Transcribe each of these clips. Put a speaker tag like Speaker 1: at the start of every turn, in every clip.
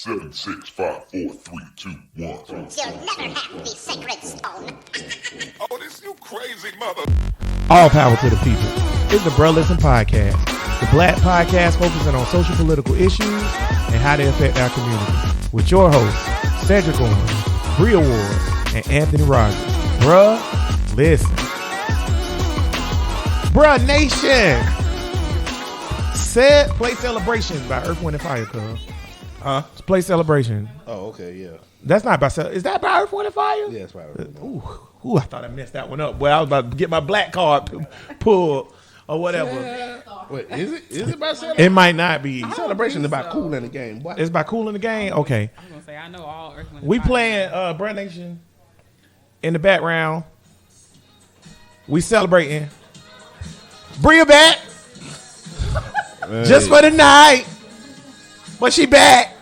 Speaker 1: 7, 6, 5, 4, 3, 2, 1.
Speaker 2: You'll never have the sacred stone.
Speaker 1: Oh, this you crazy mother.
Speaker 3: All power to the people. It's the Bruh Listen Podcast, the black podcast focusing on social political issues and how they affect our community. With your hosts, Cedric Owens, Brea Ward, and Anthony Rogers. Bruh Listen. Bruh Nation. Said Play Celebration by Earth, Wind, and Fire, cuz.
Speaker 4: Huh?
Speaker 3: It's Play Celebration.
Speaker 4: Oh, okay, yeah.
Speaker 3: That's not by Is that by Earth, Wind, and Fire?
Speaker 4: Yeah, it's right.
Speaker 3: Ooh, I thought I messed that one up. Well, I was about to get my black card pulled or whatever.
Speaker 4: Wait, is it by Celebration?
Speaker 3: It might not be.
Speaker 4: Celebration is about cooling the game. Boy.
Speaker 3: It's by cooling the game? Okay.
Speaker 5: I was going to say, I know all Earth, Wind, and
Speaker 3: We
Speaker 5: Fire.
Speaker 3: playing Bruh Nation in the background. We celebrating. Brea back.
Speaker 4: Hey.
Speaker 3: Just for the night. But she back.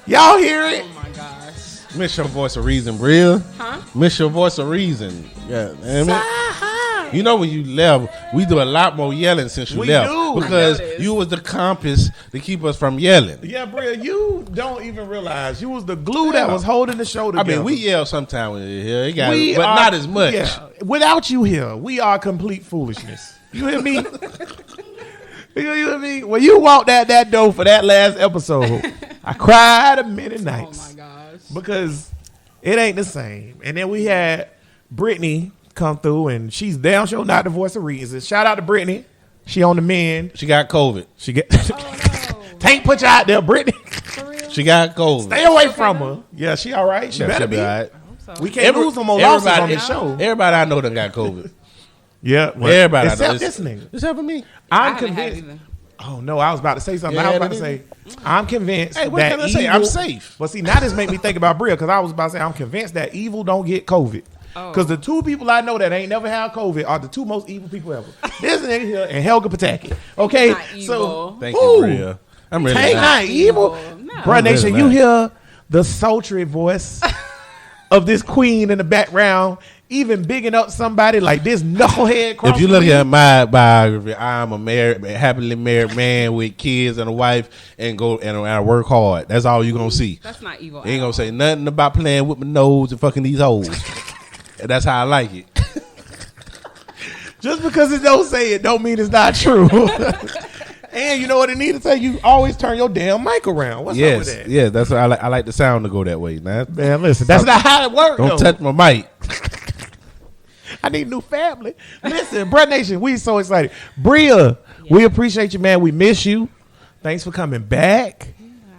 Speaker 3: Y'all hear it?
Speaker 5: Oh, my gosh.
Speaker 4: Miss your voice of reason, Brea.
Speaker 5: Huh?
Speaker 4: Miss your voice of reason. Yeah, damn it. You know when you left, we do a lot more yelling since you
Speaker 3: We
Speaker 4: left.
Speaker 3: do.
Speaker 4: Because
Speaker 5: I noticed.
Speaker 4: you was the compass to keep us from yelling.
Speaker 3: Yeah, Brea, you don't even realize you was the glue that was holding the show together.
Speaker 4: I mean, we yell sometimes when you're here,
Speaker 3: We
Speaker 4: but
Speaker 3: are-
Speaker 4: not as much.
Speaker 3: Yeah. Without you here, we are complete foolishness. You hear me? You hear me? When you walked out that door for that last episode, I cried a minute
Speaker 5: Oh,
Speaker 3: nights
Speaker 5: my gosh.
Speaker 3: because it ain't the same. And then we had Brittany come through, and she's damn sure not the voice of reason. Shout out to Brittany. She on the mend.
Speaker 4: She got COVID.
Speaker 3: She get
Speaker 5: Oh, no.
Speaker 3: Tank put you out there, Brittany.
Speaker 5: For real?
Speaker 4: She got COVID.
Speaker 3: Stay away from her. Yeah, she all right. She
Speaker 4: Yeah,
Speaker 3: better
Speaker 4: she'll
Speaker 3: be.
Speaker 4: all right.
Speaker 5: So,
Speaker 3: We can't lose no more losses on this show.
Speaker 4: Everybody I know done got COVID.
Speaker 3: Yeah, well,
Speaker 4: Everybody I know.
Speaker 3: except this nigga.
Speaker 4: Except for me.
Speaker 5: I
Speaker 3: I'm
Speaker 5: haven't had
Speaker 3: convinced.
Speaker 5: either.
Speaker 3: Oh no, I was about to say something.
Speaker 4: Yeah,
Speaker 3: I was about to
Speaker 4: that
Speaker 3: say, I'm convinced.
Speaker 4: Hey, what
Speaker 3: that
Speaker 4: can I say?
Speaker 3: evil-
Speaker 4: I'm safe.
Speaker 3: But see, now this make me think about Brea because I was about to say I'm convinced that evil don't get COVID.
Speaker 5: Oh.
Speaker 3: Because the two people I know that ain't never had COVID are the two most evil people ever. This nigga here and Helga Pataki. Okay,
Speaker 5: Not
Speaker 3: so
Speaker 5: evil.
Speaker 4: Thank
Speaker 3: who?
Speaker 4: you, Brea. I'm really
Speaker 3: Tank
Speaker 4: not.
Speaker 3: not evil.
Speaker 5: No.
Speaker 3: Bruh Nation,
Speaker 4: really
Speaker 3: you
Speaker 4: not.
Speaker 3: hear the sultry voice of this queen in the background, even bigging up somebody like this knucklehead.
Speaker 4: If you look at my biography, I'm a happily married man with kids and a wife, and I work hard. That's all you gonna see.
Speaker 5: That's not evil.
Speaker 4: You ain't
Speaker 5: at
Speaker 4: gonna
Speaker 5: all.
Speaker 4: say nothing about playing with my nose and fucking these hoes. And that's how I like it.
Speaker 3: Just because it don't say it, don't mean it's not true. And you know what it need to say? You always turn your damn mic around. What's up with that?
Speaker 4: Yeah, that's what I like the sound to go that way. Now,
Speaker 3: Man, listen, that's not how it works.
Speaker 4: don't touch my mic.
Speaker 3: I need a new family. Listen, Bruh Nation, we so excited. Brea, we appreciate you, man. We miss you. Thanks for coming back.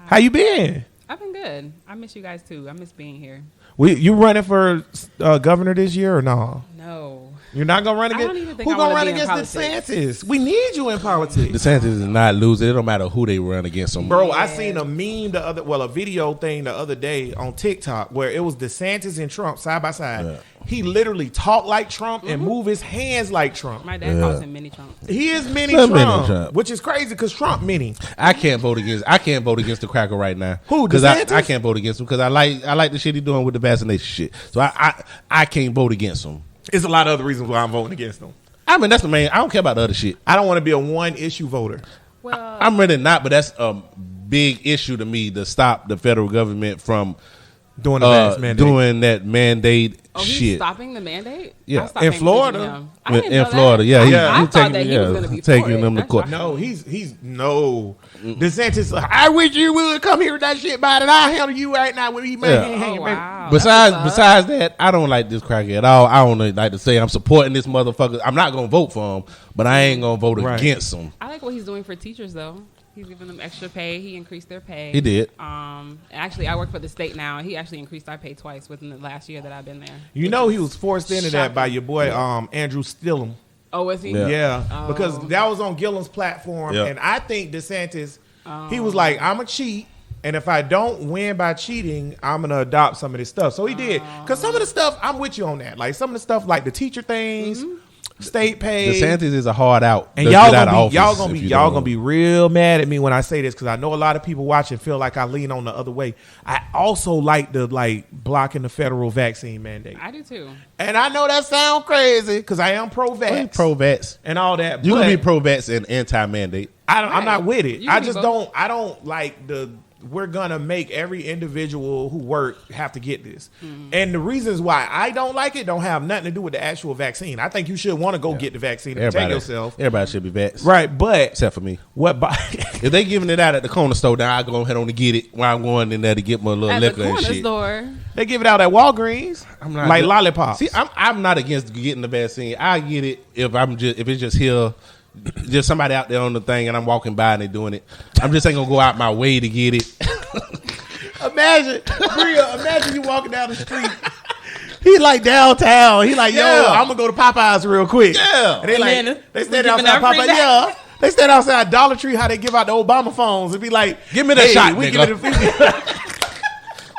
Speaker 3: How you been?
Speaker 5: I've been good. I miss you guys, too. I miss being here.
Speaker 3: You running for governor this year or no?
Speaker 5: No.
Speaker 3: You're not gonna run
Speaker 5: I
Speaker 3: against.
Speaker 5: don't even think
Speaker 3: Who
Speaker 5: I
Speaker 3: gonna
Speaker 5: wanna
Speaker 3: run
Speaker 5: be in
Speaker 3: against
Speaker 5: politics.
Speaker 3: DeSantis? We need you in politics.
Speaker 4: DeSantis is not losing. It don't matter who they run against them.
Speaker 3: Bro, I seen a meme a video thing the other day on TikTok where it was DeSantis and Trump side by side.
Speaker 4: Yeah.
Speaker 3: He literally talked like Trump and move his hands like Trump.
Speaker 5: My dad calls him Mini Trump.
Speaker 3: He is mini
Speaker 4: Not
Speaker 3: Trump,
Speaker 4: mini Trump.
Speaker 3: which is crazy because Trump mini.
Speaker 4: I can't vote against the cracker right now.
Speaker 3: Who,
Speaker 4: Because
Speaker 3: DeSantis?
Speaker 4: I can't vote against him because I like the shit he doing with the vaccination shit. So I can't vote against him.
Speaker 3: There's a lot of other reasons why I'm voting against him.
Speaker 4: I mean, that's the main. I don't care about the other shit.
Speaker 3: I don't want to be a one issue voter.
Speaker 5: Well,
Speaker 4: I'm really not, but that's a big issue to me to stop the federal government from
Speaker 3: Doing the mask mandate.
Speaker 4: doing that mandate
Speaker 5: he's
Speaker 4: shit.
Speaker 5: stopping the mandate?
Speaker 4: Yeah.
Speaker 5: I stopped
Speaker 3: In
Speaker 5: paying
Speaker 3: Florida.
Speaker 5: attention to him. I didn't know
Speaker 4: In
Speaker 5: that.
Speaker 4: Florida, yeah,
Speaker 5: I
Speaker 4: he's
Speaker 5: thought
Speaker 4: taking,
Speaker 5: that he was going to be
Speaker 4: taking
Speaker 5: for it.
Speaker 4: them to
Speaker 5: That's
Speaker 4: court.
Speaker 5: why.
Speaker 3: No, he's no. DeSantis, I wish you would come here with that shit about it. I'll handle you right now with me.
Speaker 4: Yeah.
Speaker 5: Oh, wow. That's what's up.
Speaker 4: Besides that, I don't like this cracker at all. I don't like to say I'm supporting this motherfucker. I'm not gonna vote for him, but I ain't gonna vote
Speaker 3: Right.
Speaker 4: against him.
Speaker 5: I like what he's doing for teachers, though. He's giving them extra pay. He increased their pay.
Speaker 4: He did.
Speaker 5: Actually, I work for the state now. He actually increased our pay twice within the last year that I've been there.
Speaker 3: You know he was forced into that by
Speaker 5: Shocking.
Speaker 3: your boy Andrew Stillham.
Speaker 5: Oh, was he?
Speaker 4: Yeah.
Speaker 3: Yeah,
Speaker 5: Oh.
Speaker 3: because that was on Gillen's platform,
Speaker 4: Yeah.
Speaker 3: and I think DeSantis, he was like, "I'm a cheat, and if I don't win by cheating, I'm gonna adopt some of this stuff." So he did, because some of the stuff I'm with you on that, like some of the stuff like the teacher things, state pay.
Speaker 4: DeSantis is a hard out.
Speaker 3: And
Speaker 4: to
Speaker 3: y'all
Speaker 4: get out of
Speaker 3: gonna be
Speaker 4: office if you
Speaker 3: y'all
Speaker 4: don't.
Speaker 3: gonna be real mad at me when I say this because I know a lot of people watching feel like I lean on the other way. I also like the blocking the federal vaccine mandate,
Speaker 5: I do too.
Speaker 3: and I know that sounds crazy because I am pro-vax,
Speaker 4: pro-vax.
Speaker 3: and all that.
Speaker 4: You
Speaker 3: but
Speaker 4: can be pro-vax and anti-mandate.
Speaker 3: I'm not with it.
Speaker 5: You
Speaker 3: I
Speaker 5: can be
Speaker 3: just
Speaker 5: both.
Speaker 3: don't. I don't like the we're gonna make every individual who work have to get this. And the reasons why I don't like it don't have nothing to do with the actual vaccine. I think you should want to go get the vaccine and take yourself.
Speaker 4: Everybody should be vaxxed.
Speaker 3: Right, but
Speaker 4: Except for me.
Speaker 3: what?
Speaker 4: If they giving it out at the corner store, then I go ahead on to get it while I'm going in there to get my little
Speaker 5: At the
Speaker 4: liquor and
Speaker 5: corner
Speaker 4: shit.
Speaker 5: store.
Speaker 3: They give it out at Walgreens,
Speaker 4: I'm not
Speaker 3: like
Speaker 4: good.
Speaker 3: lollipops.
Speaker 4: See, I'm not against getting the vaccine. I get it if it's just here, just somebody out there on the thing, and I'm walking by and they doing it. I'm just ain't gonna go out my way to get it.
Speaker 3: Imagine, Brea, imagine you walking down the street. He like downtown. He like, yo,
Speaker 4: Yeah.
Speaker 3: I'm gonna go to Popeyes real quick.
Speaker 4: Yeah.
Speaker 3: And they
Speaker 5: And
Speaker 3: like,
Speaker 5: then
Speaker 3: they stand
Speaker 5: we
Speaker 3: outside
Speaker 5: giving out free
Speaker 3: Popeyes. Yeah. They stand outside Dollar Tree. How they give out the Obama phones? It'd be like,
Speaker 4: Give me the
Speaker 3: hey,
Speaker 4: shot,
Speaker 3: we
Speaker 4: nigga.
Speaker 3: give it a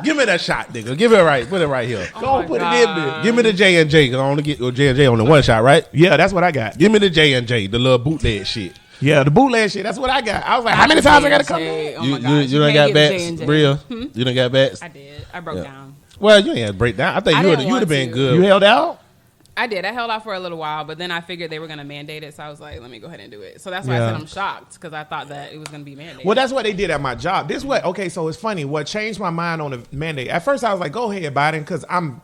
Speaker 4: Give me that shot, nigga. Give it right. Put it right here.
Speaker 3: Go
Speaker 5: my
Speaker 3: put
Speaker 5: God.
Speaker 3: it in there.
Speaker 4: Give me the J&J. Cause I only get J&J on the one shot, right?
Speaker 3: Yeah, that's what I got.
Speaker 4: Give me the J&J, the little bootleg shit.
Speaker 3: Yeah, the bootleg shit. That's what I got. I was like, how many times I gotta come in?
Speaker 5: Oh my gosh.
Speaker 4: You done got
Speaker 5: can't get
Speaker 4: bats,
Speaker 5: J&J.
Speaker 4: Brea? You done got bats?
Speaker 5: I did. I broke down.
Speaker 4: Well, you ain't had to break down. I think
Speaker 5: I
Speaker 4: you would
Speaker 5: didn't
Speaker 4: have been
Speaker 5: want to.
Speaker 4: good.
Speaker 3: You held out?
Speaker 5: I did. I held out for a little while, but then I figured they were going to mandate it, so I was like, let me go ahead and do it. So that's why I
Speaker 3: Yeah.
Speaker 5: said I'm shocked, because I thought that it was going to be mandated.
Speaker 3: Well, that's what they did at my job. This what? Okay, so it's funny. What changed my mind on the mandate? At first, I was like, "Go ahead, Biden," because I'm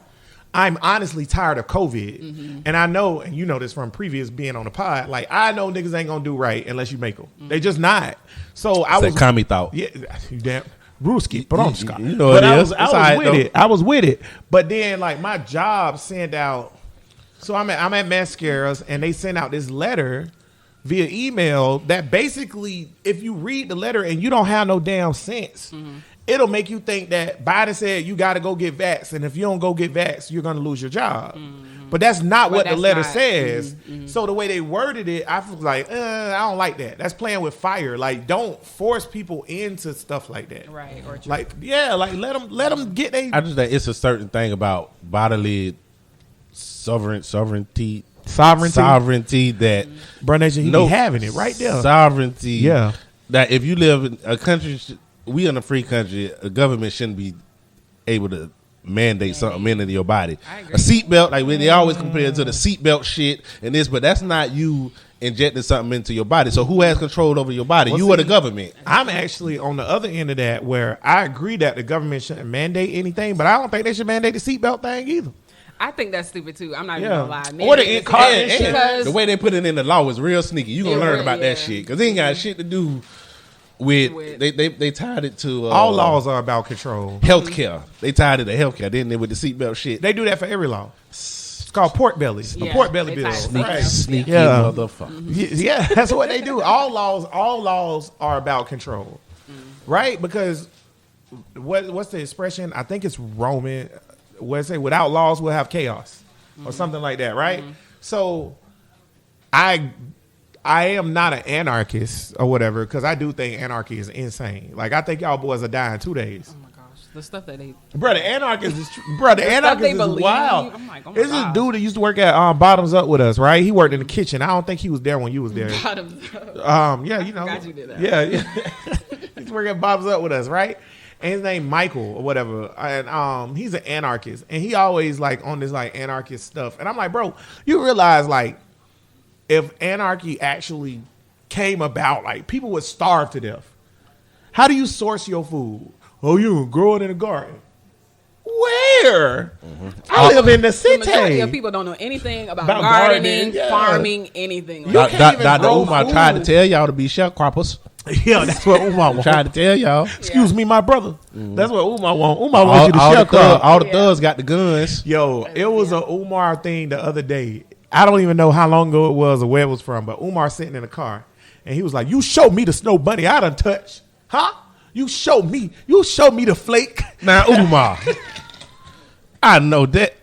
Speaker 3: honestly tired of COVID, and I know, and you know this from previous being on the pod. Like I know niggas ain't gonna do right unless you make them. They just not. So I was
Speaker 4: commie thought.
Speaker 3: Yeah, you damn. Ruski, Bronska.
Speaker 4: You know
Speaker 3: But
Speaker 4: it
Speaker 3: I
Speaker 4: is.
Speaker 3: was,
Speaker 4: It's
Speaker 3: I was
Speaker 4: all right,
Speaker 3: with
Speaker 4: though.
Speaker 3: it. I was with it. But then, like, my job sent out. So I'm at Mascaras, and they sent out this letter via email that basically, if you read the letter and you don't have no damn sense, it'll make you think that Biden said you got to go get vaxxed, and if you don't go get vaxxed, you're going to lose your job. But that's not
Speaker 5: But
Speaker 3: what the
Speaker 5: that's
Speaker 3: letter
Speaker 5: not-
Speaker 3: says. So the way they worded it, I was like, I don't like that. That's playing with fire. Like, don't force people into stuff like that.
Speaker 5: Right. Or
Speaker 3: Like, yeah, like let them get they
Speaker 4: I just think it's a certain thing about bodily sovereignty that
Speaker 3: Bro Nation, he
Speaker 4: no
Speaker 3: be having it right there.
Speaker 4: sovereignty.
Speaker 3: Yeah.
Speaker 4: That if you live in a country, we in a free country, a government shouldn't be able to mandate something into your body.
Speaker 5: I agree.
Speaker 4: A seatbelt, like they always compare it to the seatbelt shit and this, but that's not you injecting something into your body. So who has control over your body?
Speaker 3: Well,
Speaker 4: You or the
Speaker 3: see,
Speaker 4: government?
Speaker 3: I'm actually on the other end of that, where I agree that the government shouldn't mandate anything, but I don't think they should mandate the seatbelt thing either.
Speaker 5: I think that's stupid, too. I'm not even
Speaker 3: Yeah.
Speaker 5: going to lie.
Speaker 3: Or the
Speaker 5: Mandate
Speaker 3: in- car
Speaker 5: is
Speaker 3: insurance.
Speaker 5: because
Speaker 4: The way they put it in the law is real sneaky. You gonna
Speaker 5: It
Speaker 4: learn
Speaker 5: really
Speaker 4: about that
Speaker 5: is.
Speaker 4: shit because they ain't got shit to do with they tied it to
Speaker 3: All laws are about control.
Speaker 4: healthcare. They tied it to healthcare, didn't they, with the seatbelt shit?
Speaker 3: They do that for every law. It's called pork belly. A
Speaker 5: Yeah,
Speaker 3: pork belly
Speaker 5: they
Speaker 3: bill.
Speaker 5: tie it to
Speaker 4: Sneaky,
Speaker 3: Right.
Speaker 4: sneaky
Speaker 3: Yeah.
Speaker 4: motherfucker.
Speaker 3: Yeah, that's what they do. All laws are about control, right? Because what's the expression? I think it's Roman. What it say? Without laws, we'll have chaos, or something like that, right? So, I am not an anarchist or whatever, because I do think anarchy is insane. Like I think y'all boys are dying 2 days.
Speaker 5: Oh my gosh, the stuff that they
Speaker 3: Bro, the anarchist is anarchist
Speaker 5: they
Speaker 3: is
Speaker 5: believe.
Speaker 3: wild.
Speaker 5: I'm like, oh my
Speaker 3: This is
Speaker 5: gosh.
Speaker 3: dude that used to work at Bottoms Up with us, right? He worked in the kitchen. I don't think he was there when you was there.
Speaker 5: bottoms up.
Speaker 3: Yeah, you know.
Speaker 5: forgot you did that.
Speaker 3: Yeah. He's working at Bottoms Up with us, right? And his name Michael or whatever. And he's an anarchist. And he always like on this like anarchist stuff. And I'm like, bro, you realize like if anarchy actually came about, like people would starve to death. How do you source your food? Oh, you grow it in a garden. Where? I live in the
Speaker 5: The majority of
Speaker 3: city.
Speaker 5: people don't know anything about
Speaker 3: About
Speaker 5: gardening,
Speaker 3: gardening, yeah.
Speaker 5: farming, anything.
Speaker 3: You can't even
Speaker 4: Dr.
Speaker 3: grow
Speaker 4: Umar
Speaker 3: food.
Speaker 4: tried to tell y'all to be sharecroppers.
Speaker 3: Yeah, that's what Umar wants.
Speaker 4: Tried to tell y'all.
Speaker 3: Excuse me, my brother. That's what Umar wants. Umar wants you to
Speaker 4: All the
Speaker 3: sharecrop.
Speaker 4: thugs got the guns.
Speaker 3: Yo, it was a Umar thing the other day. I don't even know how long ago it was or where it was from, but Umar sitting in a car and he was like, "You show me the snow bunny I done touched, huh? You show me the flake."
Speaker 4: Now, Umar, I know that.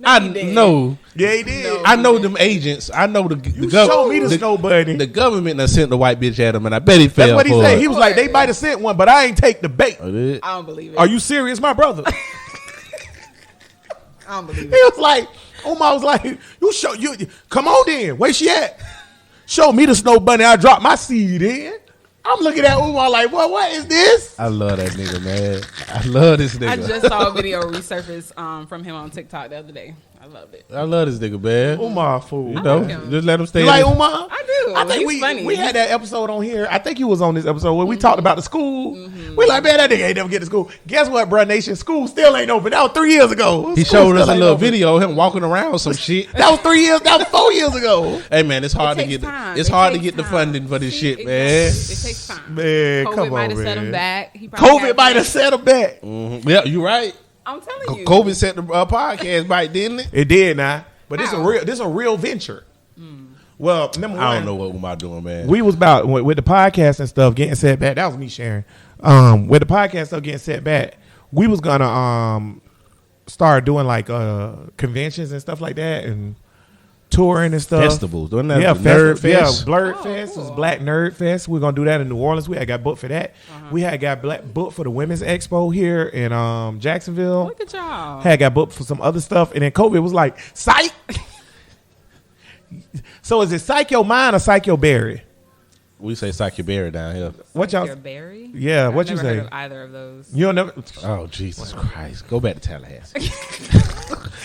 Speaker 4: I
Speaker 5: he didn't.
Speaker 4: know.
Speaker 3: Yeah, he did.
Speaker 4: I know them agents. I know the
Speaker 3: You show me the snow bunny.
Speaker 4: The government done sent the white bitch at him, and I bet he fell
Speaker 3: That's what he
Speaker 4: for
Speaker 3: said.
Speaker 4: it.
Speaker 3: He was like, "They might have sent one, but I ain't take the bait."
Speaker 4: Oh, did?
Speaker 5: I don't believe it.
Speaker 3: Are you serious, my brother?
Speaker 5: I don't believe
Speaker 3: He
Speaker 5: it.
Speaker 3: was like, Umar was like, you come on then. Where she at? Show me the snow bunny I dropped my seed in. I'm looking at Umar like, what is this?
Speaker 4: I love that nigga, man. I love this nigga.
Speaker 5: I just saw a video resurface from him on TikTok the other day. I love it.
Speaker 4: I love this nigga, man.
Speaker 3: Umar fool.
Speaker 4: You know,
Speaker 5: like him.
Speaker 4: just let him stay.
Speaker 3: You
Speaker 4: in
Speaker 3: like
Speaker 4: his-
Speaker 3: Umar?
Speaker 5: I do.
Speaker 3: I think
Speaker 5: He's funny.
Speaker 3: we had that episode on here. I think you was on this episode where we talked about the school. We like, man, that nigga ain't never get to school. Guess what, bro? Nation, school still ain't open. That was 3 years ago.
Speaker 4: He
Speaker 3: School
Speaker 4: showed us
Speaker 3: still
Speaker 4: a
Speaker 3: ain't
Speaker 4: little
Speaker 3: open.
Speaker 4: video of him walking around some shit.
Speaker 3: That was 3 years. That was 4 years ago.
Speaker 4: Hey man, it's hard to
Speaker 5: takes
Speaker 4: get
Speaker 5: time.
Speaker 4: it's
Speaker 5: It
Speaker 4: hard to
Speaker 5: takes
Speaker 4: get the
Speaker 5: time.
Speaker 4: funding for this
Speaker 5: See,
Speaker 4: shit,
Speaker 5: exactly.
Speaker 4: man.
Speaker 5: It takes time.
Speaker 3: Man,
Speaker 5: COVID
Speaker 3: come
Speaker 5: might
Speaker 3: on,
Speaker 5: have set him
Speaker 3: man.
Speaker 5: back. He probably
Speaker 3: COVID
Speaker 5: had
Speaker 3: might
Speaker 5: to-
Speaker 3: have set him back.
Speaker 4: Yeah, you right.
Speaker 5: I'm telling you.
Speaker 4: COVID set the podcast back, didn't it?
Speaker 3: It did now, but
Speaker 5: How?
Speaker 3: this a real venture. Well, number one,
Speaker 4: I don't know what Umar doing, man.
Speaker 3: we was about with the podcast and stuff getting set back. That was me sharing. With the podcast stuff getting set back, we was gonna start doing like conventions and stuff like that and touring and stuff.
Speaker 4: Festivals, wasn't that
Speaker 3: Yeah,
Speaker 4: the Nerd
Speaker 3: yeah,
Speaker 4: Fest?
Speaker 3: Blurred
Speaker 5: Oh,
Speaker 3: Fest was
Speaker 5: cool.
Speaker 3: Black Nerd Fest. We're gonna do that in New Orleans. We had got booked for that. We had got booked for the Women's Expo here in Jacksonville.
Speaker 5: Look at y'all.
Speaker 3: Had got booked for some other stuff, and then COVID was like, psych. So is it Psych Your Mind or Psych Your Berry?
Speaker 4: We say Psych Your Berry down here.
Speaker 3: What y'all?
Speaker 5: Your berry?
Speaker 3: Yeah,
Speaker 5: I've
Speaker 3: what you
Speaker 5: never heard
Speaker 3: say?
Speaker 5: of either of those.
Speaker 3: You don't never.
Speaker 4: Oh Jesus Christ! Go back to Tallahassee.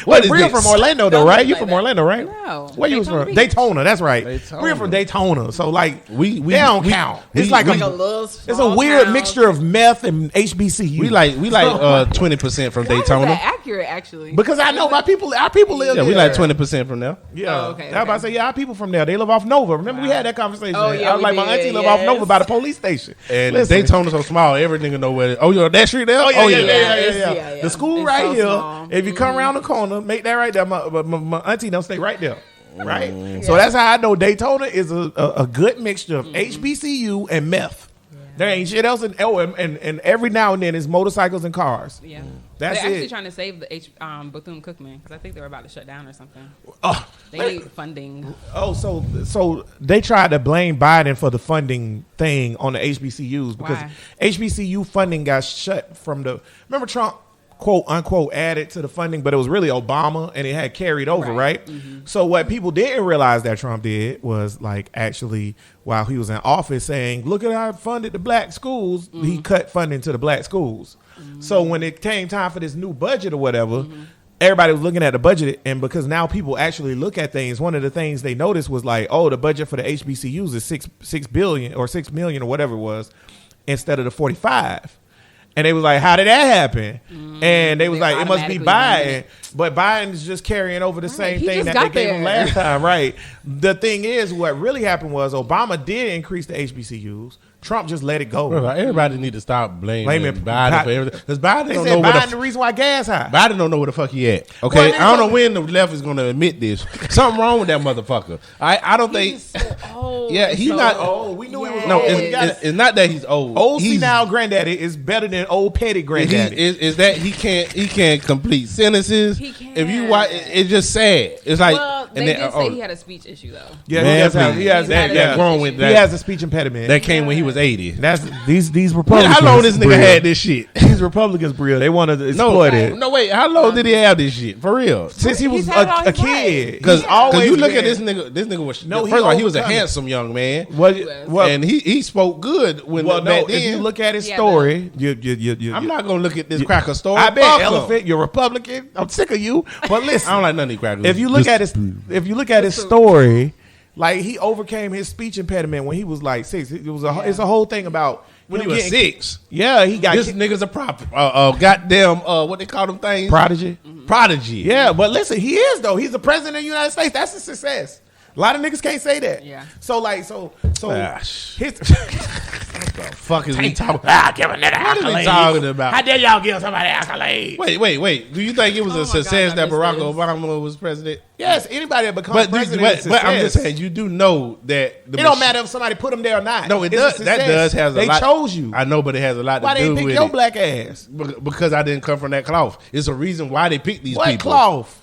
Speaker 3: What
Speaker 4: is
Speaker 3: Brea
Speaker 4: this?
Speaker 3: from Orlando though,
Speaker 5: Don't
Speaker 3: right?
Speaker 5: look
Speaker 3: You
Speaker 5: like
Speaker 3: from
Speaker 5: that.
Speaker 3: Orlando, right?
Speaker 5: No.
Speaker 3: Where you was
Speaker 5: Daytona
Speaker 3: from?
Speaker 5: Beach.
Speaker 3: Daytona. That's right.
Speaker 4: Daytona.
Speaker 3: We're from Daytona, so like
Speaker 4: We
Speaker 3: they don't
Speaker 4: we-
Speaker 3: count.
Speaker 4: we-
Speaker 3: It's like
Speaker 4: we-
Speaker 5: Like a little
Speaker 3: it's a
Speaker 5: small
Speaker 3: weird
Speaker 5: town.
Speaker 3: mixture of meth and HBCU.
Speaker 4: We like 20% from
Speaker 5: Why is
Speaker 4: Daytona.
Speaker 5: that accurate, actually?
Speaker 3: because I know my people. Our people live
Speaker 4: Yeah,
Speaker 3: there.
Speaker 4: we like 20% from there.
Speaker 3: Yeah,
Speaker 5: Oh, okay,
Speaker 3: I was about to say, yeah, our people from there. They live off Nova. Remember we had that conversation.
Speaker 5: Oh, yeah,
Speaker 3: I was
Speaker 5: we
Speaker 3: like, my
Speaker 5: did,
Speaker 3: auntie live off
Speaker 5: yes.
Speaker 3: Nova by the police station.
Speaker 4: And
Speaker 3: Listen.
Speaker 4: Daytona's so small, every nigga know where. Oh, you're on that street there.
Speaker 3: Oh yeah, yeah.
Speaker 5: It's-
Speaker 3: The school
Speaker 5: It's
Speaker 3: right
Speaker 5: so
Speaker 3: here.
Speaker 5: small.
Speaker 3: If you come around the corner, make that right there. My auntie don't stay right there. Right, so that's how I know Daytona is a good mixture of HBCU and meth. There ain't shit else, and every now and then it's motorcycles and cars.
Speaker 5: Yeah.
Speaker 3: That's
Speaker 5: They're actually
Speaker 3: it.
Speaker 5: trying to save the Bethune-Cookman because I think they were about to shut down or something.
Speaker 3: Oh,
Speaker 5: They need funding.
Speaker 3: oh, so they tried to blame Biden for the funding thing on the HBCUs because
Speaker 5: Why?
Speaker 3: HBCU funding got shut from the. Remember Trump, quote unquote, added to the funding, but it was really Obama and it had carried over, right? So what people didn't realize that Trump did was like actually while he was in office saying, look at how I funded the black schools, he cut funding to the black schools. So when it came time for this new budget or whatever, everybody was looking at the budget, and because now people actually look at things, one of the things they noticed was like, oh, the budget for the HBCUs is six billion or 6 million or whatever it was, instead of the 45. And they was like, how did that happen? And they was
Speaker 5: They
Speaker 3: like, it must be
Speaker 5: automatically
Speaker 3: Biden.
Speaker 5: doing it.
Speaker 3: But Biden's just carrying over the same
Speaker 5: he
Speaker 3: thing
Speaker 5: just
Speaker 3: that they
Speaker 5: got
Speaker 3: gave him
Speaker 5: there.
Speaker 3: last time, right? The thing is, what really happened was Obama did increase the HBCUs. Trump just let it go.
Speaker 4: Bro, like, everybody need to stop blaming
Speaker 3: Blaming
Speaker 4: Biden for everything. Because Biden
Speaker 3: They
Speaker 4: don't
Speaker 3: said
Speaker 4: know where
Speaker 3: Biden
Speaker 4: the
Speaker 3: the reason why gas high.
Speaker 4: Biden don't know where the fuck he at. Okay,
Speaker 3: Well,
Speaker 4: I don't know when the left is going to admit this. Something wrong with that motherfucker. I don't think.
Speaker 5: He's so old.
Speaker 4: Yeah, he's not
Speaker 3: old. We knew he was
Speaker 4: No,
Speaker 3: old.
Speaker 4: it's not that he's old.
Speaker 3: Old
Speaker 4: he's,
Speaker 3: senile granddaddy is better than old petty granddaddy.
Speaker 4: Is that he can't complete sentences.
Speaker 5: He can't.
Speaker 4: If you watch, it's just sad. It's like
Speaker 5: Well, they did say he had a speech issue, though.
Speaker 3: Yeah,
Speaker 4: Man,
Speaker 3: he has,
Speaker 4: please.
Speaker 3: he has
Speaker 5: That-
Speaker 3: that.
Speaker 5: that
Speaker 4: grown with
Speaker 3: He
Speaker 4: that.
Speaker 3: has a speech impediment.
Speaker 4: that came when he was 80.
Speaker 3: That's these Republicans.
Speaker 4: How long this nigga
Speaker 3: Brea.
Speaker 4: had this shit?
Speaker 3: These Republicans, Brea, they want to exploit it.
Speaker 4: No, wait. How long did he have this shit? For real?
Speaker 3: Since he was
Speaker 5: He's had it all
Speaker 3: a
Speaker 5: his life.
Speaker 3: kid.
Speaker 4: Because
Speaker 3: He's always
Speaker 4: you look at
Speaker 3: been-
Speaker 4: this nigga was
Speaker 3: No,
Speaker 4: first of all, he was a
Speaker 3: overcome it.
Speaker 4: handsome young man.
Speaker 3: Well,
Speaker 4: And he spoke good when
Speaker 3: well,
Speaker 4: back
Speaker 3: no.
Speaker 4: then.
Speaker 3: If you look at his
Speaker 5: Yeah,
Speaker 3: story, you
Speaker 4: I'm not gonna look at this cracker story.
Speaker 3: I bet
Speaker 4: Fuck 'em.
Speaker 3: Elephant, you're Republican. I'm sick of you. But listen,
Speaker 4: I don't like none of these crackers.
Speaker 3: if you look
Speaker 4: Just-
Speaker 3: at his story, like he overcame his speech impediment when he was like 6. It's a whole thing about
Speaker 4: when he
Speaker 3: him
Speaker 4: was
Speaker 3: getting-
Speaker 4: 6.
Speaker 3: Yeah, he got
Speaker 4: This nigga's a goddamn what they call them things?
Speaker 3: prodigy.
Speaker 4: Prodigy.
Speaker 3: Yeah, but listen, he is though. He's the president of the United States. That's a success. A lot of niggas can't say that.
Speaker 5: Yeah.
Speaker 3: So
Speaker 4: Ah,
Speaker 3: his
Speaker 4: Fuck is we talking?
Speaker 3: give a nigga
Speaker 4: What are we talking about?
Speaker 3: How dare y'all give somebody accolade?
Speaker 4: Wait. Do you think it was
Speaker 5: Oh
Speaker 4: a
Speaker 5: my
Speaker 4: success
Speaker 5: God,
Speaker 4: that
Speaker 5: I missed
Speaker 4: Barack
Speaker 5: this.
Speaker 4: Obama was president?
Speaker 3: Yes, anybody that becomes
Speaker 4: But
Speaker 3: president is
Speaker 4: I'm just
Speaker 3: success.
Speaker 4: saying, you do know that
Speaker 3: It don't matter if somebody put him there or not.
Speaker 4: No, it
Speaker 3: It's a
Speaker 4: does. That
Speaker 3: success.
Speaker 4: does has a
Speaker 3: They
Speaker 4: lot.
Speaker 3: chose you.
Speaker 4: I know, but it has a lot
Speaker 3: Why
Speaker 4: to
Speaker 3: they
Speaker 4: do
Speaker 3: pick
Speaker 4: with
Speaker 3: your
Speaker 4: it.
Speaker 3: black ass?
Speaker 4: Because I didn't come from that cloth. It's a reason why they picked these
Speaker 3: What
Speaker 4: people.
Speaker 3: cloth?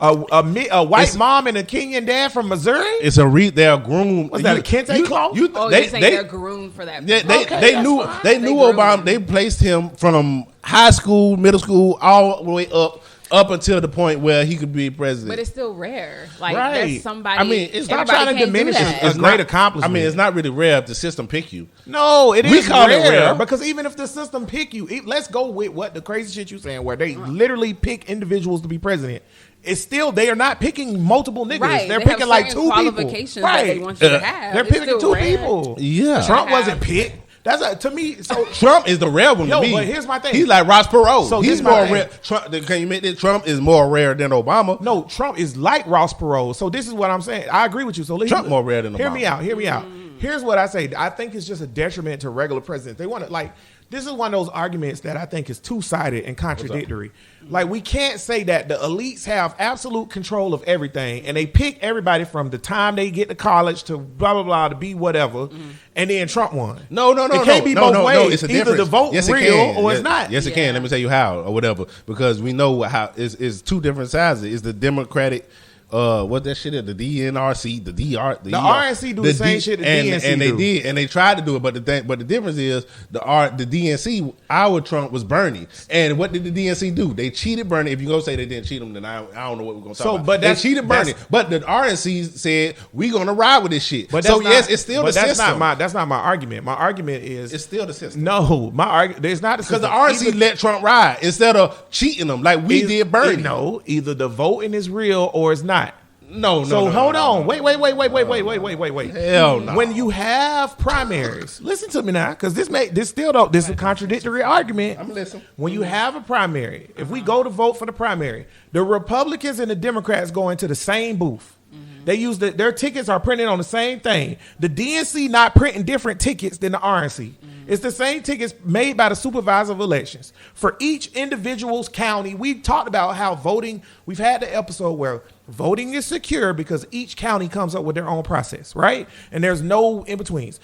Speaker 3: A white
Speaker 4: It's-
Speaker 3: mom and a Kenyan dad from Missouri?
Speaker 4: It's they're groomed.
Speaker 3: Was that a Kente cloth?
Speaker 5: Oh, you're saying they're groomed for that.
Speaker 4: They
Speaker 3: Okay,
Speaker 4: knew
Speaker 3: that's fine.
Speaker 4: they knew
Speaker 5: They groomed
Speaker 4: Obama.
Speaker 5: him.
Speaker 4: They placed him from high school, middle school, all the way up up until the point where he could be president.
Speaker 5: But it's still rare. Like
Speaker 3: Right.
Speaker 5: there's somebody.
Speaker 4: I mean, it's not
Speaker 5: everybody
Speaker 3: trying to
Speaker 5: can't do
Speaker 3: diminish
Speaker 5: that.
Speaker 3: it's great accomplishment.
Speaker 4: I mean, it's not really rare if the system pick you.
Speaker 3: No, it
Speaker 4: We
Speaker 3: is
Speaker 4: call it
Speaker 3: rare
Speaker 4: rare.
Speaker 3: because even if the system pick you, let's go with what the crazy shit you saying, where they literally pick individuals to be president. It's still they are not picking multiple niggas.
Speaker 5: Right.
Speaker 3: They're
Speaker 5: They have
Speaker 3: picking like
Speaker 5: certain
Speaker 3: 2 people.
Speaker 5: qualifications that they want you to have.
Speaker 3: They're
Speaker 5: It's
Speaker 3: picking
Speaker 5: still
Speaker 3: 2
Speaker 5: rare.
Speaker 3: people.
Speaker 4: Yeah.
Speaker 3: Trump
Speaker 5: have-
Speaker 3: wasn't picked. That's to me. So
Speaker 4: Trump is the rare one
Speaker 3: Yo,
Speaker 4: to me.
Speaker 3: but here's my thing.
Speaker 4: He's like Ross Perot.
Speaker 3: So
Speaker 4: He's
Speaker 3: this my
Speaker 4: more
Speaker 3: thing.
Speaker 4: rare. Trump, can you admit that Trump is more rare than Obama?
Speaker 3: No, Trump is like Ross Perot. So this is what I'm saying. I agree with you. So
Speaker 4: Trump more rare than
Speaker 3: Hear
Speaker 4: Obama.
Speaker 3: me out. Hear me out. Here's what I say. I think it's just a detriment to regular presidents. They want to like. This is one of those arguments that I think is two-sided and contradictory. Like we can't say that the elites have absolute control of everything and they pick everybody from the time they get to college to blah blah blah to be whatever, and then Trump won.
Speaker 4: No.
Speaker 3: It can't be both ways.
Speaker 4: It's a
Speaker 3: Either
Speaker 4: difference.
Speaker 3: the vote
Speaker 4: yes, it
Speaker 3: real
Speaker 4: can.
Speaker 3: or
Speaker 4: yes,
Speaker 3: it's not.
Speaker 4: Yes, it
Speaker 5: Yeah.
Speaker 4: can. Let me tell you how or whatever. Because we know how it's 2 different sides. It's the Democratic. What that shit is, the DNRC, the DR,
Speaker 3: The RNC do the same shit the DNC
Speaker 4: and they
Speaker 3: do.
Speaker 4: did, and they tried to do it, but the difference is the DNC, our Trump was Bernie, and what did the DNC do? They cheated Bernie. If you go say they didn't cheat him, then I don't know what we're gonna talk about.
Speaker 3: But
Speaker 4: they cheated Bernie, but the RNC said we're gonna ride with this shit.
Speaker 3: But
Speaker 4: So
Speaker 3: that's not-
Speaker 4: yes, it's still
Speaker 3: but
Speaker 4: the
Speaker 3: that's
Speaker 4: system.
Speaker 3: That's not my argument. My argument is
Speaker 4: It's still the system.
Speaker 3: no. My argument there's not
Speaker 4: Because the RNC let Trump ride instead of cheating him like we did Bernie.
Speaker 3: No, either the voting is real or it's not.
Speaker 4: No.
Speaker 3: So hold
Speaker 4: no,
Speaker 3: on.
Speaker 4: no.
Speaker 3: Wait.
Speaker 4: Hell no.
Speaker 3: When you have primaries, listen to me now, because this is a contradictory argument.
Speaker 4: I'm listening.
Speaker 3: When you have a primary, if we go to vote for the primary, the Republicans and the Democrats go into the same booth. They use their tickets are printed on the same thing. The DNC not printing different tickets than the RNC. It's the same tickets made by the supervisor of elections. For each individual's county, we talked about how voting, we've had the episode where voting is secure because each county comes up with their own process, right? And there's no in-betweens.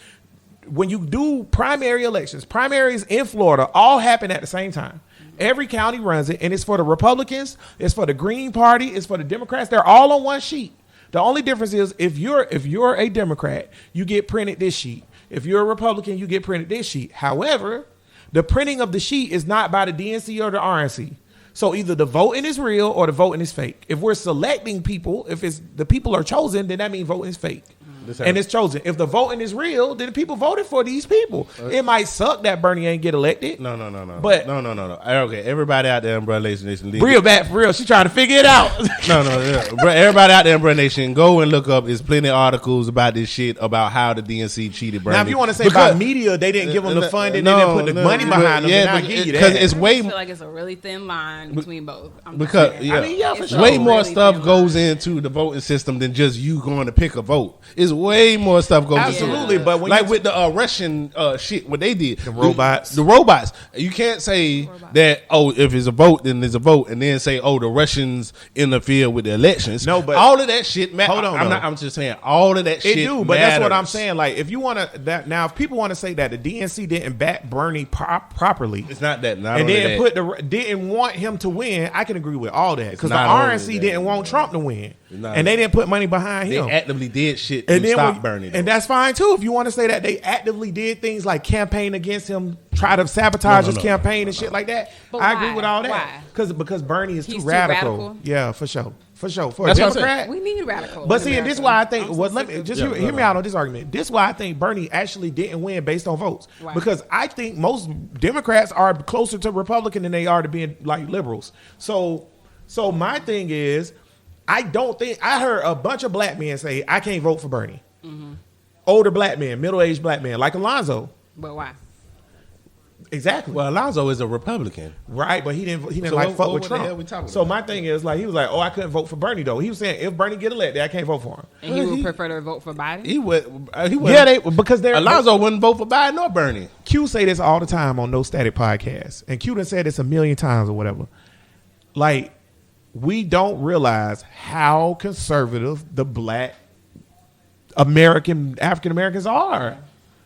Speaker 3: When you do primary elections, primaries in Florida all happen at the same time. Every county runs it, and it's for the Republicans, it's for the Green Party, it's for the Democrats. They're all on one sheet. The only difference is if you're a Democrat, you get printed this sheet. If you're a Republican, you get printed this sheet. However, the printing of the sheet is not by the DNC or the RNC. So either the voting is real or the voting is fake. If we're selecting people, if it's the people are chosen, then that means voting is fake. And it's chosen. If the voting is real, then the people voted for these people. It might suck that Bernie ain't get elected.
Speaker 4: No.
Speaker 3: But-
Speaker 4: no. Okay, everybody out there in Brea Nation,
Speaker 3: Brea back for real. She trying to figure it out.
Speaker 4: No. Everybody out there in Brea Nation, go and look up. There's plenty of articles about this shit about how the DNC cheated Bernie.
Speaker 3: Now, if you want to say by media, they didn't give them the funding, they didn't put the money behind them, then I give you that.
Speaker 4: because it's
Speaker 5: I
Speaker 4: way
Speaker 5: feel like it's a really thin line between both. I'm just
Speaker 4: because
Speaker 5: saying.
Speaker 4: yeah,
Speaker 3: I mean, yeah, for
Speaker 5: It's
Speaker 3: sure.
Speaker 4: way more
Speaker 5: really
Speaker 4: stuff
Speaker 5: thin
Speaker 4: goes
Speaker 5: line.
Speaker 4: into the voting system than just you going to pick a vote. It's way more stuff goes
Speaker 3: Absolutely,
Speaker 4: into it.
Speaker 3: but when
Speaker 4: like
Speaker 3: you-
Speaker 4: with the Russian shit, what they did, the
Speaker 3: robots.
Speaker 4: the robots. You can't say that if it's a vote, then there's a vote, and then say the Russians interfere with the elections.
Speaker 3: No, but-
Speaker 4: all of that shit matters.
Speaker 3: Hold on,
Speaker 4: I'm
Speaker 3: though.
Speaker 4: not. I'm just saying all of that
Speaker 3: It
Speaker 4: shit.
Speaker 3: do, but that's what I'm
Speaker 4: matters.
Speaker 3: saying. Like, if you want to, now if people want to say that the DNC didn't back Bernie properly,
Speaker 4: It's not that. Not
Speaker 3: and
Speaker 4: only
Speaker 3: then
Speaker 4: that.
Speaker 3: didn't want him to win, I can agree with all that because the
Speaker 4: not only
Speaker 3: RNC
Speaker 4: that.
Speaker 3: didn't want Trump to win,
Speaker 4: not
Speaker 3: and they didn't put money behind
Speaker 4: They
Speaker 3: him.
Speaker 4: actively did shit
Speaker 3: And
Speaker 4: to
Speaker 3: then
Speaker 4: stop Bernie.
Speaker 3: and that's fine too. If you want to say that they actively did things like campaign against him, try to sabotage his campaign and shit like that,
Speaker 5: But
Speaker 3: I agree
Speaker 5: why?
Speaker 3: with all that.
Speaker 5: Why?
Speaker 3: Because Bernie is
Speaker 5: He's
Speaker 3: too
Speaker 5: too
Speaker 3: radical.
Speaker 5: radical?
Speaker 3: Yeah, for sure. For a
Speaker 4: That's what I'm
Speaker 3: Democrat.
Speaker 5: We need radical.
Speaker 3: But
Speaker 5: in
Speaker 3: see, and this is
Speaker 5: America.
Speaker 3: why I think.
Speaker 5: I'm
Speaker 3: Well, let me
Speaker 5: specific.
Speaker 3: just
Speaker 4: Yeah,
Speaker 3: hear me out on this argument. This is why I think Bernie actually didn't win based on votes,
Speaker 5: Why?
Speaker 3: because I think most Democrats are closer to Republican than they are to being like liberals. So my thing is, I don't think I heard a bunch of black men say I can't vote for Bernie. Older black men, middle-aged black men, like Alonzo.
Speaker 5: But why?
Speaker 3: Exactly.
Speaker 4: Well, Alonzo is a Republican.
Speaker 3: Right, but he didn't
Speaker 4: So
Speaker 3: like
Speaker 4: what-
Speaker 3: fuck
Speaker 4: what
Speaker 3: with
Speaker 4: the
Speaker 3: Trump.
Speaker 4: hell we talking
Speaker 3: So
Speaker 4: about?
Speaker 3: my thing is like he was like, I couldn't vote for Bernie though. He was saying if Bernie get elected, I can't vote for him.
Speaker 5: And he would prefer to vote for Biden?
Speaker 4: He would.
Speaker 3: Yeah, because they're
Speaker 4: Alonzo wouldn't vote for Biden or Bernie.
Speaker 3: Q say this all the time on No Static Podcast, and Q done said this a million times or whatever. Like, we don't realize how conservative the black African Americans are.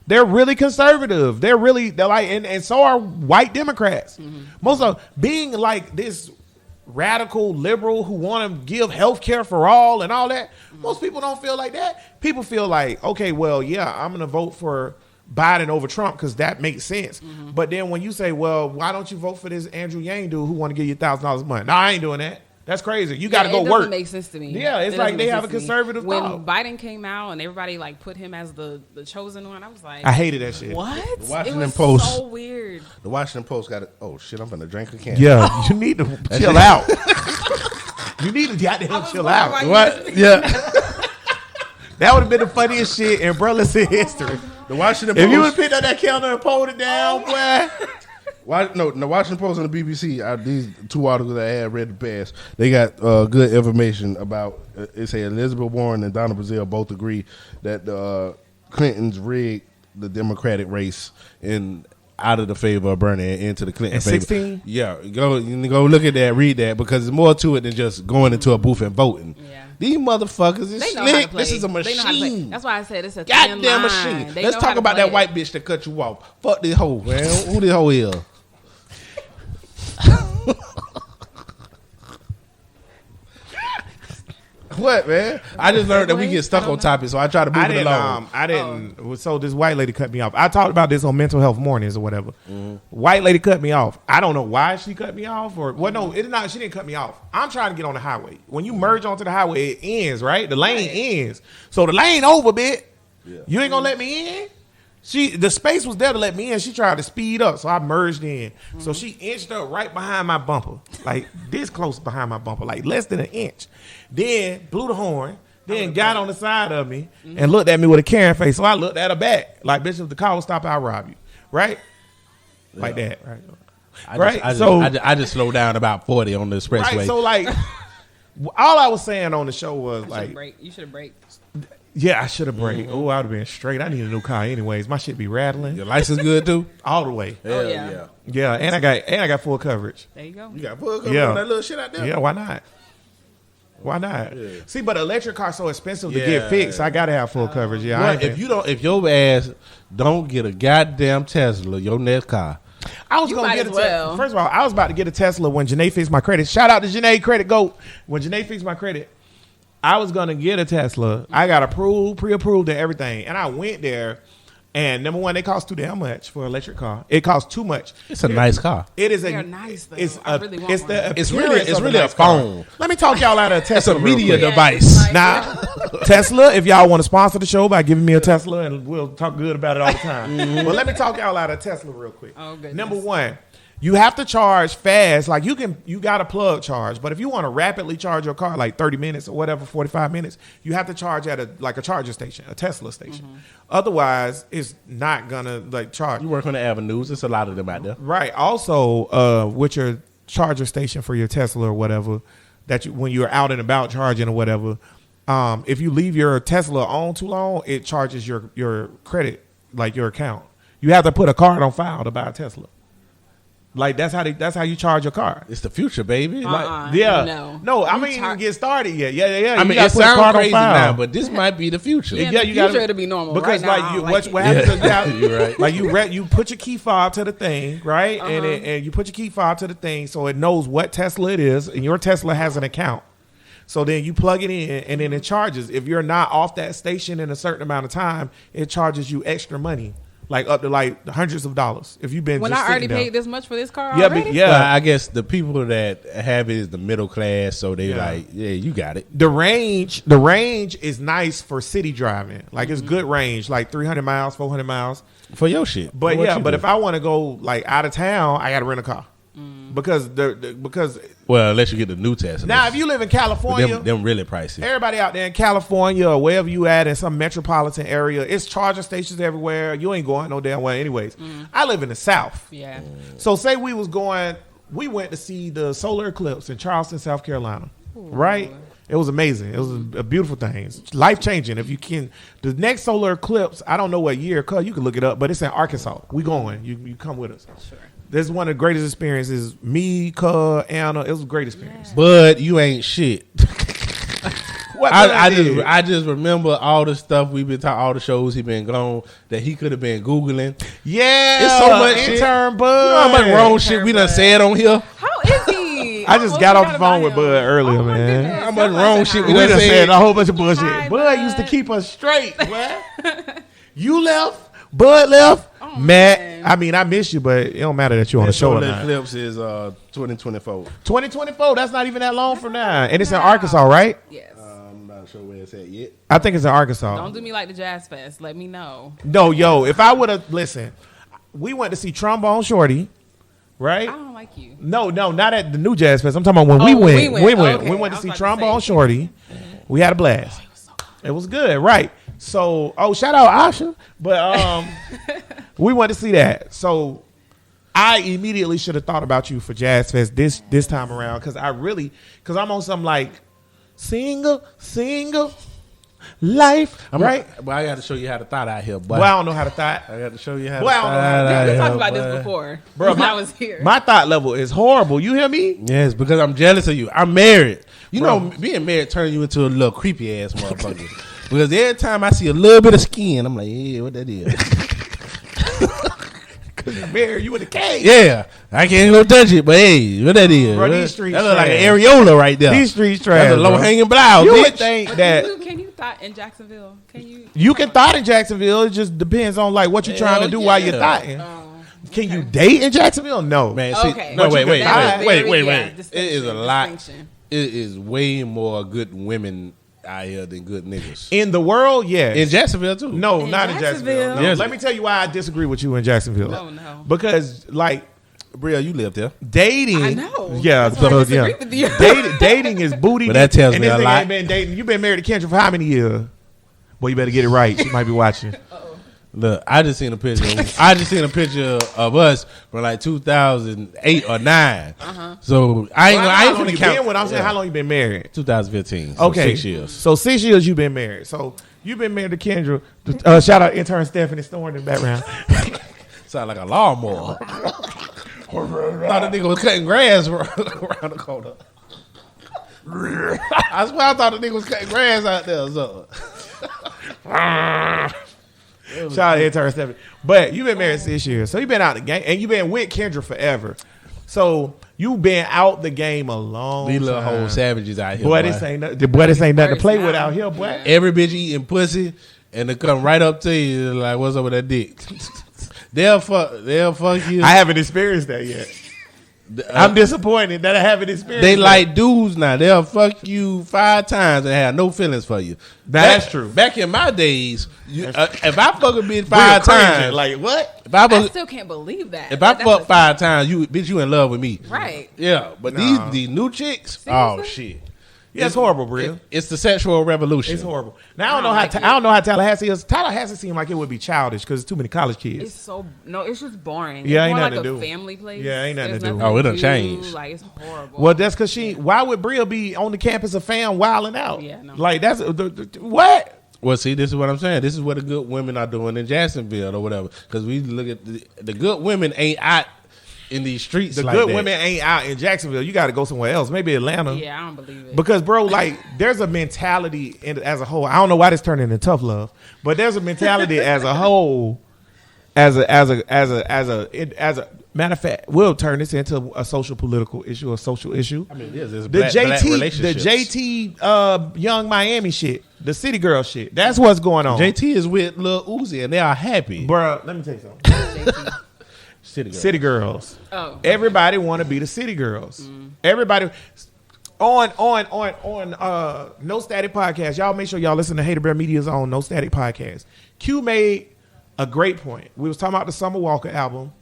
Speaker 3: They're really conservative. They're like, and so are white Democrats. Most of being like this radical liberal who want to give health care for all and all that. Most people don't feel like that. People feel like, okay, well, yeah, I'm going to vote for Biden over Trump because that makes sense. But then when you say, well, why don't you vote for this Andrew Yang dude who want to give you $1,000 a month? No, I ain't doing that. That's crazy. You got to go
Speaker 5: it
Speaker 3: work.
Speaker 5: Doesn't make sense to me.
Speaker 3: Yeah, it's like they have a conservative
Speaker 5: When
Speaker 3: thought.
Speaker 5: Biden came out and everybody like put him as the chosen one, I was like,
Speaker 3: I hated that shit.
Speaker 5: what?
Speaker 4: The Washington
Speaker 5: it was
Speaker 4: Post.
Speaker 5: so weird.
Speaker 4: The Washington Post got it. Oh shit! I'm gonna drink a can.
Speaker 3: Yeah, you need to chill out. You need to goddamn chill out.
Speaker 5: why you
Speaker 4: What? Yeah.
Speaker 3: That would have been the funniest shit in Brotherless in history.
Speaker 4: The Washington Post.
Speaker 3: If you would have picked up that calendar and pulled it down, boy.
Speaker 4: The Washington Post and the BBC, these two articles I had read the past, they got good information about, it say Elizabeth Warren and Donna Brazile both agree that the Clintons rigged the Democratic race and out of the favor of Bernie and into the Clinton
Speaker 3: At
Speaker 4: favor.
Speaker 3: 16?
Speaker 4: Yeah, go look at that, read that, because there's more to it than just going into a booth and voting.
Speaker 5: Yeah.
Speaker 4: These motherfuckers is
Speaker 5: They know how to
Speaker 4: slick.
Speaker 5: play.
Speaker 4: This is a
Speaker 5: They know how to play.
Speaker 4: machine.
Speaker 5: That's why I said it's a thin
Speaker 4: Goddamn
Speaker 5: line.
Speaker 4: machine.
Speaker 5: They
Speaker 4: Let's
Speaker 5: know how
Speaker 4: talk
Speaker 5: to
Speaker 4: about
Speaker 5: play
Speaker 4: that
Speaker 5: it.
Speaker 4: white bitch that cut you off. Fuck this hoe, man. Who this hoe is? What, man? I just learned that we get stuck on topics, so I try to move it along.
Speaker 3: I didn't. So this white lady cut me off. I talked about this on Mental Health Mornings or whatever. White lady cut me off. I don't know why she cut me off, or well, no, it's not. She didn't cut me off. I'm trying to get on the highway. When you merge onto the highway, it ends, right? The lane ends. So the lane over, bitch. You ain't gonna let me in. The space was there to let me in. She tried to speed up, so I merged in. So she inched up right behind my bumper, like this close behind my bumper, like less than an inch. Then blew the horn. Then got on the side of me and looked at me with a Karen face. So I looked at her back, like, bitch, if the car will stop, I'll rob you, right? Like that, right?
Speaker 4: I just slowed down about 40 on the expressway.
Speaker 3: Right. So like, all I was saying on the show was
Speaker 5: You should have braked.
Speaker 3: yeah, I should have braked. Oh, I would have been straight. I need a new car anyways. My shit be rattling
Speaker 4: Your license good too?
Speaker 3: all the way.
Speaker 5: Oh, yeah.
Speaker 3: Yeah, and I got full coverage.
Speaker 5: There you go.
Speaker 4: You got full coverage
Speaker 3: Yeah.
Speaker 4: on that little shit out there?
Speaker 3: Yeah, why not? Why not?
Speaker 4: Yeah.
Speaker 3: See, but electric car's so expensive to
Speaker 4: Yeah.
Speaker 3: get fixed. I gotta have full coverage. Yeah, I
Speaker 4: Well,
Speaker 3: ain't
Speaker 4: if your ass don't get a goddamn Tesla, your next car.
Speaker 3: I was
Speaker 5: You
Speaker 3: gonna
Speaker 5: might
Speaker 3: get
Speaker 5: as
Speaker 3: a
Speaker 5: well.
Speaker 3: First of all, I was about to get a Tesla when Janae fixed my credit. Shout out to Janae Credit Goat. When Janae fixed my credit, I was gonna get a Tesla. I got approved, pre-approved, and everything. And I went there, and number one, they cost too damn much for an electric car. It costs too much.
Speaker 4: It's a nice car.
Speaker 3: It is
Speaker 5: They're
Speaker 3: a
Speaker 5: nice, though.
Speaker 3: It's
Speaker 5: I
Speaker 3: a,
Speaker 5: really want
Speaker 3: it's
Speaker 5: one.
Speaker 3: the
Speaker 4: It's
Speaker 3: appearance
Speaker 4: really
Speaker 3: of
Speaker 4: a
Speaker 3: nice car.
Speaker 4: phone.
Speaker 3: Let me talk y'all out of a
Speaker 4: It's
Speaker 3: Tesla.
Speaker 4: a media
Speaker 3: real quick.
Speaker 4: device.
Speaker 5: Like,
Speaker 3: Now, Tesla, if y'all want to sponsor the show by giving me a Tesla, and we'll talk good about it all the time. But let me talk y'all out of Tesla real quick.
Speaker 5: Oh, goodness.
Speaker 3: Number one, you have to charge fast. Like you got a plug charge, but if you want to rapidly charge your car, like 30 minutes or whatever, 45 minutes, you have to charge at a charger station, a Tesla station. Otherwise, it's not gonna charge.
Speaker 4: You work on the avenues. There's a lot of them out there.
Speaker 3: Right. Also, with your charger station for your Tesla or whatever, when you're out and about charging or whatever, if you leave your Tesla on too long, it charges your credit, like your account. You have to put a card on file to buy a Tesla. Like that's how you charge your car.
Speaker 4: It's the future, baby.
Speaker 3: Yeah. No, I
Speaker 5: You
Speaker 3: mean, you
Speaker 5: char-
Speaker 3: didn't get started yet. Yeah.
Speaker 4: I
Speaker 3: You
Speaker 4: mean,
Speaker 3: gotta
Speaker 4: it
Speaker 3: put a
Speaker 4: sounds
Speaker 3: card on
Speaker 4: crazy
Speaker 3: file.
Speaker 4: now, but this might be the future.
Speaker 5: Yeah,
Speaker 3: Yeah,
Speaker 5: in
Speaker 3: you
Speaker 5: the
Speaker 3: gotta-
Speaker 5: future it'll be normal.
Speaker 3: Because
Speaker 5: right
Speaker 3: like
Speaker 5: now,
Speaker 3: what happens is
Speaker 4: You're right.
Speaker 3: like you put your key fob to the thing, right? And you put your key fob to the thing so it knows what Tesla it is, and your Tesla has an account. So then you plug it in, and then it charges. If you're not off that station in a certain amount of time, it charges you extra money, like up to like hundreds of dollars. If you've been
Speaker 5: when
Speaker 3: just
Speaker 5: I already
Speaker 3: sitting there.
Speaker 5: paid this much for this car
Speaker 3: Yeah,
Speaker 5: already?
Speaker 3: yeah.
Speaker 4: Well, I guess the people that have it is the middle class, so they you got it.
Speaker 3: The range is nice for city driving. Like it's good range, like 300 miles, 400 miles.
Speaker 4: For your shit.
Speaker 3: But
Speaker 4: What
Speaker 3: yeah,
Speaker 4: you
Speaker 3: but
Speaker 4: do?
Speaker 3: if I want to go like out of town, I got to rent a car because
Speaker 4: well, unless you get the new Tesla.
Speaker 3: now if you live in California,
Speaker 4: them really pricey.
Speaker 3: everybody out there in California or wherever you at in some metropolitan area, it's charging stations everywhere. You ain't going no damn way anyways. I live in the South.
Speaker 5: Yeah.
Speaker 3: So say we went to see the solar eclipse in Charleston, South Carolina, right? It was amazing. It was a beautiful thing. It's life-changing. If you can, the next solar eclipse, I don't know what year, cuz you can look it up, but it's in Arkansas. We going. You come with us.
Speaker 5: Sure.
Speaker 3: This is one of the greatest experiences. Me, cuz, Anna, it was a great experience.
Speaker 4: But you ain't shit.
Speaker 3: What
Speaker 4: I just remember all the stuff we've been talking, all the shows he been gone that he could have been Googling.
Speaker 3: yeah,
Speaker 4: It's so much shit.
Speaker 3: intern
Speaker 4: You
Speaker 3: Bud.
Speaker 4: know how much wrong shit we done said on here?
Speaker 5: How is he?
Speaker 3: I just got off the phone with Bud earlier,
Speaker 5: Oh my
Speaker 3: man.
Speaker 5: goodness.
Speaker 4: How much wrong shit
Speaker 3: We
Speaker 4: we
Speaker 3: done
Speaker 4: done
Speaker 3: said
Speaker 4: said?
Speaker 3: a whole bunch of bullshit.
Speaker 5: Hi,
Speaker 3: Bud
Speaker 5: Bud.
Speaker 3: used to keep us straight, boy. You left. Bud left.
Speaker 5: Oh,
Speaker 3: Matt,
Speaker 5: man.
Speaker 3: I mean, I miss you, but it don't matter that you're on the show or not.
Speaker 4: Eclipse is 2024.
Speaker 3: 2024. That's not even that long from now, and it's in Arkansas, right?
Speaker 5: Yes.
Speaker 4: I'm not sure where it's at yet.
Speaker 3: I think it's in Arkansas.
Speaker 5: Don't do me like the Jazz Fest. Let me know.
Speaker 3: No, yo, if I would have listen, we went to see Trombone Shorty, right?
Speaker 5: I don't like you.
Speaker 3: No, not at the new Jazz Fest. I'm talking about when we
Speaker 5: Oh,
Speaker 3: went.
Speaker 5: we went.
Speaker 3: We went.
Speaker 5: Okay.
Speaker 3: We went
Speaker 5: I
Speaker 3: to
Speaker 5: was
Speaker 3: see
Speaker 5: about to
Speaker 3: Trombone
Speaker 5: say.
Speaker 3: Shorty. We had a blast. It was good, right? So, shout out Asha, but we went to see that. So, I immediately should have thought about you for Jazz Fest this time around because I'm on some like single life, right?
Speaker 4: But I got to show you how to thought out here, boy.
Speaker 3: Well, I don't know how to thought.
Speaker 4: I got to show you how
Speaker 3: Boy, I don't know how to
Speaker 4: thought
Speaker 5: We
Speaker 4: out
Speaker 5: talked
Speaker 4: here,
Speaker 5: about
Speaker 4: boy.
Speaker 5: this before.
Speaker 3: Bro,
Speaker 5: when I was here.
Speaker 3: My thought level is horrible. You hear me?
Speaker 4: Yes, because I'm jealous of you. I'm married. You
Speaker 3: Bro.
Speaker 4: know, being married turns you into a little creepy ass motherfucker. Because every time I see a little bit of skin, I'm like, yeah, what that is?
Speaker 3: Mary, you in the cage.
Speaker 4: Yeah, I can't go touch it, but hey, what that is?
Speaker 3: Bro,
Speaker 4: What?
Speaker 3: these streets
Speaker 4: that look like an
Speaker 3: trash.
Speaker 4: areola right there.
Speaker 3: These streets trash.
Speaker 4: That's a low
Speaker 3: bro.
Speaker 4: hanging blouse,
Speaker 3: You
Speaker 4: bitch.
Speaker 3: would think that
Speaker 5: Can you thought in Jacksonville? Can you?
Speaker 3: you can thought in Jacksonville. It just depends on like what you're trying to
Speaker 4: Hell
Speaker 3: do while you're
Speaker 4: yeah.
Speaker 3: thoughting.
Speaker 5: Oh,
Speaker 3: Can you date in Jacksonville? No,
Speaker 4: Man, see,
Speaker 5: Okay.
Speaker 4: no,
Speaker 5: But
Speaker 4: wait,
Speaker 3: you
Speaker 4: wait,
Speaker 3: can
Speaker 4: wait,
Speaker 3: thought.
Speaker 4: wait, wait,
Speaker 5: Yeah,
Speaker 4: wait. It is a lot.
Speaker 5: distinction.
Speaker 4: It is way more good women out here than good niggas.
Speaker 3: In the world, yes.
Speaker 4: In Jacksonville too.
Speaker 3: No,
Speaker 5: In
Speaker 3: not in
Speaker 5: Jacksonville?
Speaker 3: Jacksonville. No.
Speaker 4: Yes.
Speaker 3: Let me tell you why I disagree with you in Jacksonville.
Speaker 5: Oh, no.
Speaker 3: Because like
Speaker 4: Brea, you lived there.
Speaker 3: dating,
Speaker 5: I know.
Speaker 3: yeah,
Speaker 5: That's why I
Speaker 3: so,
Speaker 5: disagree
Speaker 3: yeah.
Speaker 5: with you.
Speaker 3: dating is booty.
Speaker 4: But that tells
Speaker 3: and
Speaker 4: me
Speaker 3: this
Speaker 4: a
Speaker 3: nigga
Speaker 4: lot.
Speaker 3: Ain't been dating. You've been married to Kendra for how many years? Boy, you better get it right. She might be watching.
Speaker 4: Look, I just seen a picture. I just seen a picture of us from like 2008 or 9. So I ain't
Speaker 3: Well,
Speaker 4: gonna. I
Speaker 3: how
Speaker 4: ain't
Speaker 3: long
Speaker 4: finna
Speaker 3: you
Speaker 4: count.
Speaker 3: been with? I'm saying
Speaker 4: Yeah.
Speaker 3: how long you been married?
Speaker 4: 2015. So
Speaker 3: Okay,
Speaker 4: 6 years.
Speaker 3: So 6 years you've been married. So you've been married to Kendra. Shout out intern Stephanie Storm in the background.
Speaker 4: Sound like a lawnmower. Thought the nigga was cutting grass around the corner. I swear I thought the nigga was cutting grass out there or something.
Speaker 3: Shout out intern Stephanie. But you've been married 6 years, so you've been out the game, and you've been with Kendra forever. So you've been out the game a long
Speaker 4: These little
Speaker 3: time.
Speaker 4: whole savages out here.
Speaker 3: Boy,
Speaker 4: boy.
Speaker 3: this ain't nothing. Boy, this ain't nothing to play with
Speaker 5: now.
Speaker 3: out here, boy.
Speaker 4: Every bitch eating pussy, and they come right up to you like, "What's up with that dick?" They'll fuck you.
Speaker 3: I haven't experienced that yet. I'm disappointed that I haven't experienced.
Speaker 4: They
Speaker 3: that.
Speaker 4: like dudes now. They'll fuck you 5 times and have no feelings for you.
Speaker 3: That's true.
Speaker 4: Back in my days, if I fuck a bitch
Speaker 3: Real
Speaker 4: 5
Speaker 3: crazy.
Speaker 4: times,
Speaker 3: Like what?
Speaker 4: if I
Speaker 5: I
Speaker 4: fuck,
Speaker 5: still can't believe that.
Speaker 4: if I
Speaker 5: That's
Speaker 4: fuck
Speaker 5: a-
Speaker 4: 5 times, you bitch, you in love with me.
Speaker 5: Right.
Speaker 4: Yeah, but
Speaker 3: Nah.
Speaker 4: these new chicks,
Speaker 5: Seriously?
Speaker 4: oh shit,
Speaker 3: Yeah, it's horrible, Bria.
Speaker 4: it's the sexual revolution.
Speaker 3: It's horrible. Now I don't know
Speaker 5: I don't
Speaker 3: how
Speaker 5: like
Speaker 3: I don't know how Tallahassee is. Tallahassee seems like it would be childish because it's too many college kids.
Speaker 5: It's so it's just boring.
Speaker 3: Yeah,
Speaker 5: it's
Speaker 3: ain't
Speaker 5: more
Speaker 3: nothing
Speaker 5: like
Speaker 3: to
Speaker 5: a
Speaker 3: do.
Speaker 5: family place.
Speaker 3: Yeah, ain't nothing to
Speaker 5: There's
Speaker 3: do.
Speaker 4: Oh, it done
Speaker 5: do.
Speaker 4: changed.
Speaker 5: Like it's horrible.
Speaker 3: Well, that's because why would Bria be on the campus of fam wilding out?
Speaker 5: Yeah, no.
Speaker 3: Like that's what?
Speaker 4: Well, see, this is what I'm saying. This is what the good women are doing in Jacksonville or whatever. Because we look at the good women ain't out in these streets.
Speaker 3: The
Speaker 4: like
Speaker 3: good
Speaker 4: that.
Speaker 3: women ain't out in Jacksonville. You got to go somewhere else. Maybe Atlanta.
Speaker 5: Yeah, I don't believe it.
Speaker 3: Because, bro, like, there's a mentality as a whole. I don't know why this turned into tough love, but there's a mentality as a whole, as a matter of fact, we'll turn this into a social political issue, a social issue.
Speaker 4: I mean, this is
Speaker 3: The
Speaker 4: black
Speaker 3: JT, the
Speaker 4: relationships.
Speaker 3: JT, Young Miami shit, the City Girl shit. That's what's going on.
Speaker 4: JT is with Lil Uzi and they are happy.
Speaker 3: Bro, let me tell you something.
Speaker 4: City girl.
Speaker 3: City Girls.
Speaker 5: Oh.
Speaker 3: Everybody want to be the City Girls. Everybody on No Static Podcast. Y'all make sure y'all listen to Hater Bear Media's on No Static Podcast. Q made a great point. We was talking about the Summer Walker album,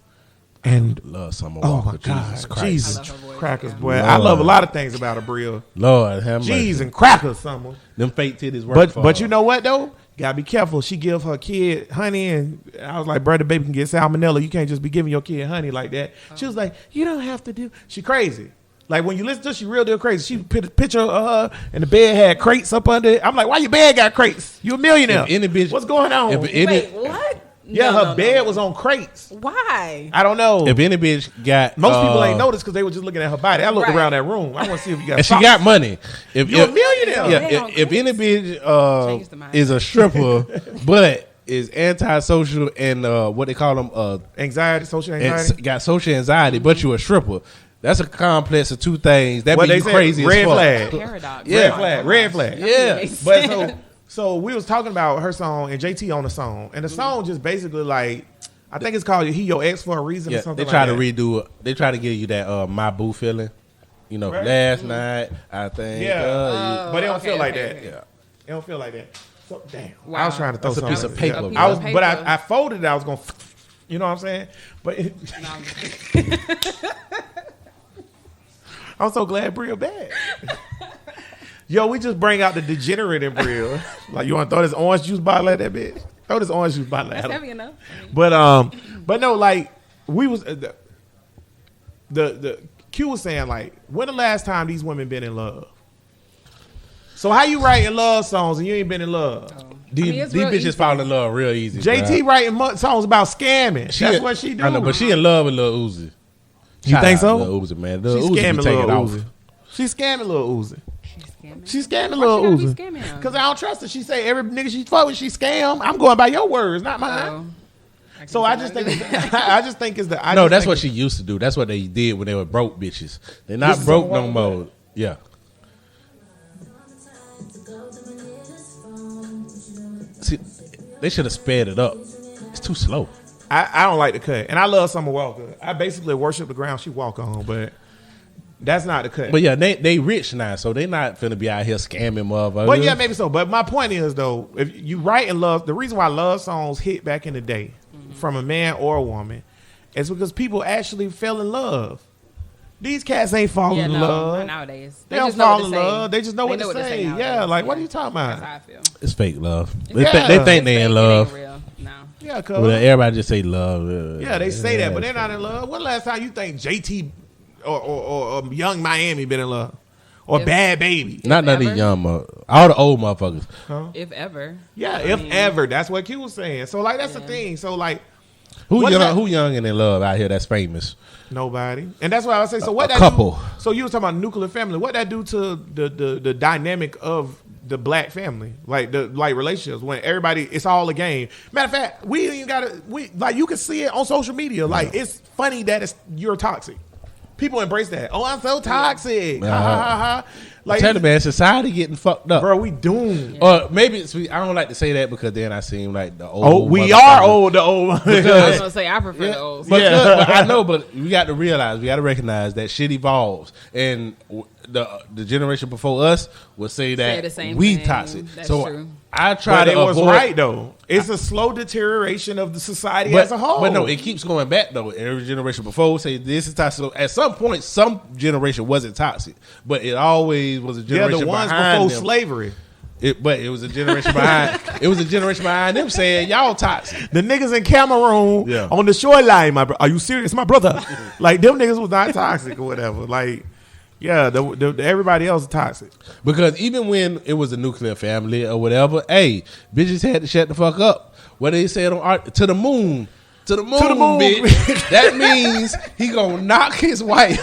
Speaker 3: and
Speaker 4: Love Summer
Speaker 3: oh
Speaker 4: Walker.
Speaker 3: my God,
Speaker 4: Jesus Christ.
Speaker 3: Jesus
Speaker 5: I love her voice,
Speaker 3: crackers,
Speaker 5: yeah.
Speaker 3: boy.
Speaker 4: Lord.
Speaker 3: I love a lot of things about a Brea.
Speaker 4: Lord have mercy.
Speaker 3: Jeez and crackers, Summer.
Speaker 4: Them fake titties work for
Speaker 3: But
Speaker 4: her.
Speaker 3: you know what though? Gotta be careful. She give her kid honey, and I was like, brother, baby can get salmonella. You can't just be giving your kid honey like that. She was like, you don't have to do. She crazy. Like when you listen to her, she real deal crazy. She put a picture of her, and the bed had crates up under it. I'm like, why your bed got crates? You a millionaire?
Speaker 4: If any bitch-
Speaker 3: What's going on?
Speaker 4: if any-
Speaker 5: Wait, what?
Speaker 3: yeah,
Speaker 5: No,
Speaker 3: her
Speaker 5: no,
Speaker 3: bed
Speaker 5: no.
Speaker 3: was on crates.
Speaker 5: Why?
Speaker 3: I don't know.
Speaker 4: If any bitch got
Speaker 3: Most people ain't noticed because they were just looking at her body. I looked
Speaker 5: Right.
Speaker 3: around that room. I want to see if you got.
Speaker 4: and she
Speaker 3: socks.
Speaker 4: got money. If
Speaker 3: You a millionaire.
Speaker 4: Yeah,
Speaker 5: They don't
Speaker 4: if any bitch
Speaker 5: Change the mindset.
Speaker 4: is a stripper, but is antisocial and what they call them
Speaker 3: Anxiety, social anxiety.
Speaker 4: got social anxiety, but you a stripper. That's a complex of two things. That
Speaker 3: What
Speaker 4: be
Speaker 3: they
Speaker 4: you
Speaker 3: say,
Speaker 4: crazy
Speaker 3: red
Speaker 4: as fuck.
Speaker 3: flag.
Speaker 5: Paradox.
Speaker 4: Yeah.
Speaker 3: Red flag. Red flag.
Speaker 4: Yeah.
Speaker 5: Makes
Speaker 3: But
Speaker 5: sense.
Speaker 3: So we was talking about her song and JT on the song, and the song just basically like, I think it's called "He Your Ex for a Reason" or something.
Speaker 4: They try
Speaker 3: like
Speaker 4: to redo it. They try to give you that my boo feeling. You know,
Speaker 3: Right.
Speaker 4: last night I think.
Speaker 3: but it don't
Speaker 5: okay,
Speaker 3: feel like
Speaker 5: okay,
Speaker 3: that.
Speaker 5: okay.
Speaker 3: Yeah, it don't feel like that. So damn,
Speaker 5: Wow.
Speaker 3: I was trying to throw
Speaker 4: That's a
Speaker 3: something.
Speaker 4: piece of paper,
Speaker 3: Yeah.
Speaker 4: bro.
Speaker 3: I was,
Speaker 5: Piece of
Speaker 3: but
Speaker 5: paper.
Speaker 3: I folded it. I was gonna, you know what I'm saying? But it,
Speaker 5: No, I'm just kidding.
Speaker 3: I'm so glad Brea back. Yo, we just bring out the degenerate in Brea. Like, you want to throw this orange juice bottle at that bitch? Throw this orange juice bottle at
Speaker 5: That's
Speaker 3: her.
Speaker 5: heavy enough.
Speaker 3: But no, like we was the Q was saying like, when the last time these women been in love? So how you writing love songs and you ain't been in love?
Speaker 4: These
Speaker 5: it's real
Speaker 4: bitches
Speaker 5: easy.
Speaker 4: fall in love real easy.
Speaker 3: JT
Speaker 4: bruh.
Speaker 3: writing songs about scamming. That's what she do.
Speaker 4: I know, but she in love with Lil Uzi.
Speaker 3: You think so?
Speaker 4: Lil Uzi, man.
Speaker 3: She
Speaker 4: Lil Uzi be
Speaker 3: scamming
Speaker 4: taking
Speaker 3: Lil
Speaker 4: off.
Speaker 3: Uzi. She scamming Lil Uzi.
Speaker 5: She's scamming.
Speaker 3: She scamming
Speaker 5: Why
Speaker 3: Lil
Speaker 5: she gotta be
Speaker 3: Uzi.
Speaker 5: scamming him?
Speaker 3: Because I don't trust her. She say every nigga she fuck with, she scam. I'm going by your words, not mine. So I just think I just think it's the
Speaker 4: No, that's what she used to do. That's what they did when they were broke bitches. They're not
Speaker 3: This is
Speaker 4: broke
Speaker 3: on
Speaker 4: no
Speaker 3: what?
Speaker 4: more. Yeah. See, they should have sped it up. It's too slow.
Speaker 3: I don't like the cut, and I love Summer Walker. I basically worship the ground she walk on, but that's not the cut.
Speaker 4: But yeah, they rich now, so they not finna be out here scamming motherfuckers.
Speaker 3: But yeah, maybe so. But my point is though, if you write in love, the reason why love songs hit back in the day from a man or a woman is because people actually fell in love. These cats ain't falling in love.
Speaker 5: not nowadays.
Speaker 3: They don't
Speaker 5: just know what
Speaker 3: fall
Speaker 5: to
Speaker 3: in
Speaker 5: say.
Speaker 3: love. They just know what to say.
Speaker 5: nowadays.
Speaker 3: Yeah, like what are you talking
Speaker 5: That's
Speaker 3: about?
Speaker 5: how I feel.
Speaker 4: It's fake love.
Speaker 3: Yeah.
Speaker 4: They think they
Speaker 5: It's
Speaker 4: in
Speaker 5: fake,
Speaker 4: love.
Speaker 5: It ain't real. No.
Speaker 3: Yeah, cuz.
Speaker 4: Well, everybody just say love.
Speaker 3: Yeah, they say that, but they're not in love. When last time you think JT or Young Miami been in love? Or
Speaker 5: If-
Speaker 3: Bad Baby?
Speaker 4: Not none of
Speaker 5: ever.
Speaker 4: these young all the old motherfuckers.
Speaker 5: If ever.
Speaker 3: Yeah,
Speaker 5: I
Speaker 3: if
Speaker 5: mean,
Speaker 3: ever. That's what Q was saying. So, like, that's the
Speaker 5: Yeah.
Speaker 3: thing. So, like,
Speaker 4: Who
Speaker 3: What's
Speaker 4: young?
Speaker 3: that?
Speaker 4: Who young and in love out here? That's famous.
Speaker 3: nobody. And that's why I would say, so what
Speaker 4: A
Speaker 3: that
Speaker 4: couple.
Speaker 3: do? So, you was talking about nuclear family. What that do to the dynamic of the black family? Like, relationships when everybody, it's all a game. Matter of fact, we ain't even gotta, like, you can see it on social media. Like, it's funny that you're toxic. People embrace that. Oh, I'm so toxic. Ha, ha, ha, ha. Like,
Speaker 4: Tell you, man, society getting fucked up.
Speaker 3: bro, we doomed.
Speaker 4: Or maybe it's, I don't like to say that because then I seem like the old.
Speaker 3: Oh, we
Speaker 4: motherfucker.
Speaker 3: are old. The old.
Speaker 5: I was gonna say I prefer the old.
Speaker 4: But,
Speaker 3: Yeah.
Speaker 4: but I know, but we got to realize, we got to recognize that shit evolves, and the generation before us will say that
Speaker 5: the same
Speaker 4: we
Speaker 5: thing.
Speaker 4: toxic.
Speaker 5: That's
Speaker 4: so
Speaker 5: true.
Speaker 4: I try
Speaker 3: But
Speaker 4: to
Speaker 3: it was
Speaker 4: avoid,
Speaker 3: right though. It's a slow deterioration of the society as a whole.
Speaker 4: But no, it keeps going back though. Every generation before will say this is toxic. So at some point, some generation wasn't toxic, but it always was a
Speaker 3: yeah,
Speaker 4: generation
Speaker 3: the ones
Speaker 4: behind
Speaker 3: before
Speaker 4: them.
Speaker 3: slavery.
Speaker 4: But it was a generation behind. It was a generation behind them saying y'all toxic.
Speaker 3: The niggas in Cameroon
Speaker 4: Yeah.
Speaker 3: on the shoreline, are you serious, my brother? Like them niggas was not toxic or whatever. Like, yeah, everybody else is toxic.
Speaker 4: Because even when it was a nuclear family or whatever, hey, bitches had to shut the fuck up. What they said on art, to the moon. To the moon, bitch. That means he gonna knock his wife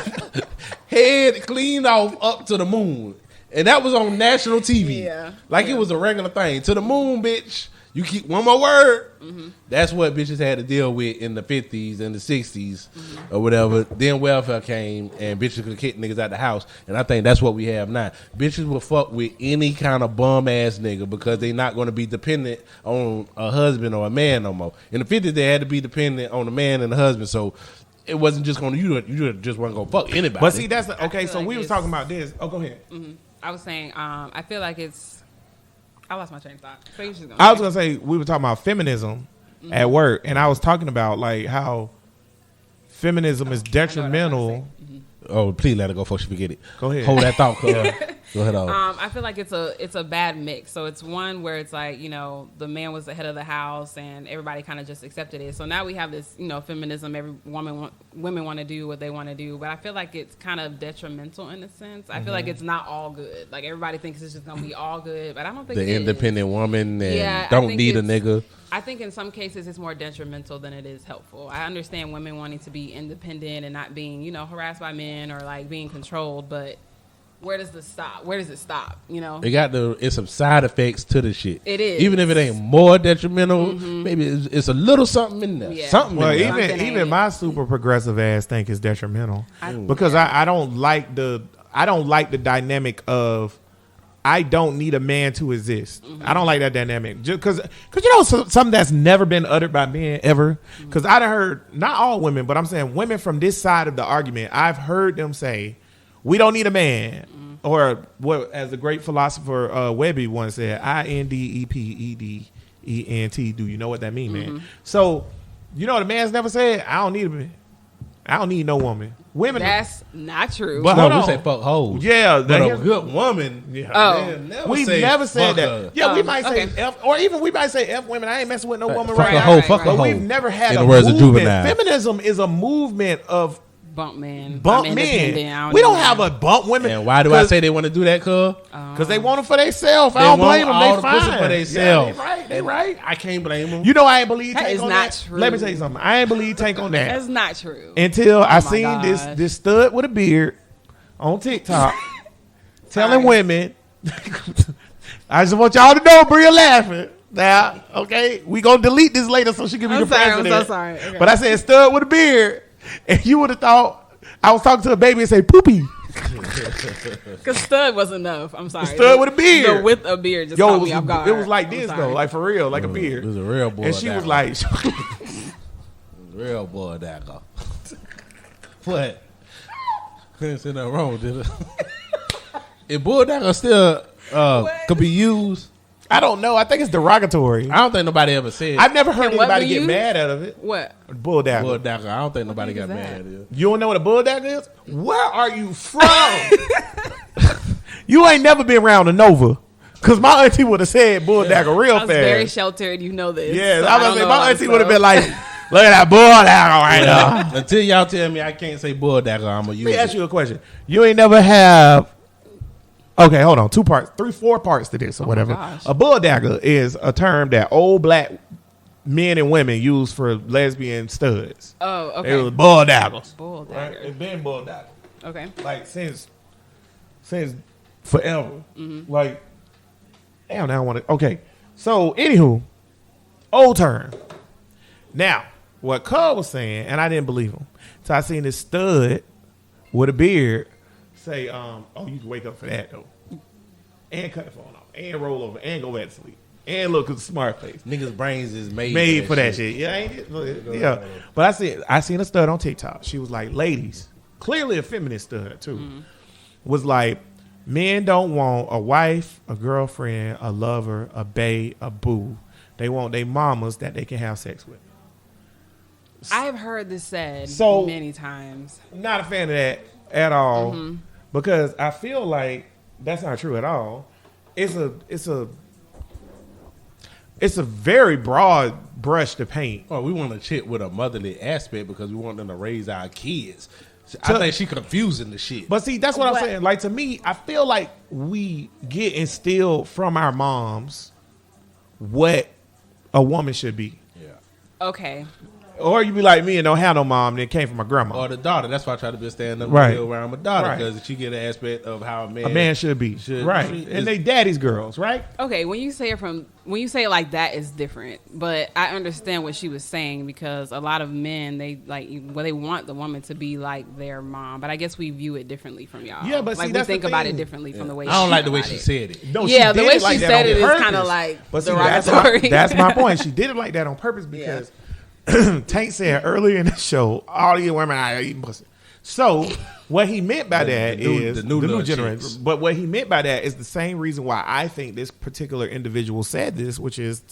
Speaker 4: head clean off up to the moon. And that was on national TV.
Speaker 5: Yeah.
Speaker 4: Like it was a regular thing. To the moon, bitch. You keep one more word. Mm-hmm. That's what bitches had to deal with in the 50s and the 60s or whatever. Then welfare came and bitches could kick niggas out the house. And I think that's what we have now. Bitches will fuck with any kind of bum ass nigga because they not going to be dependent on a husband or a man no more. In the 50s, they had to be dependent on a man and a husband. So it wasn't just going to, you just wasn't going to fuck anybody.
Speaker 3: But see, that's okay.
Speaker 5: feel
Speaker 3: So
Speaker 5: like
Speaker 3: we was
Speaker 5: it's-
Speaker 3: talking about this. Oh, go ahead.
Speaker 5: I was saying, I feel like it's. I lost my train of thought. So you just
Speaker 3: I was gonna say we were talking about feminism at work, and I was talking about like how feminism is detrimental.
Speaker 4: Oh, please let her go before she forget it.
Speaker 3: Go ahead.
Speaker 4: Hold that thought, cuz. Go ahead on.
Speaker 5: I feel like it's a bad mix. So it's one where it's like, you know, the man was the head of the house and everybody kind of just accepted it. So now we have this, you know, feminism. Every women want to do what they want to do, but I feel like it's kind of detrimental in a sense. I feel like it's not all good. Like everybody thinks it's just gonna be all good, but I don't think
Speaker 4: The
Speaker 5: it is.
Speaker 4: independent woman and
Speaker 5: Yeah, I
Speaker 4: don't
Speaker 5: think
Speaker 4: need a
Speaker 5: it's-
Speaker 4: nigga.
Speaker 5: I think in some cases it's more detrimental than it is helpful. I understand women wanting to be independent and not being, you know, harassed by men or like being controlled, but where does this stop? Where does it stop? You know?
Speaker 4: It's some side effects to the shit.
Speaker 5: It is.
Speaker 4: Even if it ain't more detrimental, maybe it's a little something in there.
Speaker 5: Yeah.
Speaker 4: Something
Speaker 3: Well,
Speaker 4: in there.
Speaker 5: Something
Speaker 3: even
Speaker 5: ain't.
Speaker 3: my super progressive ass think is detrimental
Speaker 5: I-
Speaker 3: because I don't like the dynamic of I don't need a man to exist. I don't like that dynamic. Just because something that's never been uttered by men ever. Because I've heard, not all women, but I'm saying women from this side of the argument, I've heard them say, we don't need a man. Or what, as the great philosopher Webby once said, INDEPEDENT. Do you know what that means, man? So, you know what a man's never said? I don't need a man. I don't need no woman. Women.
Speaker 5: That's not true.
Speaker 3: But
Speaker 4: No,
Speaker 3: hold
Speaker 4: we
Speaker 3: on.
Speaker 4: say fuck hoes.
Speaker 3: Yeah,
Speaker 4: But a good woman.
Speaker 3: we never said that.
Speaker 4: her.
Speaker 3: Yeah, we might say
Speaker 5: okay.
Speaker 3: F, or even we might say F women. I ain't messing with no woman
Speaker 4: Fuck
Speaker 3: right
Speaker 4: a
Speaker 3: now.
Speaker 4: hoe,
Speaker 5: right,
Speaker 4: fuck
Speaker 5: right.
Speaker 4: a
Speaker 3: But
Speaker 4: hoe.
Speaker 3: we've never had
Speaker 4: In
Speaker 3: a
Speaker 4: the words of
Speaker 3: movement.
Speaker 4: Juvenile.
Speaker 3: Feminism is a movement of
Speaker 5: Bump men.
Speaker 3: bump
Speaker 5: I'm
Speaker 3: men.
Speaker 5: independent.
Speaker 3: We don't have a bump women.
Speaker 4: And why do I say they want to do that, cuz?
Speaker 3: Because they want them for themselves. I
Speaker 4: They
Speaker 3: don't
Speaker 4: want
Speaker 3: blame them.
Speaker 4: all
Speaker 3: They
Speaker 4: the
Speaker 3: fine.
Speaker 4: pussy for themselves.
Speaker 3: Yeah, they right.
Speaker 4: I can't blame them.
Speaker 3: You know I ain't believe
Speaker 5: That
Speaker 3: Tank
Speaker 5: is
Speaker 3: on
Speaker 5: not
Speaker 3: that.
Speaker 5: true.
Speaker 3: Let me tell you something. I ain't believe Tank on that.
Speaker 5: That's not true.
Speaker 3: Until I
Speaker 5: my
Speaker 3: seen
Speaker 5: gosh.
Speaker 3: this stud with a beard on TikTok telling
Speaker 5: Sorry.
Speaker 3: women. I just want y'all to know Brea laughing. Now, okay, we gonna delete this later so she can be
Speaker 5: I'm
Speaker 3: the
Speaker 5: sorry, I'm
Speaker 3: president.
Speaker 5: so sorry. Okay.
Speaker 3: But I said stud with a beard, and you would have thought I was talking to a baby and say poopy.
Speaker 5: Because stud was enough. I'm sorry.
Speaker 3: Stud with a beard.
Speaker 5: The with a beard just
Speaker 3: Yo,
Speaker 5: caught
Speaker 3: it was,
Speaker 5: me off guard.
Speaker 3: it was like
Speaker 5: I'm
Speaker 3: this
Speaker 5: sorry.
Speaker 3: though, like for real, like a beard.
Speaker 4: It was a real boy.
Speaker 3: And she was
Speaker 4: dagger.
Speaker 3: like,
Speaker 4: real boy dagger. What? Couldn't say nothing wrong, did it? If bull dagger still could be used,
Speaker 3: I don't know. I think it's derogatory.
Speaker 4: I don't think nobody ever said
Speaker 3: I've never heard
Speaker 5: Can what
Speaker 3: anybody
Speaker 5: be
Speaker 3: get
Speaker 5: used?
Speaker 3: mad out of it.
Speaker 5: What?
Speaker 3: Bull dagger.
Speaker 4: bull dagger. I don't think nobody
Speaker 5: the
Speaker 4: got
Speaker 5: heck is
Speaker 4: mad
Speaker 5: that?
Speaker 4: at it.
Speaker 3: You don't know what a bull dagger is? Where are you from? You ain't never been around a Nova. Because my auntie would have said bull dagger real
Speaker 5: I
Speaker 3: fast.
Speaker 5: was very sheltered. You know this.
Speaker 3: Yeah,
Speaker 5: so
Speaker 3: I was
Speaker 5: don't
Speaker 3: gonna say,
Speaker 5: know a
Speaker 3: my
Speaker 5: lot of
Speaker 3: auntie would have
Speaker 5: stuff.
Speaker 3: been like, look at that bull dagger right now.
Speaker 4: Until y'all tell me I can't say bull dagger, I'm gonna use
Speaker 3: Let me ask
Speaker 4: it.
Speaker 3: you a question. You ain't never have. Okay, hold on. 4 parts to this or whatever.
Speaker 5: gosh.
Speaker 3: A bull dagger is a term that old black men and women use for lesbian studs.
Speaker 5: Oh,
Speaker 3: It
Speaker 5: okay.
Speaker 3: was bull daggers.
Speaker 5: Bull
Speaker 3: Right?
Speaker 5: dagger.
Speaker 3: It's been bull daggers.
Speaker 5: Okay.
Speaker 3: Like since forever. Like, damn, now I want to. Okay, so anywho, old term. Now, what Cub was saying, and I didn't believe him. So I seen this stud with a beard say, "Oh, you can wake up for that though, and cut the phone off, and roll over, and go back to sleep, and look at the smart face."
Speaker 4: Niggas' brains is
Speaker 3: Made for that shit. Yeah, ain't it? Yeah. But I seen a stud on TikTok. She was like, ladies, clearly a feminist stud too, was like, men don't want a wife, a girlfriend, a lover, a bae, a boo. They want they mamas that they can have sex with.
Speaker 5: I've heard this said
Speaker 3: So-
Speaker 5: many times.
Speaker 3: Not a fan of that at all because I feel like that's not true at all. It's a very broad brush to paint.
Speaker 4: Oh, we want a chick with a motherly aspect because we want them to raise our kids. I think she confusing the shit.
Speaker 3: But see, that's what I'm
Speaker 5: What?
Speaker 3: saying. Like to me, I feel like we get instilled from our moms what a woman should be.
Speaker 4: yeah.
Speaker 5: Okay.
Speaker 3: Or you be like me and don't have no mom that came from my grandma.
Speaker 4: Or the daughter. That's why I try to be a stand-up
Speaker 3: Right.
Speaker 4: around my daughter
Speaker 3: Right.
Speaker 4: because she get an aspect of how a man,
Speaker 3: A man should be. Right. And they daddy's girls, right?
Speaker 5: Okay, when you say it like that, is different. But I understand what she was saying because a lot of men they want the woman to be like their mom, but I guess we view it differently from y'all.
Speaker 3: Yeah, but see,
Speaker 5: like
Speaker 3: that's
Speaker 5: we think
Speaker 3: the
Speaker 5: about
Speaker 3: thing.
Speaker 5: it differently from the way
Speaker 4: I don't like the way
Speaker 5: about
Speaker 4: she
Speaker 5: it.
Speaker 4: said it.
Speaker 3: No,
Speaker 5: Yeah,
Speaker 3: she
Speaker 5: the
Speaker 3: did
Speaker 5: way
Speaker 3: it like
Speaker 5: she
Speaker 3: that
Speaker 5: said
Speaker 3: on
Speaker 5: it is
Speaker 3: purpose.
Speaker 5: kinda like
Speaker 3: But see,
Speaker 5: derogatory.
Speaker 3: that's my point. She did it like that on purpose because Tank said earlier in the show, all you women out here eating pussy. So what he meant by that is
Speaker 4: the new little
Speaker 3: generation.
Speaker 4: chicks.
Speaker 3: But what he meant by that is the same reason why I think this particular individual said this, which is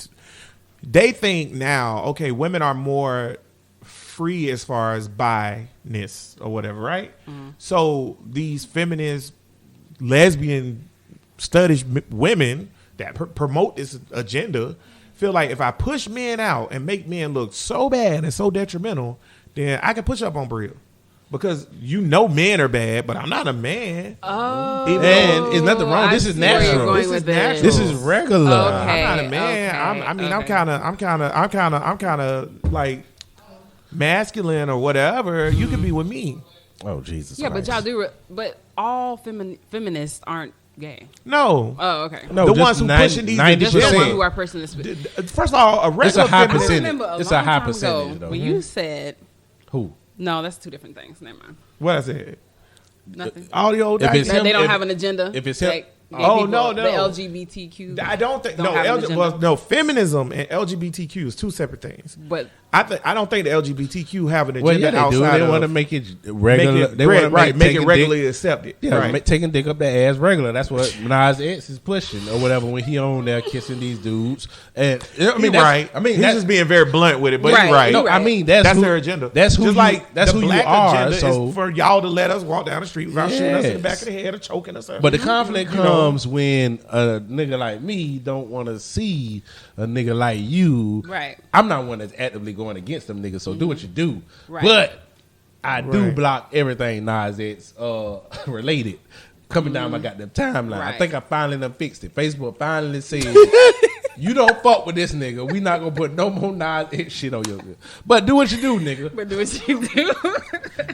Speaker 3: they think now, okay, women are more free as far as bi-ness or whatever, right? So these feminist, lesbian, studdish women that promote this agenda feel like if I push men out and make men look so bad and so detrimental, then I can push up on Brea. Because men are bad, but I'm not a man.
Speaker 5: Oh,
Speaker 3: Even
Speaker 4: And it's nothing wrong. This is
Speaker 5: I see where you're
Speaker 4: natural.
Speaker 5: going
Speaker 3: This is
Speaker 5: with
Speaker 3: natural.
Speaker 4: This is regular.
Speaker 5: Okay.
Speaker 3: I'm not a man.
Speaker 5: okay,
Speaker 3: I'm kind of like masculine or whatever. You can be with me.
Speaker 4: Oh, Jesus
Speaker 5: Yeah, but
Speaker 4: Christ.
Speaker 5: y'all do. But all feminists aren't gay.
Speaker 3: No.
Speaker 5: Oh, okay.
Speaker 4: No,
Speaker 3: The
Speaker 4: just
Speaker 3: ones who pushing these
Speaker 4: 90%.
Speaker 5: Just the ones
Speaker 3: 90%.
Speaker 5: who are pushing this.
Speaker 3: First of all, a
Speaker 4: It's a
Speaker 3: regular
Speaker 4: high
Speaker 3: feminist.
Speaker 5: I
Speaker 4: percentage.
Speaker 5: remember a
Speaker 4: It's a
Speaker 5: long
Speaker 4: high
Speaker 5: time
Speaker 4: percentage,
Speaker 5: ago
Speaker 4: though.
Speaker 5: when you said
Speaker 4: Who?
Speaker 5: no. That's two different things. Never mind.
Speaker 3: What I said?
Speaker 5: Nothing.
Speaker 3: All the old
Speaker 4: If it's
Speaker 3: days.
Speaker 4: him-
Speaker 5: They don't
Speaker 4: if-
Speaker 5: have an agenda.
Speaker 4: if it's him-
Speaker 5: Like, Gay
Speaker 3: Oh,
Speaker 5: people,
Speaker 3: no.
Speaker 5: the LGBTQ.
Speaker 3: I don't think
Speaker 5: Don't have an agenda.
Speaker 3: no. Feminism and LGBTQ is two separate things.
Speaker 5: But
Speaker 3: I don't think the LGBTQ have an agenda
Speaker 4: Well, yeah, they do.
Speaker 3: outside
Speaker 4: They
Speaker 3: of
Speaker 4: want to make it regular. They want to
Speaker 3: make it
Speaker 4: taking
Speaker 3: regularly
Speaker 4: dick,
Speaker 3: accepted.
Speaker 4: yeah,
Speaker 3: right.
Speaker 4: taking dick up their ass regular. That's what Nas X is pushing or whatever when he on there kissing these dudes. And I mean,
Speaker 3: right.
Speaker 4: I mean,
Speaker 3: he's
Speaker 4: that's
Speaker 3: just being very blunt with it, but
Speaker 5: Right.
Speaker 3: you're right.
Speaker 4: No, I mean that's who,
Speaker 3: their agenda.
Speaker 4: That's who
Speaker 3: just
Speaker 4: you,
Speaker 3: like
Speaker 4: that's
Speaker 3: the
Speaker 4: who
Speaker 3: black
Speaker 4: you are.
Speaker 3: agenda
Speaker 4: So
Speaker 3: is for y'all to let us walk down the street without shooting us in the back of the head or choking us.
Speaker 4: But the conflict comes when a nigga like me don't want to see a nigga like you.
Speaker 5: Right.
Speaker 4: I'm not one that's actively going against them niggas, so do what you do.
Speaker 5: Right.
Speaker 4: But I do
Speaker 3: Right.
Speaker 4: block everything Nas X related coming down my goddamn timeline. I
Speaker 5: Right.
Speaker 4: think I finally done fixed it. Facebook finally said, you don't fuck with this nigga. We not gonna put no more Nas X shit on your good. But do what you do, nigga.
Speaker 5: But do what you do.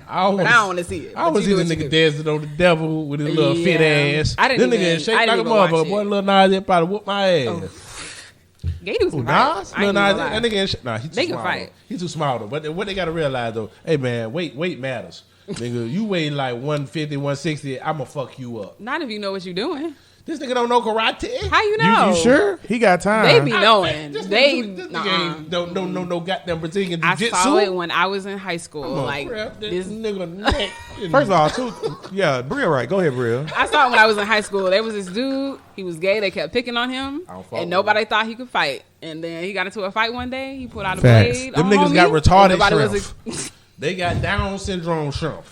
Speaker 4: I don't
Speaker 5: want to see it.
Speaker 4: I was
Speaker 5: But you
Speaker 4: see
Speaker 5: do
Speaker 4: the
Speaker 5: what you
Speaker 4: nigga
Speaker 5: do.
Speaker 4: dancing on the devil with his little fit
Speaker 5: Yeah.
Speaker 4: ass.
Speaker 5: I didn't
Speaker 4: This nigga
Speaker 5: even-
Speaker 4: shake
Speaker 5: I
Speaker 4: like a
Speaker 5: didn't even watch
Speaker 4: motherfucker.
Speaker 5: it.
Speaker 4: Boy, little Nas X probably whoop my ass.
Speaker 5: Gay dudes can
Speaker 4: Nas?
Speaker 5: fight. I
Speaker 4: Lil
Speaker 5: ain't
Speaker 4: Nas,
Speaker 5: gonna lie.
Speaker 4: that nigga ain't nah, he too
Speaker 5: They can
Speaker 4: small.
Speaker 5: fight.
Speaker 4: Though. He too small though. But what they gotta realize though, hey man, weight matters. Nigga, you weigh like 150, 160, I'ma fuck you up.
Speaker 5: Not if you know what you're doing.
Speaker 4: This nigga don't know karate.
Speaker 5: How you know?
Speaker 3: You sure? He got time.
Speaker 5: They be knowing.
Speaker 4: This
Speaker 5: They
Speaker 4: nigga ain't don't know no goddamn Brazilian
Speaker 5: I
Speaker 4: jiu-jitsu.
Speaker 5: saw it when I was in high school.
Speaker 4: I'ma
Speaker 5: Like
Speaker 4: grab
Speaker 5: this.
Speaker 4: nigga neck.
Speaker 3: First of all, Brea, right? Go ahead, Brea.
Speaker 5: I saw it when I was in high school. There was this dude. He was gay. They kept picking on him,
Speaker 4: I don't fuck
Speaker 5: and
Speaker 4: with
Speaker 5: nobody thought he could fight. And then he got into a fight one day. He pulled out a
Speaker 3: Facts.
Speaker 5: blade.
Speaker 4: Them
Speaker 5: on
Speaker 4: niggas
Speaker 5: me,
Speaker 4: got retarded
Speaker 5: and nobody
Speaker 4: shrimp. They got Down syndrome shrimp.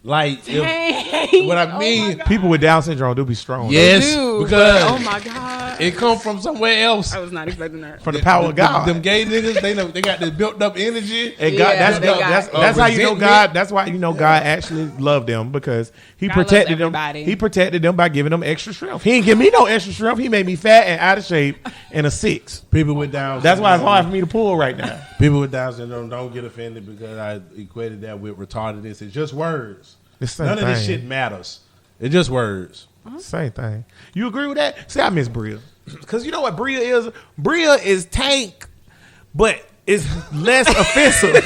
Speaker 4: Like,
Speaker 5: Dang.
Speaker 4: what I
Speaker 5: Oh
Speaker 4: mean,
Speaker 5: my
Speaker 3: People with Down syndrome do be strong.
Speaker 4: yes,
Speaker 5: Dude,
Speaker 4: because
Speaker 5: oh my god,
Speaker 4: it come from somewhere else.
Speaker 5: I was not expecting that.
Speaker 3: For the power of God.
Speaker 4: Them gay niggas, they got this built up energy.
Speaker 3: And God,
Speaker 5: Yeah,
Speaker 3: that's
Speaker 5: they got-
Speaker 3: that's how you know
Speaker 4: resentment.
Speaker 3: God. That's why you know God actually loved them because He
Speaker 5: God loves
Speaker 3: protected them.
Speaker 5: everybody.
Speaker 3: He protected them by giving them extra strength. He didn't give me no extra strength. He made me fat and out of shape and a 6.
Speaker 4: People with Down
Speaker 3: That's why it's
Speaker 4: syndrome-
Speaker 3: hard for me to pull right now.
Speaker 4: People with Down syndrome don't get offended because I equated that with retardedness. It's just words.
Speaker 3: It's the
Speaker 4: None
Speaker 3: same
Speaker 4: of this
Speaker 3: thing.
Speaker 4: shit matters. It's just words.
Speaker 3: Same thing. You agree with that? See, I miss Brea because you know what Brea is. Brea is Tank, but it's less offensive.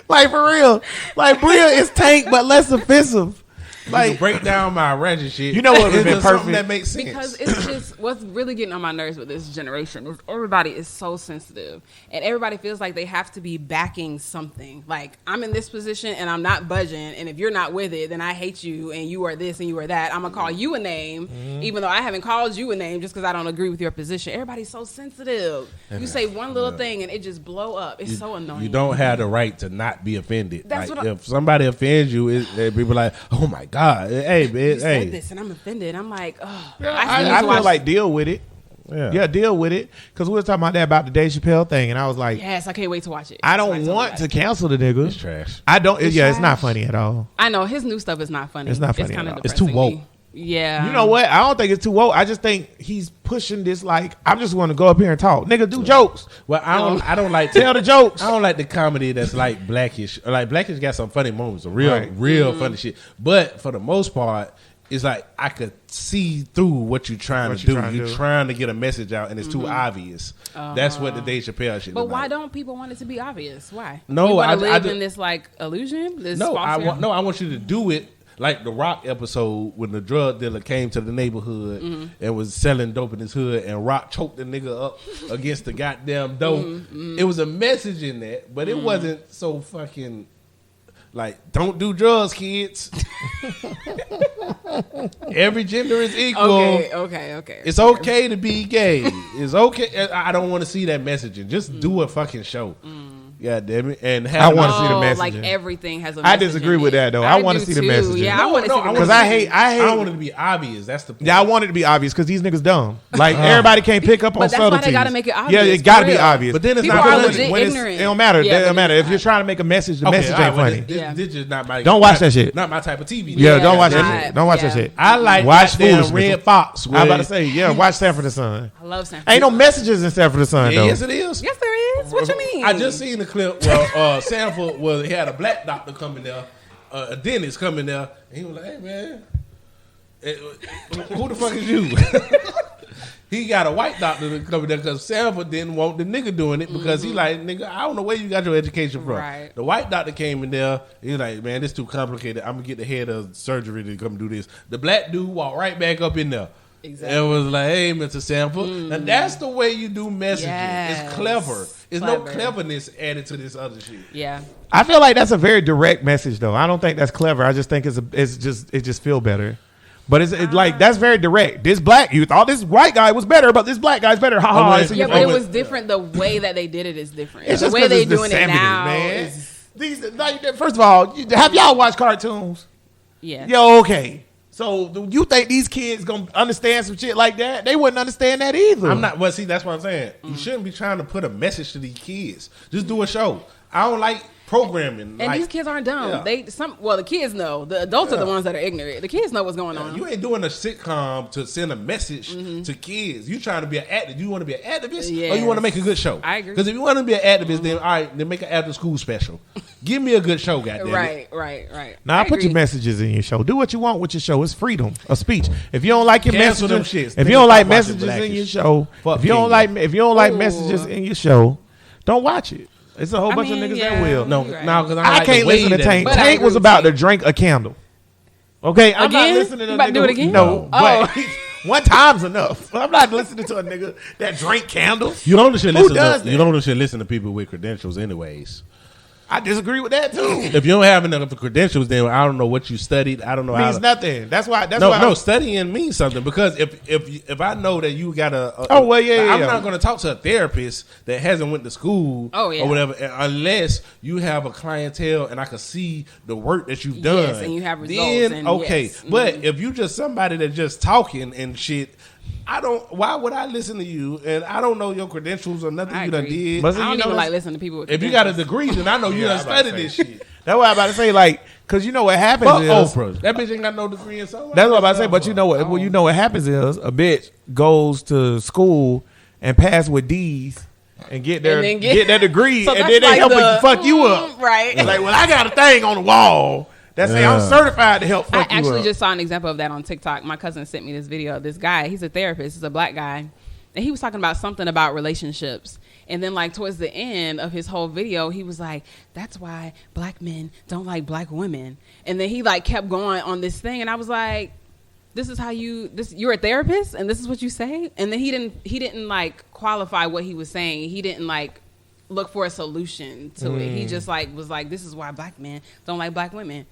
Speaker 3: like for real. Like Brea is Tank, but less offensive.
Speaker 4: Like
Speaker 3: Like
Speaker 4: break down my ratchet shit.
Speaker 3: You know what would've been
Speaker 4: It's just something
Speaker 3: perfect?
Speaker 4: that makes sense.
Speaker 5: Because it's just what's really getting on my nerves with this generation is everybody is so sensitive and everybody feels like they have to be backing something. Like I'm in this position and I'm not budging, and if you're not with it, then I hate you and you are this and you are that. I'm gonna call you a name, even though I haven't called you a name just because I don't agree with your position. Everybody's so sensitive. You say one little thing and it just blow up. It's so annoying.
Speaker 4: You don't have the right to not be offended.
Speaker 5: That's
Speaker 4: like,
Speaker 5: what I-
Speaker 4: if somebody offends you, people like, oh my God, hey, man,
Speaker 5: you said
Speaker 4: hey.
Speaker 5: this and I'm offended. I'm like, oh,
Speaker 3: I feel like deal with it. Yeah, deal with it. Because we were talking about that about the Dave Chappelle thing, and I was like,
Speaker 5: yes, I can't wait to watch it.
Speaker 3: I
Speaker 5: So
Speaker 3: don't
Speaker 5: told
Speaker 3: want
Speaker 5: you
Speaker 3: to
Speaker 5: that.
Speaker 3: cancel the nigga.
Speaker 4: It's trash.
Speaker 3: I don't.
Speaker 5: It's
Speaker 3: It's not
Speaker 5: trash.
Speaker 3: funny at all.
Speaker 5: I know his new stuff is not funny.
Speaker 3: It's not funny
Speaker 5: kinda
Speaker 3: at all.
Speaker 4: It's too
Speaker 5: depressing
Speaker 4: woke.
Speaker 5: me. Yeah.
Speaker 3: You know what? I don't think it's too woke. I just think he's pushing this like I'm just going to go up here and talk. Nigga, do jokes.
Speaker 4: Well, I don't like
Speaker 3: Tell the jokes.
Speaker 4: I don't like the comedy that's like Blackish. Like Blackish got some funny moments, some real,
Speaker 3: Right.
Speaker 4: real funny shit. But for the most part, it's like I could see through what you're trying to do. You're trying to get a message out, and it's too obvious. That's what the Dave Chappelle shit.
Speaker 5: But
Speaker 4: is
Speaker 5: why
Speaker 4: about.
Speaker 5: don't people want it to be obvious? Why?
Speaker 4: No,
Speaker 5: we wanna
Speaker 4: I
Speaker 5: live
Speaker 4: do-
Speaker 5: in this like illusion. This
Speaker 4: No,
Speaker 5: false
Speaker 4: I
Speaker 5: reality?
Speaker 4: want you to do it like the Rock episode when the drug dealer came to the neighborhood and was selling dope in his hood, and Rock choked the nigga up against the goddamn door. It was a message in that, but it wasn't so fucking like, don't do drugs, kids. Every gender is equal.
Speaker 5: Okay.
Speaker 4: It's okay to be gay. It's okay. I don't want to see that messaging. Just do a fucking show. God damn it. And have
Speaker 3: I wanna see the messaging.
Speaker 5: Like everything has a
Speaker 3: I
Speaker 5: message
Speaker 3: disagree
Speaker 5: in
Speaker 3: with
Speaker 5: it.
Speaker 3: that, though. I wanna
Speaker 5: do
Speaker 3: see the
Speaker 5: too.
Speaker 3: messaging.
Speaker 5: Yeah,
Speaker 4: No,
Speaker 5: I want to
Speaker 4: no,
Speaker 5: see
Speaker 4: I
Speaker 5: the
Speaker 4: wanna
Speaker 3: Because
Speaker 5: messaging.
Speaker 3: I
Speaker 4: I don't
Speaker 3: hate.
Speaker 4: want it to be obvious. That's the point.
Speaker 3: Yeah, I want it to be obvious because these niggas dumb. Like everybody can't pick up on
Speaker 5: But that's why they
Speaker 3: subtleties.
Speaker 5: gotta make it
Speaker 3: Yeah,
Speaker 5: obvious,
Speaker 3: it got to
Speaker 5: for
Speaker 3: be
Speaker 5: real.
Speaker 3: obvious.
Speaker 4: But then it's
Speaker 5: People
Speaker 4: not
Speaker 5: are
Speaker 4: funny.
Speaker 5: legit
Speaker 3: When it's-
Speaker 5: ignorant.
Speaker 3: It don't matter.
Speaker 5: Yeah,
Speaker 3: It don't
Speaker 5: but
Speaker 3: matter.
Speaker 5: it's
Speaker 3: If you're trying to make a message, the
Speaker 4: Okay,
Speaker 3: message
Speaker 4: all right,
Speaker 3: ain't
Speaker 4: well,
Speaker 3: funny.
Speaker 5: Yeah.
Speaker 4: This is not my.
Speaker 3: Don't watch that shit.
Speaker 4: Not my type of TV.
Speaker 3: Yeah,
Speaker 5: Yeah,
Speaker 3: don't watch
Speaker 5: not-
Speaker 3: that shit. Don't watch that
Speaker 5: yeah.
Speaker 3: shit.
Speaker 4: I like
Speaker 3: Watch
Speaker 4: goddamn
Speaker 3: foolishness.
Speaker 4: Red Fox.
Speaker 3: I'm about to say, yeah, watch Sanford and Son.
Speaker 5: I love San
Speaker 3: Ain't no
Speaker 5: Francisco.
Speaker 3: messages in Sanford and Son, though.
Speaker 4: Yes, it is.
Speaker 5: Yes, there is. What you mean?
Speaker 4: I just seen the clip where Sanford he had a black doctor come in there, a dentist come in there, and he was like, "Hey man, who the fuck is you?" he got a white doctor to come there because Sanford didn't want the nigga doing it because he like, nigga, I don't know where you got your education from.
Speaker 5: Right.
Speaker 4: The white doctor came in there. He was like, man, this too complicated. I'm gonna get the head of surgery to come do this. The black dude walked right back up in there.
Speaker 5: Exactly.
Speaker 4: And was like, hey, Mr. Sanford. And that's the way you do messaging.
Speaker 5: Yes.
Speaker 4: It's clever. There's no cleverness added to this other shit.
Speaker 5: Yeah.
Speaker 3: I feel like that's a very direct message, though. I don't think that's clever. I just think it just feel better. But it's like that's very direct. This black, you thought this white guy was better, but this black guy's better. Ha ha.
Speaker 5: Yeah, but it was different. The way that they did it is different.
Speaker 3: It's
Speaker 5: the
Speaker 3: just
Speaker 5: way they
Speaker 3: it's the
Speaker 5: doing it
Speaker 3: 70s,
Speaker 5: now
Speaker 3: man.
Speaker 5: is
Speaker 3: These, like, first of all, have y'all watched cartoons?
Speaker 5: yeah.
Speaker 3: Yo, okay. So you think these kids gonna understand some shit like that? They wouldn't understand that either.
Speaker 4: I'm not. Well, see, that's what I'm saying. You shouldn't be trying to put a message to these kids. Just do a show. I don't like programming.
Speaker 5: And these kids aren't dumb.
Speaker 4: Yeah.
Speaker 5: The kids know. The adults are the ones that are ignorant. The kids know what's going on.
Speaker 4: You ain't doing a sitcom to send a message to kids. You trying to be an activist. You want to be an activist or you want to make a good show?
Speaker 5: I agree.
Speaker 4: Because if you want to be an activist, then all right, then make an after school special. Give me a good show, goddamn.
Speaker 5: Right.
Speaker 3: Now, put
Speaker 5: agree.
Speaker 3: your messages in your show. Do what you want with your show. It's freedom of speech. If you don't like your
Speaker 4: Cancel
Speaker 3: messages,
Speaker 4: them shits.
Speaker 3: if
Speaker 4: Niggas
Speaker 3: you don't like
Speaker 4: stop watching
Speaker 3: messages in
Speaker 4: Blackish.
Speaker 3: your show,
Speaker 4: Fuck
Speaker 3: if you don't
Speaker 4: Kingdom.
Speaker 3: like
Speaker 5: Ooh.
Speaker 3: messages in your show, don't watch it. It's a whole bunch of niggas that will.
Speaker 4: No,
Speaker 5: You're right.
Speaker 4: now because
Speaker 3: I can't listen to Tank.
Speaker 5: But I
Speaker 3: Tank
Speaker 5: agree
Speaker 3: was
Speaker 5: with
Speaker 3: about
Speaker 5: you.
Speaker 3: to drink a candle. Okay, I'm not
Speaker 5: Again?
Speaker 3: listening to
Speaker 5: You
Speaker 3: a
Speaker 5: about to
Speaker 3: nigga
Speaker 5: do it
Speaker 3: who-
Speaker 5: again?
Speaker 3: No,
Speaker 5: Oh.
Speaker 3: but one time's enough. I'm not listening to a nigga that drink candles.
Speaker 4: You only should
Speaker 3: Who
Speaker 4: listen.
Speaker 3: does
Speaker 4: You
Speaker 3: that?
Speaker 4: only should listen to people with credentials, anyways.
Speaker 3: I disagree with that too.
Speaker 4: If you don't have enough credentials, then I don't know what you studied. I don't know how.
Speaker 3: Means nothing. That's why.
Speaker 4: No, studying means something because if I know that you got a
Speaker 3: Oh, well, yeah,
Speaker 4: I'm
Speaker 3: yeah.
Speaker 4: not going to talk to a therapist that hasn't went to school
Speaker 5: Oh, yeah.
Speaker 4: or whatever unless you have a clientele and I can see the work that you've done.
Speaker 5: Yes, and you have results,
Speaker 4: Then
Speaker 5: and
Speaker 4: okay,
Speaker 5: yes.
Speaker 4: but if you just somebody that just talking and shit. Why would I listen to you? And I don't know your credentials or nothing
Speaker 5: I
Speaker 4: you done
Speaker 5: agree.
Speaker 4: did.
Speaker 3: But
Speaker 5: I
Speaker 3: you
Speaker 5: don't
Speaker 3: know
Speaker 5: even
Speaker 3: this-
Speaker 5: like listening to people with
Speaker 4: If you got a
Speaker 5: credentials.
Speaker 4: degree, then I know you done
Speaker 3: I'm about to
Speaker 4: studied
Speaker 3: say.
Speaker 4: this shit.
Speaker 3: That's what I'm about to say. Like, because you know what happens
Speaker 4: Fuck
Speaker 3: is
Speaker 4: Oprah. That bitch ain't got no degree in so.
Speaker 3: that's what I'm about to say. But you know what? Well, you know what happens is a bitch goes to school and pass with D's and get their
Speaker 5: And then
Speaker 3: get their degree,
Speaker 5: So
Speaker 3: and
Speaker 5: that's
Speaker 3: then they
Speaker 5: like
Speaker 3: help
Speaker 5: the-
Speaker 3: fuck you up.
Speaker 5: Right.
Speaker 3: Like, well, I got a thing on the wall that say I'm
Speaker 4: Yeah.
Speaker 3: certified to help
Speaker 5: I
Speaker 3: fuck you
Speaker 5: actually
Speaker 3: up.
Speaker 5: just saw an example of that on TikTok. My cousin sent me this video of this guy. He's a therapist. He's a black guy. And he was talking about something about relationships. And then, like, towards the end of his whole video, he was like, that's why black men don't like black women. And then he, like, kept going on this thing. And I was like, this is how you're a therapist? And this is what you say? And then he didn't like, qualify what he was saying. He didn't, like, look for a solution to it. He just, like, was like, this is why black men don't like black women.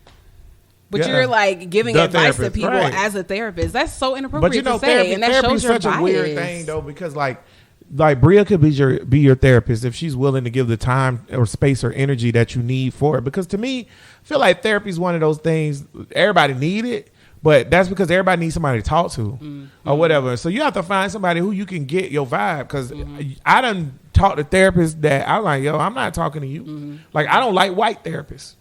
Speaker 5: But
Speaker 3: Yeah.
Speaker 5: you're like giving
Speaker 3: The
Speaker 5: advice
Speaker 3: therapist,
Speaker 5: to people
Speaker 3: right.
Speaker 5: as a therapist. That's so inappropriate
Speaker 3: But you know,
Speaker 5: to say, and that
Speaker 3: therapy
Speaker 5: shows
Speaker 3: is
Speaker 5: your
Speaker 3: such
Speaker 5: bias.
Speaker 3: a weird thing, though, because like Brea could be your therapist if she's willing to give the time or space or energy that you need for it. Because to me, I feel like therapy is one of those things everybody need it, but that's because everybody needs somebody to talk to or whatever. So you have to find somebody who you can get your vibe. Because I done talked to therapists that I'm like, yo, I'm not talking to you. Like, I don't like white therapists.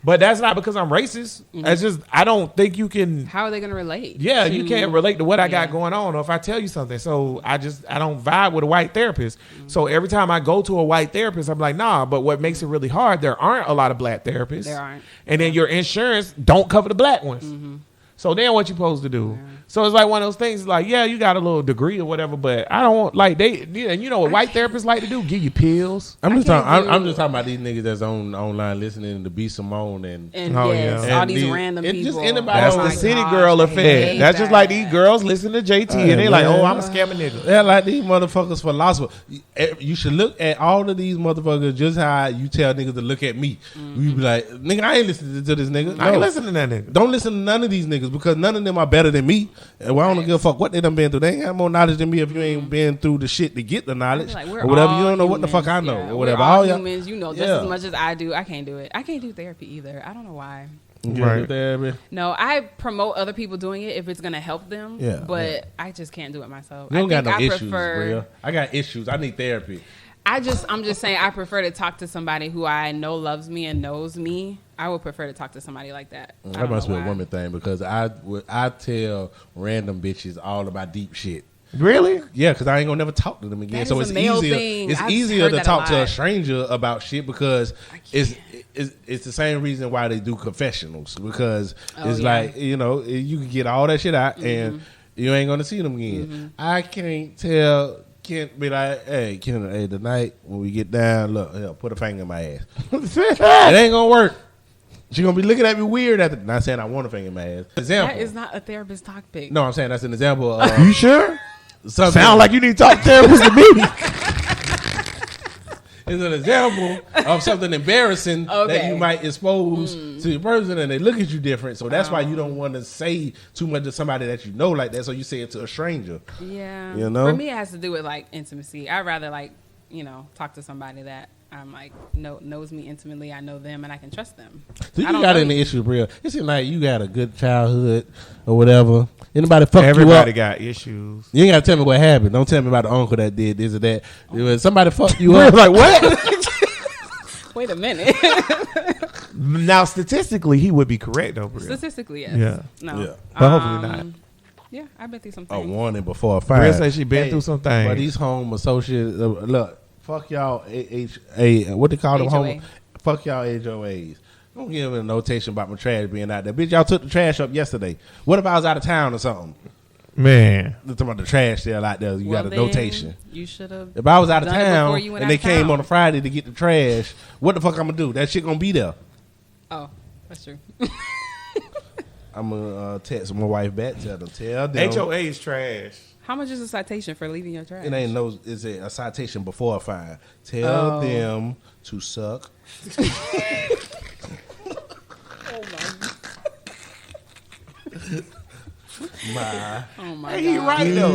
Speaker 3: But that's not because I'm racist. It's just I don't think you can.
Speaker 5: How are they going to relate?
Speaker 3: Yeah,
Speaker 5: to-
Speaker 3: you can't relate to what I got
Speaker 5: Yeah.
Speaker 3: going on, or if I tell you something. So I don't vibe with a white therapist. So every time I go to a white therapist, I'm like, nah. But what makes it really hard? There aren't a lot of black therapists.
Speaker 5: There aren't.
Speaker 3: And then your insurance don't cover the black ones. So then what you supposed to do? So it's like one of those things. Like, yeah, you got a little degree or whatever, but I don't want like you know what white therapists like to do? Give you pills.
Speaker 4: I'm just
Speaker 5: can't
Speaker 4: talking. I'm
Speaker 5: do-
Speaker 4: just talking about these niggas that's online listening to B Simone and
Speaker 5: And
Speaker 3: Oh,
Speaker 5: yes,
Speaker 3: yeah.
Speaker 5: all
Speaker 4: And
Speaker 5: these
Speaker 4: these-
Speaker 5: random
Speaker 4: it's
Speaker 5: people.
Speaker 4: just anybody
Speaker 3: That's
Speaker 4: Oh
Speaker 3: the
Speaker 4: my
Speaker 3: city
Speaker 5: gosh,
Speaker 3: girl
Speaker 5: I
Speaker 3: effect.
Speaker 5: hate
Speaker 3: That's just like
Speaker 5: that.
Speaker 3: these girls listen to JT
Speaker 4: Hey,
Speaker 3: and they like,
Speaker 4: man.
Speaker 3: oh, I'm a scamming nigga.
Speaker 4: they're like these motherfuckers philosophers. You should look at all of these motherfuckers just how you tell niggas to look at me. You be like, nigga, I ain't listening to this nigga.
Speaker 3: I ain't
Speaker 4: No.
Speaker 3: listening to that nigga.
Speaker 4: Don't listen to none of these niggas because none of them are better than me. And well, I don't give a fuck what they done been through. They ain't got more knowledge than me if you ain't been through the shit to get the knowledge
Speaker 5: Like, we're
Speaker 4: or whatever.
Speaker 5: all
Speaker 4: You don't know what the fuck I
Speaker 5: humans.
Speaker 4: know
Speaker 5: Yeah,
Speaker 4: or whatever.
Speaker 5: We're all
Speaker 4: y'all-
Speaker 5: humans. You know just
Speaker 4: Yeah.
Speaker 5: as much as I do. I can't do it. I can't do therapy either. I don't know why.
Speaker 3: Right.
Speaker 4: Right.
Speaker 5: No, I promote other people doing it if it's going to help them.
Speaker 4: Yeah,
Speaker 5: But
Speaker 4: yeah.
Speaker 5: I just can't do it myself.
Speaker 4: You don't got no
Speaker 5: I
Speaker 4: issues,
Speaker 5: prefer,
Speaker 4: Brea. I got issues. I need therapy.
Speaker 5: I'm just saying I prefer to talk to somebody who I know loves me and knows me. I would prefer to talk to somebody like that. I
Speaker 4: That
Speaker 5: don't
Speaker 4: must
Speaker 5: know
Speaker 4: be a
Speaker 5: why.
Speaker 4: woman thing because I tell random bitches all about deep shit.
Speaker 3: Really?
Speaker 4: Yeah, because I ain't gonna never talk to them again.
Speaker 5: That
Speaker 4: so
Speaker 5: is
Speaker 4: it's
Speaker 5: a male
Speaker 4: easier.
Speaker 5: thing.
Speaker 4: It's
Speaker 5: I've
Speaker 4: easier
Speaker 5: heard
Speaker 4: to
Speaker 5: that a
Speaker 4: talk to a
Speaker 5: lot.
Speaker 4: stranger about shit because it's the same reason why they do confessionals because
Speaker 5: Oh,
Speaker 4: it's
Speaker 5: yeah.
Speaker 4: like you can get all that shit out and You ain't gonna see them again. I can't tell. Can't be like, hey, tonight when we get down, look, here, put a finger in my ass. It ain't gonna work. She gonna be looking at me weird after. Not saying I want a finger in my ass. Example.
Speaker 5: That is not a therapist topic.
Speaker 4: No, I'm saying that's an example. Of,
Speaker 3: You sure?
Speaker 4: something.
Speaker 3: Sound like you need to talk to therapist to me.
Speaker 4: It's an example of something embarrassing that
Speaker 5: Okay.
Speaker 4: you might expose to your person, and they look at you different. So that's why you don't want to say too much to somebody that you know like that. So you say it to a stranger.
Speaker 5: Yeah.
Speaker 4: You know?
Speaker 5: For me, it has to do with like intimacy. I'd rather like, talk to somebody that I'm like knows me intimately. I know them and I can trust them.
Speaker 4: So you
Speaker 5: I don't
Speaker 4: got
Speaker 5: know
Speaker 4: any
Speaker 5: you.
Speaker 4: issue, Brea? It seems like you got a good childhood or whatever. Anybody fuck you
Speaker 3: Everybody
Speaker 4: up?
Speaker 3: got issues.
Speaker 4: You ain't got to tell me what happened. Don't tell me about the uncle that did this or that. When somebody fucked you up.
Speaker 3: Like what?
Speaker 5: Wait a minute.
Speaker 3: Now, statistically, he would be correct, though, Brea.
Speaker 5: Statistically, yes.
Speaker 3: Yeah.
Speaker 5: No.
Speaker 4: Yeah.
Speaker 3: But hopefully not.
Speaker 5: Yeah, I've been through some
Speaker 4: A
Speaker 5: things.
Speaker 4: warning before a fire.
Speaker 3: Brea said she been through some things.
Speaker 4: But these home associates, look, fuck y'all, what they call them?
Speaker 5: HOA.
Speaker 4: Home, fuck y'all HOAs. Don't give me a notation about my trash being out there. Bitch, y'all took the trash up yesterday. What if I was out of town or something?
Speaker 3: Man.
Speaker 4: They're talking about the trash still out there. You
Speaker 5: Well,
Speaker 4: got a
Speaker 5: then
Speaker 4: notation.
Speaker 5: You should have.
Speaker 4: If I was out of
Speaker 5: done it
Speaker 4: town
Speaker 5: before you went
Speaker 4: and
Speaker 5: out
Speaker 4: they
Speaker 5: of
Speaker 4: came
Speaker 5: town.
Speaker 4: on a Friday to get the trash, what the fuck I'm gonna do? That shit gonna be there.
Speaker 5: Oh, that's true.
Speaker 4: I'm gonna text my wife back, tell them.
Speaker 3: HOA is trash.
Speaker 5: How much is a citation for leaving your trash?
Speaker 4: It ain't no. It's a citation before a fine. Tell them to suck. My.
Speaker 5: Oh my
Speaker 3: Hey, he
Speaker 5: god.
Speaker 3: right, though.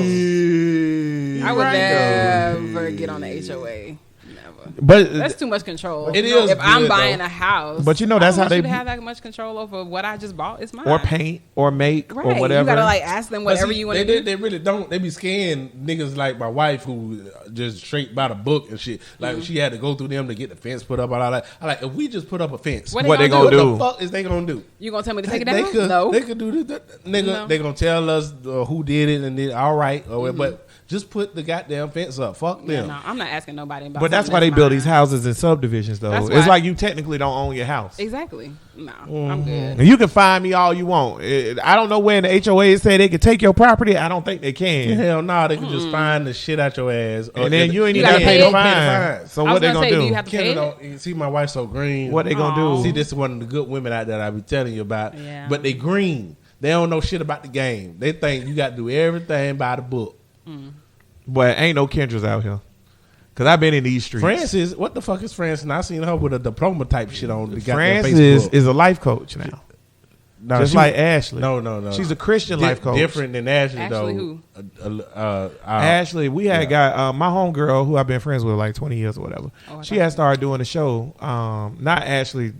Speaker 5: I would
Speaker 3: right,
Speaker 5: never get on the HOA. Never.
Speaker 3: But
Speaker 5: That's too much control.
Speaker 4: It is
Speaker 5: If I'm
Speaker 4: good,
Speaker 5: buying
Speaker 4: though.
Speaker 5: a house,
Speaker 3: But you know, that's
Speaker 5: I
Speaker 3: how
Speaker 5: don't
Speaker 3: they
Speaker 5: want you to have that much control over what I just bought. It's mine.
Speaker 3: or paint or make
Speaker 5: right.
Speaker 3: or whatever.
Speaker 5: You gotta like ask them
Speaker 4: But
Speaker 5: whatever
Speaker 4: see,
Speaker 5: you want to do.
Speaker 4: They really don't. They be scaring niggas like my wife who just straight by the book and shit. Like she had to go through them to get the fence put up and all that. I like if we just put up a fence.
Speaker 5: What
Speaker 3: What they gonna
Speaker 4: What
Speaker 3: do?
Speaker 4: the fuck is they gonna do?
Speaker 5: You gonna tell me to take it
Speaker 4: They
Speaker 5: down?
Speaker 4: could,
Speaker 5: No.
Speaker 4: they could do this. Nigga,
Speaker 5: No.
Speaker 4: they gonna tell us who did it and then all right. But just put the goddamn fence up. Fuck
Speaker 5: Yeah,
Speaker 4: them.
Speaker 5: no, I'm not asking nobody about.
Speaker 3: But that's
Speaker 5: something
Speaker 3: why they build
Speaker 5: mine.
Speaker 3: these houses in subdivisions, though.
Speaker 5: That's
Speaker 3: It's
Speaker 5: why-
Speaker 3: like you technically don't own your house.
Speaker 5: Exactly. No, I'm good.
Speaker 3: And you can find me all you want. I don't know where in the HOA say they can take your property. I don't think they can.
Speaker 4: Hell no, they can just find the shit out your ass.
Speaker 3: And then you ain't
Speaker 5: You
Speaker 3: even
Speaker 5: gotta
Speaker 3: got to pay
Speaker 5: pay
Speaker 3: the
Speaker 5: it?
Speaker 3: fine. So
Speaker 5: I
Speaker 3: what
Speaker 5: was
Speaker 3: they
Speaker 5: gonna
Speaker 3: gonna
Speaker 5: say,
Speaker 3: do?
Speaker 5: do you have to pay
Speaker 4: Kenna
Speaker 5: it?
Speaker 4: don't, you see my wife so green.
Speaker 3: What they gonna do?
Speaker 4: See, this is one of the good women out there that I be telling you about.
Speaker 5: Yeah.
Speaker 4: But they green. They don't know shit about the game. They think you got to do everything by the book.
Speaker 3: But ain't no Kendras out here. Because I've been in these streets.
Speaker 4: Francis, what the fuck is Francis? And I seen her with a diploma type shit on the goddamn
Speaker 3: Francis
Speaker 4: Facebook.
Speaker 3: is a life coach now.
Speaker 4: No,
Speaker 3: Just
Speaker 4: she-
Speaker 3: like Ashley.
Speaker 4: No.
Speaker 3: She's a Christian life coach.
Speaker 4: Different than Ashley,
Speaker 5: Ashley
Speaker 4: though.
Speaker 5: who?
Speaker 3: Ashley, we had got my homegirl who I've been friends with like 20 years or whatever.
Speaker 5: Oh, I
Speaker 3: She
Speaker 5: thought-
Speaker 3: had started doing a show. Not Ashley.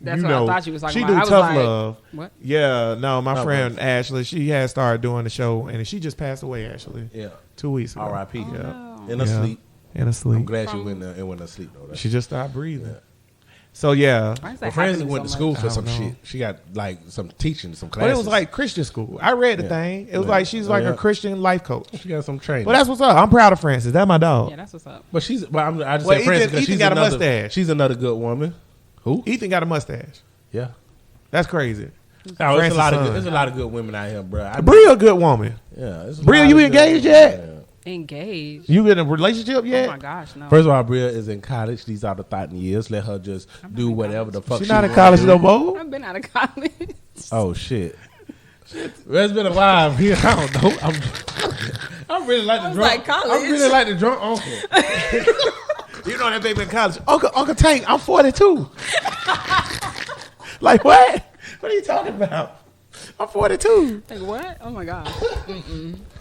Speaker 5: That's
Speaker 3: you
Speaker 5: what I
Speaker 3: know,
Speaker 5: thought you was talking
Speaker 3: she
Speaker 5: about.
Speaker 3: do
Speaker 5: I was
Speaker 3: tough
Speaker 5: like,
Speaker 3: love.
Speaker 5: what?
Speaker 3: Yeah, no, my
Speaker 4: Oh,
Speaker 3: friend Ashley. She had started doing the show, and she just passed away. Actually,
Speaker 4: Yeah.
Speaker 3: 2 weeks ago.
Speaker 4: R.I.P.
Speaker 5: Oh,
Speaker 3: Yeah.
Speaker 5: no.
Speaker 4: In her
Speaker 3: Yeah.
Speaker 4: sleep.
Speaker 3: In a
Speaker 4: I'm
Speaker 3: sleep.
Speaker 4: glad she went there and went to sleep, though.
Speaker 3: She just stopped breathing. So yeah.
Speaker 5: Why is that
Speaker 4: Well, Francis
Speaker 5: happening
Speaker 4: went to
Speaker 5: so
Speaker 4: school
Speaker 5: much?
Speaker 4: for
Speaker 3: I
Speaker 4: some
Speaker 3: don't know.
Speaker 4: shit. She got like some teaching, some
Speaker 3: But
Speaker 4: classes.
Speaker 3: it was like Christian school. I read the
Speaker 4: Yeah.
Speaker 3: thing. It was
Speaker 4: Yeah.
Speaker 3: like she's like
Speaker 4: Yeah.
Speaker 3: a Christian life coach.
Speaker 4: she got some training.
Speaker 3: Well, that's what's up. I'm proud of Francis. That's my dog.
Speaker 5: Yeah, that's what's up.
Speaker 4: But she's. But I just
Speaker 3: Well,
Speaker 4: said Francis
Speaker 3: Ethan-
Speaker 4: because
Speaker 3: Ethan
Speaker 4: she's
Speaker 3: got a
Speaker 4: another.
Speaker 3: mustache.
Speaker 4: She's another good woman. Who?
Speaker 3: Ethan got a mustache.
Speaker 4: Yeah.
Speaker 3: That's crazy.
Speaker 4: Oh, it's
Speaker 3: Francis'
Speaker 4: a lot of
Speaker 3: son.
Speaker 4: good, there's a lot of good women out here, bro.
Speaker 3: Brea a good woman.
Speaker 4: Yeah. It's a
Speaker 3: Brea,
Speaker 4: lot
Speaker 3: you
Speaker 4: of
Speaker 3: engaged
Speaker 4: good-
Speaker 3: yet?
Speaker 4: Yeah.
Speaker 5: Engaged.
Speaker 3: You in a relationship
Speaker 5: Oh
Speaker 3: yet?
Speaker 5: my gosh, no.
Speaker 4: First of all, Brea is in college. These are the 30 years. Let her just do whatever the fuck
Speaker 3: She's
Speaker 4: she
Speaker 3: not in
Speaker 4: wanna
Speaker 3: college
Speaker 4: do.
Speaker 3: no more.
Speaker 5: I've been out of college.
Speaker 4: Oh shit. Well, it's been a while. I don't know. I'm really like the
Speaker 5: was
Speaker 4: drunk.
Speaker 5: like, college.
Speaker 4: I'm really like the drunk uncle.
Speaker 3: You know that baby in college. Uncle Tank, I'm 42. Like what? What are you talking about? I'm 42.
Speaker 5: Like what? Oh my gosh.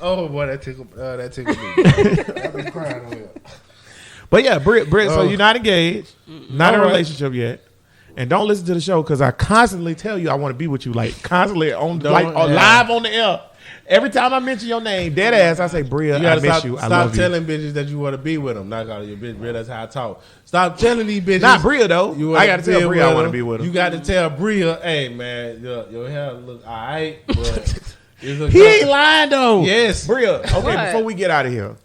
Speaker 4: Oh boy, that tickled me. I've been crying over here.
Speaker 3: But yeah, Britt, so
Speaker 4: Oh.
Speaker 3: you're not engaged, not in a
Speaker 4: All right.
Speaker 3: relationship yet. And don't listen to the show because I constantly tell you I want to be with you, like constantly on
Speaker 4: Don't,
Speaker 3: like
Speaker 4: yeah.
Speaker 3: live on the air. Every time I mention your name, dead ass, I say, Brea,
Speaker 4: You
Speaker 3: I
Speaker 4: gotta
Speaker 3: miss
Speaker 4: stop,
Speaker 3: you. I
Speaker 4: stop
Speaker 3: love you.
Speaker 4: telling bitches that you want to be with them. Not calling your bitch, Brea. That's how I talk. Stop telling these bitches.
Speaker 3: Not Brea though.
Speaker 4: You
Speaker 3: I
Speaker 4: wanna
Speaker 3: got to tell
Speaker 4: be
Speaker 3: Brea I
Speaker 4: with
Speaker 3: want to
Speaker 4: them.
Speaker 3: be with her.
Speaker 4: You got to tell Brea, hey man, your hair look alright, but it's a
Speaker 3: He ain't lying though.
Speaker 4: Yes.
Speaker 3: Brea. Okay,
Speaker 5: What?
Speaker 3: before we get out of here,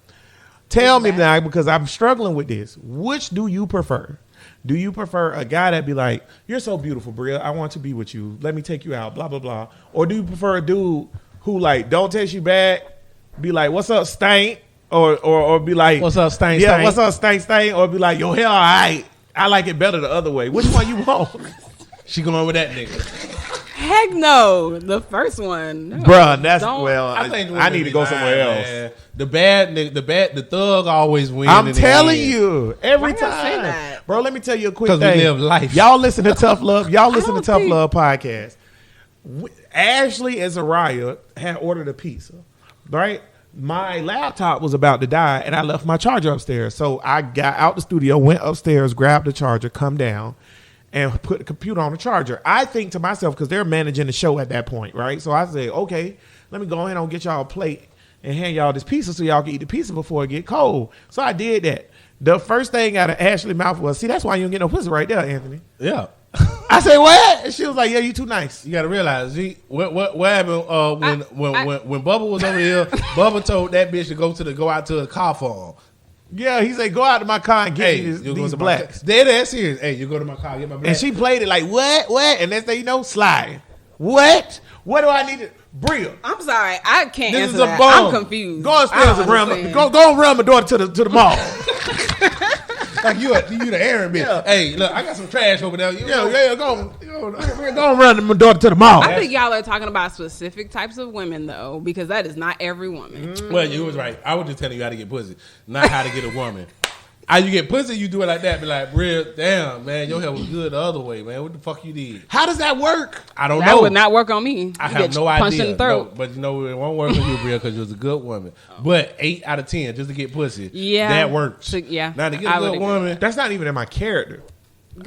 Speaker 3: tell me now because I'm struggling with this. Which do you prefer? Do you prefer a guy that be like, "You're so beautiful, Brea. I want to be with you. Let me take you out." Blah blah blah. Or do you prefer a dude who like don't text you back, be like, "What's up, stank?" Or be like,
Speaker 4: What's up, stank?
Speaker 3: Yeah,
Speaker 4: stank?
Speaker 3: what's up, stank? Or be like, "Your hair, all right." I like it better the other way. Which one you want?
Speaker 4: She going with that nigga.
Speaker 5: Heck no, the first one, no,
Speaker 3: Bruh, that's
Speaker 5: don't.
Speaker 3: well. I need to go somewhere else.
Speaker 4: Man. The bad nigga, the thug always wins.
Speaker 3: I'm telling you, every
Speaker 5: Why y'all say
Speaker 3: time,
Speaker 5: that?
Speaker 3: bro. Let me tell you a quick
Speaker 4: 'Cause we
Speaker 3: thing.
Speaker 4: live life.
Speaker 3: Y'all listen to Tough Love. Y'all listen to
Speaker 5: don't
Speaker 3: Tough
Speaker 5: think-
Speaker 3: Love podcast. Ashley and Zariah had ordered a pizza, right? My laptop was about to die, and I left my charger upstairs. So I got out the studio, went upstairs, grabbed the charger, come down, and put the computer on the charger. I think to myself, because they're managing the show at that point, right? So I say, okay, let me go ahead and get y'all a plate and hand y'all this pizza so y'all can eat the pizza before it get cold. So I did that. The first thing out of Ashley's mouth was, see, that's why you don't get no pussy right there, Anthony.
Speaker 4: Yeah.
Speaker 3: I said, what? And she was like, yeah, you too nice.
Speaker 4: You got to realize, what happened when Bubba was over here? Bubba told that bitch to go out to a car farm.
Speaker 3: Yeah, he said, go out to my car and get me these blacks.
Speaker 4: Dead ass serious. Hey, you go to my car, get my black.
Speaker 3: And she played it like, what? And next thing you know, slide. What? What do I need to... Brea.
Speaker 5: I'm sorry, I can't
Speaker 4: This
Speaker 5: answer
Speaker 4: is a
Speaker 5: that.
Speaker 4: bomb.
Speaker 5: I'm confused.
Speaker 3: Go upstairs and run.
Speaker 5: understand.
Speaker 3: Go and run my daughter to the mall.
Speaker 4: Like you the Aaron bitch.
Speaker 3: Yeah.
Speaker 4: Hey, look, I got some trash over there.
Speaker 3: Go and run my daughter to the mall.
Speaker 5: I think y'all are talking about specific types of women though, because that is not every woman.
Speaker 4: Well, you was right. I was just telling you how to get pussy, not how to get a woman. How you get pussy, you do it like that. Be like, Britt, damn, man, your hair was good the other way, man. What the fuck you did?
Speaker 3: How does that work?
Speaker 4: I don't
Speaker 5: That
Speaker 4: know.
Speaker 5: would not work on me.
Speaker 4: I
Speaker 5: You
Speaker 4: have
Speaker 5: get
Speaker 4: no
Speaker 5: punched
Speaker 4: idea.
Speaker 5: in the throat.
Speaker 4: No, but you know, it won't work on you, Brea, because you was a good woman. But 8 out of 10 just to get pussy.
Speaker 5: Yeah.
Speaker 4: That works.
Speaker 5: So, yeah,
Speaker 4: Now to get
Speaker 5: I
Speaker 4: a
Speaker 5: would
Speaker 4: good
Speaker 5: agree.
Speaker 4: woman,
Speaker 3: That's not even in my character.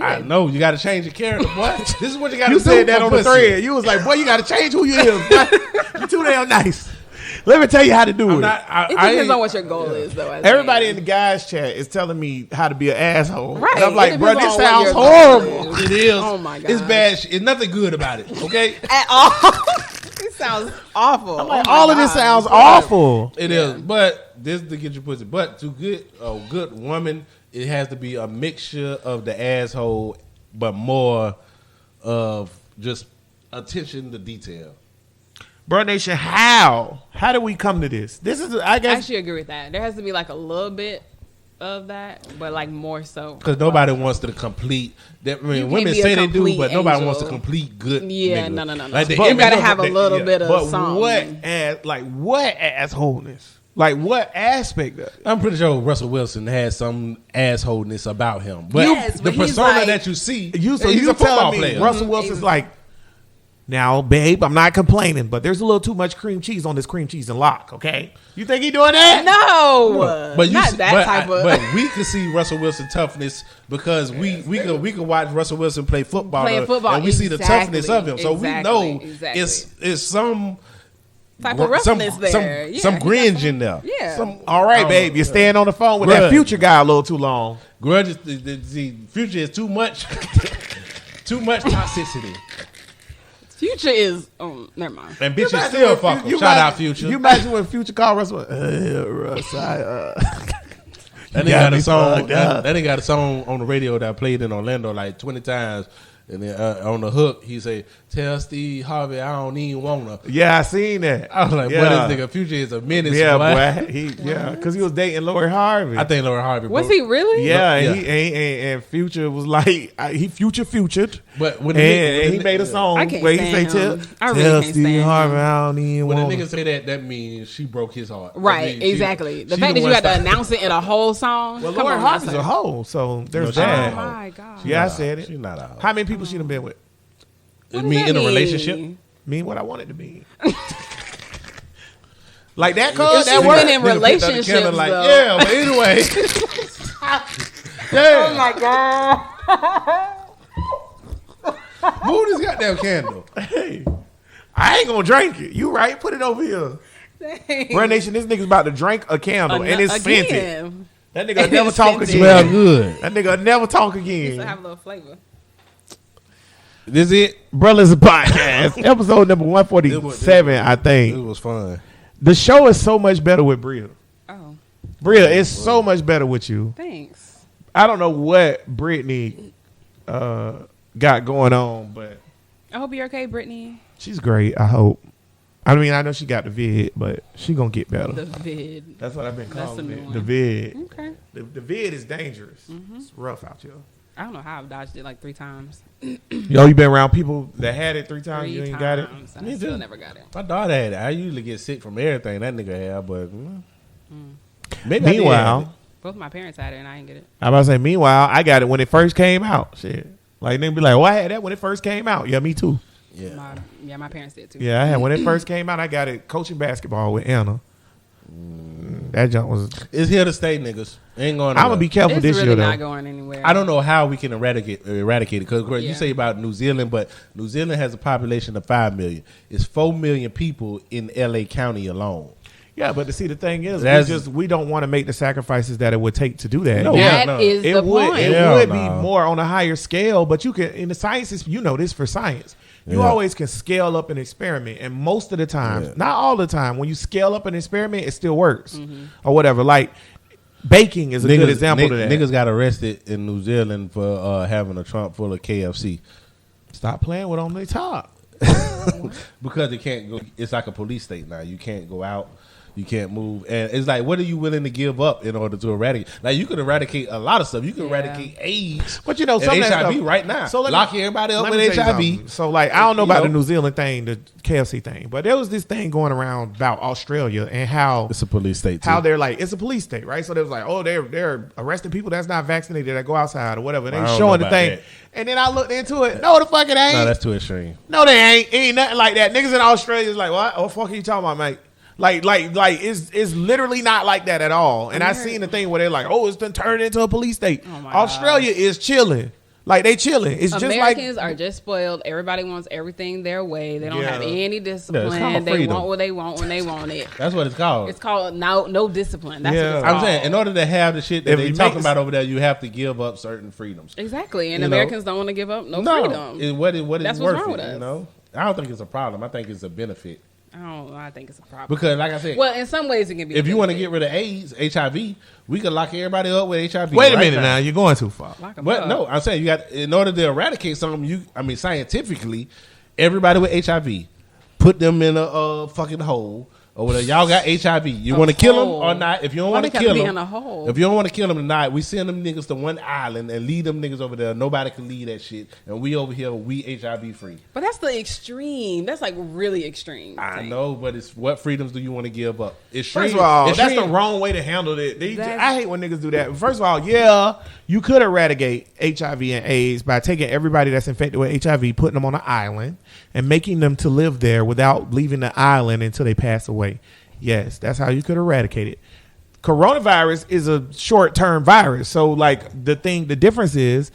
Speaker 4: I know you got to change your character, boy. This is what you got to do.
Speaker 3: You said that
Speaker 4: for
Speaker 3: on the
Speaker 4: pussy.
Speaker 3: thread. You was like, boy, you got to change who you is. Boy. You too damn nice. Let me tell you how to do
Speaker 4: I'm
Speaker 3: it.
Speaker 4: not.
Speaker 5: It depends on what your goal is, though. as a
Speaker 3: Everybody
Speaker 5: man.
Speaker 3: in the guys chat is telling me how to be an asshole.
Speaker 5: Right.
Speaker 3: And I'm
Speaker 5: It
Speaker 3: like, bro,
Speaker 5: depends
Speaker 3: this
Speaker 5: on what
Speaker 3: sounds
Speaker 5: your goal
Speaker 3: horrible.
Speaker 5: is.
Speaker 4: It is.
Speaker 5: Oh my god,
Speaker 4: It's bad. It's nothing good about it. Okay.
Speaker 5: at all. It sounds awful.
Speaker 3: I'm like,
Speaker 5: Oh my
Speaker 3: all of this
Speaker 5: God.
Speaker 3: sounds awful.
Speaker 4: It is, but this is to get your pussy. But to get a good woman, it has to be a mixture of the asshole, but more of just attention to detail.
Speaker 3: Bro Nation, how did we come to this? This is, I
Speaker 5: I
Speaker 3: guess,
Speaker 5: actually agree with that. There has to be like a little bit of that, but like more so.
Speaker 4: Because nobody wants to complete that. I mean,
Speaker 5: can't
Speaker 4: women
Speaker 5: be a
Speaker 4: say they do,
Speaker 5: complete
Speaker 4: but nobody
Speaker 5: angel.
Speaker 4: wants to complete good.
Speaker 5: Yeah,
Speaker 4: nigga.
Speaker 5: no.
Speaker 4: Like the
Speaker 5: But you
Speaker 4: image
Speaker 5: gotta
Speaker 4: of-
Speaker 5: have a little bit of
Speaker 3: but
Speaker 5: something.
Speaker 3: what assholeness? Like what aspect of it?
Speaker 4: I'm pretty sure Russell Wilson has some assholeness about him, but
Speaker 5: Yes,
Speaker 4: the
Speaker 5: but he's
Speaker 4: persona
Speaker 5: like-
Speaker 4: that you see,
Speaker 3: You so
Speaker 4: he's
Speaker 3: you
Speaker 4: a football
Speaker 3: telling me
Speaker 4: player.
Speaker 3: Russell Wilson's like, now, babe, I'm not complaining, but there's a little too much cream cheese on this cream cheese and lock. Okay, you think he doing that?
Speaker 5: No,
Speaker 4: But you
Speaker 5: not
Speaker 4: see,
Speaker 5: that type of.
Speaker 4: But we could see Russell Wilson toughness because we could watch Russell Wilson play football,
Speaker 5: Playing football,
Speaker 4: and we see the
Speaker 5: exactly,
Speaker 4: toughness of him. So we know
Speaker 5: exactly.
Speaker 4: it's some
Speaker 5: type of roughness there. Yeah,
Speaker 4: some
Speaker 5: he got
Speaker 4: gringe in there.
Speaker 5: Yeah.
Speaker 3: All right, babe, you're staying on the phone with that
Speaker 4: Bruh.
Speaker 3: Future guy a little too long.
Speaker 4: Grudge is the future is too much, too much toxicity,
Speaker 5: Future is. Oh, never mind.
Speaker 4: and bitches still fuck him. Shout out Future.
Speaker 3: You imagine when Future called Russell? Russ,
Speaker 4: That nigga got a song. That nigga got a song on the radio that I played in Orlando like 20 times. And then on the hook, he say, "Tell Steve Harvey I don't even wanna."
Speaker 3: Yeah, I seen that.
Speaker 4: I was like,
Speaker 3: yeah.
Speaker 4: "Boy, this nigga Future is a menace."
Speaker 3: Yeah,
Speaker 4: boy.
Speaker 3: boy. Because he was dating Lori Harvey.
Speaker 4: I think Lori Harvey.
Speaker 5: Was
Speaker 4: bro.
Speaker 5: he really?
Speaker 3: Yeah,
Speaker 4: Yeah.
Speaker 3: And Future was like, he futured.
Speaker 4: But when
Speaker 3: And he made a song
Speaker 5: I can't
Speaker 3: where he say,
Speaker 5: stand him. I really
Speaker 3: tell
Speaker 5: can't
Speaker 3: Steve
Speaker 5: stand
Speaker 3: Harvey
Speaker 5: him.
Speaker 3: I don't even
Speaker 4: when a
Speaker 3: want
Speaker 4: nigga say that means she broke his heart. That
Speaker 5: Right,
Speaker 4: means she-
Speaker 5: exactly. The
Speaker 4: she
Speaker 5: fact that you
Speaker 4: one
Speaker 5: had to
Speaker 4: stop-
Speaker 5: announce it in a whole song.
Speaker 3: Well,
Speaker 5: come
Speaker 3: Lori
Speaker 5: on,
Speaker 3: Harvey's
Speaker 5: that's
Speaker 3: a hoe, so there's
Speaker 4: No, she
Speaker 3: that.
Speaker 4: ain't
Speaker 5: Oh
Speaker 4: a hoe.
Speaker 5: my god.
Speaker 3: Yeah, I
Speaker 4: Nah,
Speaker 3: said it.
Speaker 4: She's not a hoe.
Speaker 3: How many people she done been with?
Speaker 4: You
Speaker 5: What
Speaker 4: mean
Speaker 5: does
Speaker 4: in
Speaker 5: that
Speaker 4: a
Speaker 5: mean?
Speaker 4: relationship?
Speaker 3: Mean what I wanted to be. Like that,
Speaker 5: If
Speaker 3: cuz that
Speaker 5: she's
Speaker 3: work.
Speaker 5: been in
Speaker 4: Nigga picked up the
Speaker 5: relationships,
Speaker 4: candle like,
Speaker 5: though.
Speaker 4: yeah, but anyway.
Speaker 5: Oh
Speaker 4: Damn.
Speaker 5: my god.
Speaker 4: Move this goddamn candle.
Speaker 3: Hey, I ain't gonna drink it. You right? Put it over here. Bro Nation, this nigga's about to drink a candle, and it's scented.
Speaker 5: Again.
Speaker 3: That nigga never talk
Speaker 5: It's
Speaker 3: again.
Speaker 4: Smell good.
Speaker 3: That nigga never talk
Speaker 5: To
Speaker 3: again.
Speaker 5: have a little flavor.
Speaker 4: This it?
Speaker 3: Brothers Podcast, episode number 147, I
Speaker 4: It
Speaker 3: think.
Speaker 4: was fun.
Speaker 3: The show is so much better with Brea.
Speaker 5: Oh,
Speaker 3: Brea, it's so much better with you.
Speaker 5: thanks.
Speaker 3: I don't know what Brittany got going on, but
Speaker 5: I hope you're okay, Brittany.
Speaker 3: she's great, I hope. I mean, I know she got the vid, but she gonna get better.
Speaker 5: The vid.
Speaker 3: That's what I've been
Speaker 5: That's
Speaker 3: calling
Speaker 5: a new
Speaker 3: it.
Speaker 5: one.
Speaker 3: The vid.
Speaker 5: Okay.
Speaker 3: The vid is dangerous. It's rough out here.
Speaker 5: I don't know how I've dodged it like 3 times.
Speaker 3: Yo, you been around people that had it 3 times, you
Speaker 5: 3
Speaker 3: ain't got it?
Speaker 5: times, and
Speaker 4: Me
Speaker 5: I still
Speaker 4: too.
Speaker 5: never got it.
Speaker 4: My daughter had it. I usually get sick from everything that nigga had, but maybe I did have
Speaker 3: Meanwhile,
Speaker 4: it.
Speaker 5: Both my parents had it, and I didn't get it.
Speaker 3: I'm about to say, meanwhile, I got it when it first came out. Shit. Like, they be like, oh, I had that when it first came out. Yeah, me too.
Speaker 4: Yeah.
Speaker 5: My parents did too.
Speaker 3: Yeah, I had when it first came out, I got it coaching basketball with Anna. That junk was.
Speaker 4: It's here to stay, niggas. Ain't going.
Speaker 3: I'm gonna be careful
Speaker 5: It's
Speaker 3: this
Speaker 5: really
Speaker 3: year
Speaker 5: not
Speaker 3: though.
Speaker 5: going anywhere.
Speaker 4: I don't know how we can eradicate it because you
Speaker 5: Yeah.
Speaker 4: say about New Zealand, but New Zealand has a population of 5 million. It's 4 million people in LA County alone.
Speaker 3: Yeah, but to see the thing is,
Speaker 4: That's-
Speaker 3: we don't want to make the sacrifices that it would take to do that.
Speaker 4: No,
Speaker 3: Yeah,
Speaker 5: That is
Speaker 3: it
Speaker 5: the
Speaker 3: would.
Speaker 5: point.
Speaker 3: It
Speaker 4: Hell
Speaker 3: would
Speaker 4: no.
Speaker 3: be more on a higher scale, but you can in the sciences. You know this for science. You
Speaker 4: Yeah.
Speaker 3: always can scale up an experiment, and most of the time,
Speaker 4: Yeah.
Speaker 3: not all the time, when you scale up an experiment, it still works or whatever. Like baking is a good example of that.
Speaker 4: Niggas got arrested in New Zealand for having a trunk full of KFC
Speaker 3: Stop playing with on the top.
Speaker 4: because it can't go. It's like a police state now. You can't go out. You can't move, and it's like, what are you willing to give up in order to eradicate? Like, you could eradicate a lot of stuff. You can eradicate AIDS,
Speaker 3: But you know,
Speaker 4: and
Speaker 3: some of that
Speaker 4: HIV
Speaker 3: stuff-
Speaker 4: right now.
Speaker 3: So let me-
Speaker 4: lock everybody up
Speaker 3: Let
Speaker 4: with
Speaker 3: me tell you
Speaker 4: HIV.
Speaker 3: something. So, like, I don't know
Speaker 4: You
Speaker 3: about
Speaker 4: know.
Speaker 3: the New Zealand thing, the KFC thing, but there was this thing going around about Australia and how
Speaker 4: It's a police state. Too.
Speaker 3: how they're like, it's a police state, right? So they was like, oh, they're arresting people that's not vaccinated that go outside or whatever. And
Speaker 4: I
Speaker 3: they
Speaker 4: don't
Speaker 3: showing
Speaker 4: know
Speaker 3: the
Speaker 4: about
Speaker 3: thing,
Speaker 4: that.
Speaker 3: and then I looked into it. No, the fuck it ain't.
Speaker 4: No, that's too extreme.
Speaker 3: No, they ain't. It ain't nothing like that. Niggas in Australia is like, what? Oh, fuck are you talking about, mate? Like, it's literally not like that at all. And I seen the thing where they're like, oh, it's been turned into a police state.
Speaker 5: Oh my
Speaker 3: Australia is chilling. Like, they chilling. It's just like
Speaker 5: Americans are just spoiled. Everybody wants everything their way. They don't
Speaker 3: Yeah.
Speaker 5: have any discipline.
Speaker 4: called
Speaker 5: They
Speaker 4: freedom.
Speaker 5: want what they want when they want it.
Speaker 4: That's what it's called.
Speaker 5: It's called no discipline. That's
Speaker 3: Yeah.
Speaker 5: what it's
Speaker 4: I'm
Speaker 5: called.
Speaker 4: saying, in order to have the shit that
Speaker 3: If
Speaker 4: they
Speaker 3: you
Speaker 4: talking
Speaker 3: make-
Speaker 4: about over there, you have to give up certain freedoms.
Speaker 5: Exactly. And
Speaker 4: You know?
Speaker 5: Americans don't want to give up no freedom.
Speaker 4: What is
Speaker 5: That's what's
Speaker 4: worth
Speaker 5: wrong
Speaker 4: it,
Speaker 5: with us.
Speaker 4: you know? I don't think it's a problem. I think it's a benefit.
Speaker 5: I think it's a problem.
Speaker 4: Because, like I said,
Speaker 5: Well, in some ways it can be.
Speaker 4: if you want to
Speaker 5: benefit.
Speaker 4: get rid of AIDS, HIV, we could lock everybody up with HIV.
Speaker 3: wait a
Speaker 4: right
Speaker 3: minute now. You're going too far.
Speaker 5: Lock 'em
Speaker 4: But
Speaker 5: up.
Speaker 4: no, I'm saying you got, in order to eradicate something, scientifically, everybody with HIV, put them in a fucking hole or whatever. Y'all got HIV. You
Speaker 5: A
Speaker 4: want to kill them
Speaker 5: hole?
Speaker 4: or not? If you don't
Speaker 5: Why
Speaker 4: want to
Speaker 5: they gotta
Speaker 4: kill
Speaker 5: be
Speaker 4: them,
Speaker 5: in a hole?
Speaker 4: if you don't want to kill them tonight, we send them niggas to one island and leave them niggas over there. Nobody can leave that shit, and we over here, we HIV free.
Speaker 5: But that's the extreme. That's like really extreme.
Speaker 4: I
Speaker 5: thing.
Speaker 4: know, but it's what freedoms do you want to give up?
Speaker 3: First of all, that's
Speaker 4: extreme-
Speaker 3: the wrong way to handle it.
Speaker 5: That's-
Speaker 3: I hate when niggas do that. First of all, yeah, you could eradicate HIV and AIDS by taking everybody that's infected with HIV, putting them on an island, and making them to live there without leaving the island until they pass away. Yes, that's how you could eradicate it. Coronavirus is a short-term virus, so like the difference is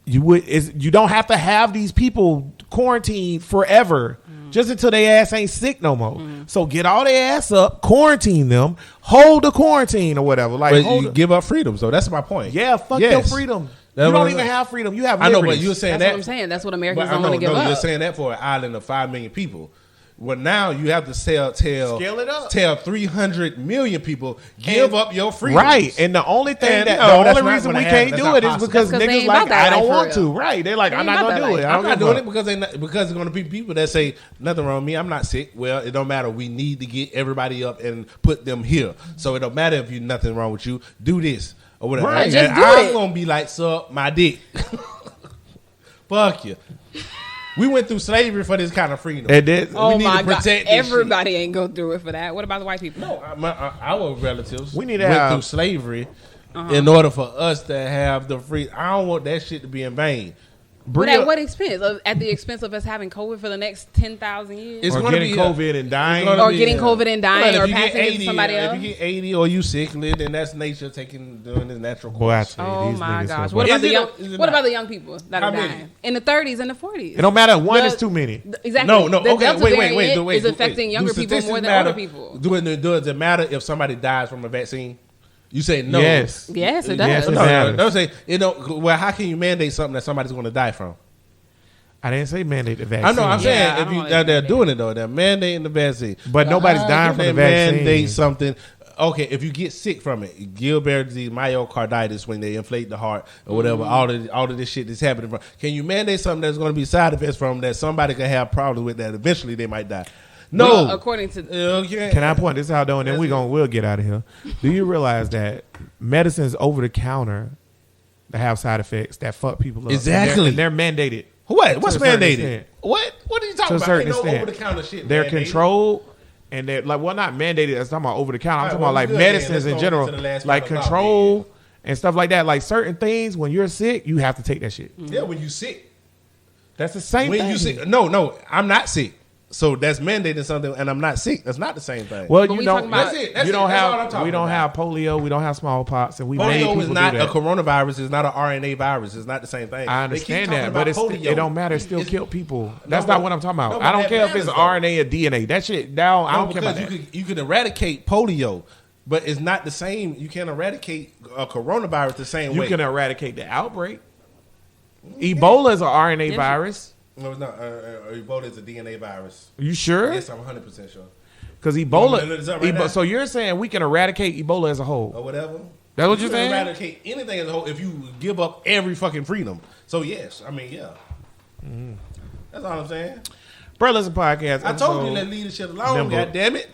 Speaker 3: you don't have to have these people quarantined forever. Just until their ass ain't sick no more. So get all their ass up, quarantine them, hold the quarantine or whatever. Like,
Speaker 4: But
Speaker 3: hold
Speaker 4: you
Speaker 3: the-
Speaker 4: give up freedom, so that's my point.
Speaker 3: yeah, fuck
Speaker 4: Yes.
Speaker 3: your freedom.
Speaker 4: That's
Speaker 3: You
Speaker 4: what
Speaker 3: don't
Speaker 4: I'm
Speaker 3: even
Speaker 4: saying.
Speaker 3: have freedom. You have
Speaker 4: I know,
Speaker 3: liberties.
Speaker 4: but you're saying
Speaker 5: That's
Speaker 4: that.
Speaker 5: what I'm saying. That's what
Speaker 4: But
Speaker 5: Americans
Speaker 4: I
Speaker 5: don't want to
Speaker 4: know,
Speaker 5: give up.
Speaker 4: you're saying that for an island of 5 million people. Well, now you have to tell
Speaker 3: Scale it up.
Speaker 4: tell 300 million people give up your freedom.
Speaker 3: Right, and the only thing
Speaker 4: And
Speaker 3: that
Speaker 4: no,
Speaker 3: the
Speaker 4: that's
Speaker 3: only
Speaker 4: not
Speaker 3: reason
Speaker 4: gonna
Speaker 3: we
Speaker 4: happen.
Speaker 3: can't
Speaker 4: That's
Speaker 3: do
Speaker 4: not
Speaker 3: it is
Speaker 4: possible.
Speaker 3: because
Speaker 5: That's 'cause they
Speaker 3: niggas
Speaker 5: ain't
Speaker 3: like
Speaker 5: about that
Speaker 3: I don't
Speaker 5: life
Speaker 3: want
Speaker 5: for
Speaker 3: to.
Speaker 5: real.
Speaker 3: Right, they're like
Speaker 5: They
Speaker 3: I'm
Speaker 5: ain't
Speaker 3: not
Speaker 5: about
Speaker 3: gonna
Speaker 5: that
Speaker 3: do
Speaker 5: life.
Speaker 3: it. I
Speaker 4: I'm
Speaker 3: don't
Speaker 4: not
Speaker 3: give a
Speaker 4: doing
Speaker 3: fuck.
Speaker 4: it because there's going to be people that say nothing wrong with me. I'm not sick. Well, it don't matter. We need to get everybody up and put them here. So it don't matter if you nothing wrong with you. Do this or whatever.
Speaker 3: Right.
Speaker 4: And
Speaker 5: Just do
Speaker 4: I'm
Speaker 5: it.
Speaker 4: gonna be like, suck my dick. Fuck you. We went through slavery for this kind of freedom.
Speaker 3: And then-
Speaker 5: Oh
Speaker 4: we need
Speaker 5: my
Speaker 4: to
Speaker 5: god!
Speaker 4: protect this
Speaker 5: Everybody ain't go through it for that. What about the white people?
Speaker 4: No, our relatives
Speaker 3: We need to
Speaker 4: went
Speaker 3: have-
Speaker 4: through slavery in order for us to have the free. I don't want that shit to be in vain.
Speaker 5: But
Speaker 3: Brea-
Speaker 5: at what expense? At the expense of us having COVID for the next 10,000 years?
Speaker 4: It's
Speaker 3: or
Speaker 4: gonna
Speaker 3: getting
Speaker 4: be
Speaker 3: COVID and dying.
Speaker 4: it's gonna
Speaker 5: Or
Speaker 4: be
Speaker 5: getting COVID and dying
Speaker 4: Well,
Speaker 5: or
Speaker 4: if you get
Speaker 5: passing it to
Speaker 4: 80,
Speaker 5: somebody else?
Speaker 4: If you get 80 or you sickly, then that's nature doing its natural
Speaker 3: Boy, I
Speaker 4: course.
Speaker 3: tell you,
Speaker 5: Oh
Speaker 3: these
Speaker 5: my
Speaker 3: niggas
Speaker 5: gosh!
Speaker 3: so
Speaker 5: What
Speaker 3: bad.
Speaker 5: about the
Speaker 4: Is it
Speaker 5: young?
Speaker 4: or is it
Speaker 5: What
Speaker 4: not?
Speaker 5: about the young people that
Speaker 4: How
Speaker 5: are
Speaker 4: many?
Speaker 5: dying in the 30s and the 40s?
Speaker 3: It don't matter. One
Speaker 5: The-
Speaker 3: is too many.
Speaker 5: Exactly.
Speaker 4: No,
Speaker 5: The
Speaker 4: okay,
Speaker 5: Delta
Speaker 4: wait,
Speaker 5: variant
Speaker 4: wait.
Speaker 5: is affecting younger
Speaker 4: Do
Speaker 5: people more
Speaker 4: statistics
Speaker 5: than
Speaker 4: matter?
Speaker 5: older people.
Speaker 4: Does it matter if somebody dies from a vaccine? You say no.
Speaker 3: Yes.
Speaker 5: Yes, it
Speaker 3: Yes,
Speaker 5: does.
Speaker 3: it
Speaker 4: No,
Speaker 3: matters.
Speaker 4: don't say it don't. Well, how can you mandate something that somebody's going to die from?
Speaker 3: I didn't say mandate the vaccine.
Speaker 4: I know. I'm saying
Speaker 5: Yeah, I
Speaker 4: if
Speaker 5: don't
Speaker 4: you
Speaker 5: wanna
Speaker 4: they're
Speaker 5: mandate
Speaker 4: doing it though, they're mandating the vaccine.
Speaker 3: But nobody's dying from
Speaker 4: They
Speaker 3: the vaccine.
Speaker 4: mandate something. Okay, if you get sick from it, Gilbert disease, myocarditis, when they inflate the heart or whatever, all of this shit that's happening from. Can you mandate something that's going to be side effects from that somebody can have problems with that eventually they might die? No.
Speaker 5: Well, according to
Speaker 3: Can I point this out though, and then we'll get out of here. Do you realize that medicine's over the counter that have side effects that fuck people up?
Speaker 4: Exactly.
Speaker 3: And they're mandated.
Speaker 4: What? What's
Speaker 3: To a certain
Speaker 4: mandated?
Speaker 3: extent.
Speaker 4: What are you talking
Speaker 3: To a
Speaker 4: about?
Speaker 3: certain
Speaker 4: Ain't no
Speaker 3: extent.
Speaker 4: over the counter shit.
Speaker 3: They're
Speaker 4: mandated.
Speaker 3: controlled. And they're like, well, not mandated. I'm talking about over the counter. I'm
Speaker 4: All right,
Speaker 3: talking
Speaker 4: well,
Speaker 3: about like
Speaker 4: we good then.
Speaker 3: medicines
Speaker 4: Let's
Speaker 3: in
Speaker 4: go
Speaker 3: general,
Speaker 4: into the last
Speaker 3: like
Speaker 4: part about
Speaker 3: control and stuff like that. Like certain things, when you're sick, you have to take that shit.
Speaker 4: Yeah, when you sick.
Speaker 3: That's the same
Speaker 4: When
Speaker 3: thing.
Speaker 4: you sick. No, I'm not sick. So that's mandating something, and I'm not sick. That's not the same thing.
Speaker 3: Well,
Speaker 5: But
Speaker 3: you
Speaker 5: we
Speaker 3: don't.
Speaker 5: talking about-
Speaker 4: That's it. That's
Speaker 3: you don't
Speaker 4: it. That's all I'm
Speaker 3: have.
Speaker 4: talking
Speaker 3: We don't
Speaker 4: about.
Speaker 3: have polio. We don't have smallpox, and we made
Speaker 4: Polio
Speaker 3: people
Speaker 4: is not
Speaker 3: do
Speaker 4: a
Speaker 3: that.
Speaker 4: coronavirus. It's not an RNA virus. It's not the same thing.
Speaker 3: I
Speaker 4: They keep
Speaker 3: understand
Speaker 4: talking
Speaker 3: that,
Speaker 4: about
Speaker 3: but it's,
Speaker 4: polio.
Speaker 3: it don't matter. It still
Speaker 4: It's-
Speaker 3: kill people. That's
Speaker 4: but-
Speaker 3: not what I'm talking about.
Speaker 4: no, but
Speaker 3: I don't
Speaker 4: that
Speaker 3: care if it's
Speaker 4: matters, though.
Speaker 3: RNA or DNA. That shit. Now I
Speaker 4: No,
Speaker 3: don't care about
Speaker 4: because
Speaker 3: that.
Speaker 4: you could eradicate polio, but it's not the same. You can't eradicate a coronavirus the same
Speaker 3: You
Speaker 4: way.
Speaker 3: can eradicate the outbreak. Ebola is an RNA
Speaker 5: Yes.
Speaker 3: virus.
Speaker 4: No, it's not. Ebola is a DNA virus.
Speaker 3: You sure?
Speaker 4: Yes, I'm 100% sure.
Speaker 3: Because
Speaker 4: You want me to look this
Speaker 3: Ebola.
Speaker 4: up right now?
Speaker 3: So you're saying we can eradicate Ebola as a whole?
Speaker 4: Or whatever.
Speaker 3: That's what
Speaker 4: You
Speaker 3: you're
Speaker 4: can
Speaker 3: saying?
Speaker 4: eradicate anything as a whole if you give up every fucking freedom. So yes, I mean yeah. That's all I'm saying.
Speaker 3: Bro, listen, podcast.
Speaker 4: I told you
Speaker 3: episode
Speaker 4: to leave the shit alone.
Speaker 3: number-
Speaker 4: God damn it.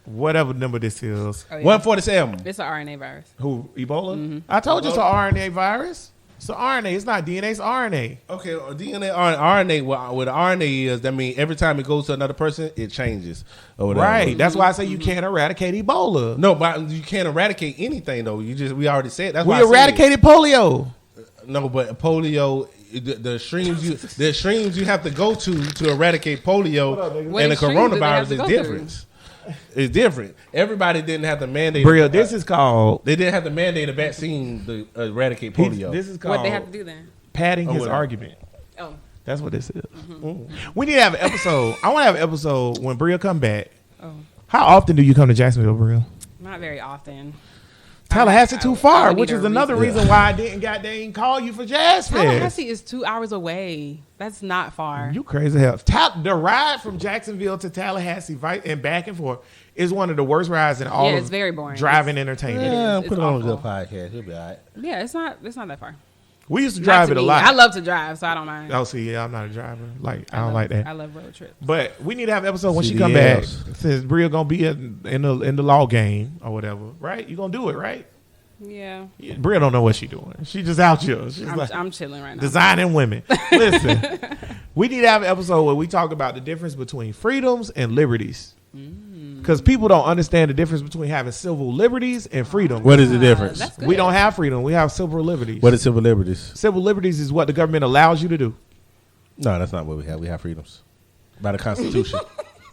Speaker 3: whatever number this is.
Speaker 5: Oh, yeah.
Speaker 4: 147.
Speaker 5: It's an RNA virus.
Speaker 3: Who? Ebola? I told you it's an RNA virus. It's an RNA. It's not DNA. It's RNA.
Speaker 4: Okay, DNA, RNA. What RNA is? That means every time it goes to another person, it changes or whatever.
Speaker 3: Right. That's why I say you can't eradicate Ebola.
Speaker 4: No, but you can't eradicate anything though. We already said that's
Speaker 3: We
Speaker 4: why I said it.
Speaker 3: eradicated polio.
Speaker 4: No, but polio, the extremes you have to go to eradicate polio
Speaker 5: What
Speaker 4: and the
Speaker 5: extremes do they have
Speaker 4: coronavirus
Speaker 5: to
Speaker 4: is
Speaker 5: go
Speaker 4: different. It's different. Everybody didn't have to mandate.
Speaker 3: Brea, this is called.
Speaker 4: They didn't have to mandate a vaccine to eradicate polio.
Speaker 3: This is called
Speaker 5: What they have to do then?
Speaker 3: padding his
Speaker 4: whatever.
Speaker 3: argument.
Speaker 5: Oh,
Speaker 3: That's what this is. We need to have an episode. I want to have an episode when Brea come back.
Speaker 5: oh,
Speaker 3: How often do you come to Jacksonville, Brea?
Speaker 5: not very often.
Speaker 3: Tallahassee too far,
Speaker 5: I would
Speaker 3: which
Speaker 5: need
Speaker 3: is
Speaker 5: a
Speaker 3: another reason why I didn't goddamn call you for Jazz Fest.
Speaker 5: Tallahassee is 2 hours away. That's not far.
Speaker 3: You crazy hell. The ride from Jacksonville to Tallahassee and back and forth is one of the worst rides in all
Speaker 5: Yeah,
Speaker 3: of
Speaker 5: it's very boring.
Speaker 3: driving entertainment.
Speaker 4: yeah,
Speaker 5: it's
Speaker 4: put it on a
Speaker 5: awful.
Speaker 4: good podcast. You'll be all right.
Speaker 5: Yeah, it's not that far.
Speaker 3: We used to
Speaker 5: Not
Speaker 3: drive
Speaker 5: to
Speaker 3: it a
Speaker 5: me.
Speaker 3: lot.
Speaker 5: I love to drive, so I don't mind.
Speaker 3: Oh, see, yeah, I'm not a driver. Like, I don't
Speaker 5: love-
Speaker 3: like that.
Speaker 5: I love road trips.
Speaker 3: But we need to have an episode when she come back.
Speaker 4: CDLs.
Speaker 3: Since Brea gonna be in the law game or whatever, right? You gonna do it, right?
Speaker 5: Yeah,
Speaker 3: Yeah, Brea don't know what she doing. She just out here. She's like
Speaker 5: I'm chilling right now.
Speaker 3: designing women. Listen, we need to have an episode where we talk about the difference between freedoms and liberties. Because people don't understand the difference between having civil liberties and freedom.
Speaker 4: What is the difference?
Speaker 5: That's good.
Speaker 3: We don't have freedom. We have civil liberties.
Speaker 4: What is civil liberties?
Speaker 3: Civil liberties is what the government allows you to do.
Speaker 4: No, that's not what we have. We have freedoms by the Constitution.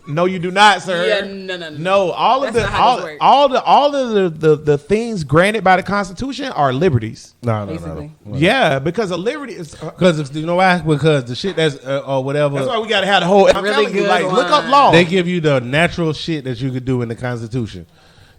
Speaker 3: No, you do not, sir.
Speaker 5: Yeah, no.
Speaker 3: No, all of
Speaker 5: That's not how this works.
Speaker 3: all of the things granted by the Constitution are liberties.
Speaker 4: No.
Speaker 5: Basically.
Speaker 3: Yeah, because a liberty is.
Speaker 4: Because you know why? Because the shit that's or whatever.
Speaker 3: That's why we got to have the whole. I'm
Speaker 5: Really
Speaker 3: telling you,
Speaker 5: good
Speaker 3: like, look up
Speaker 5: line.
Speaker 3: law.
Speaker 4: They give you the natural shit that you could do in the Constitution.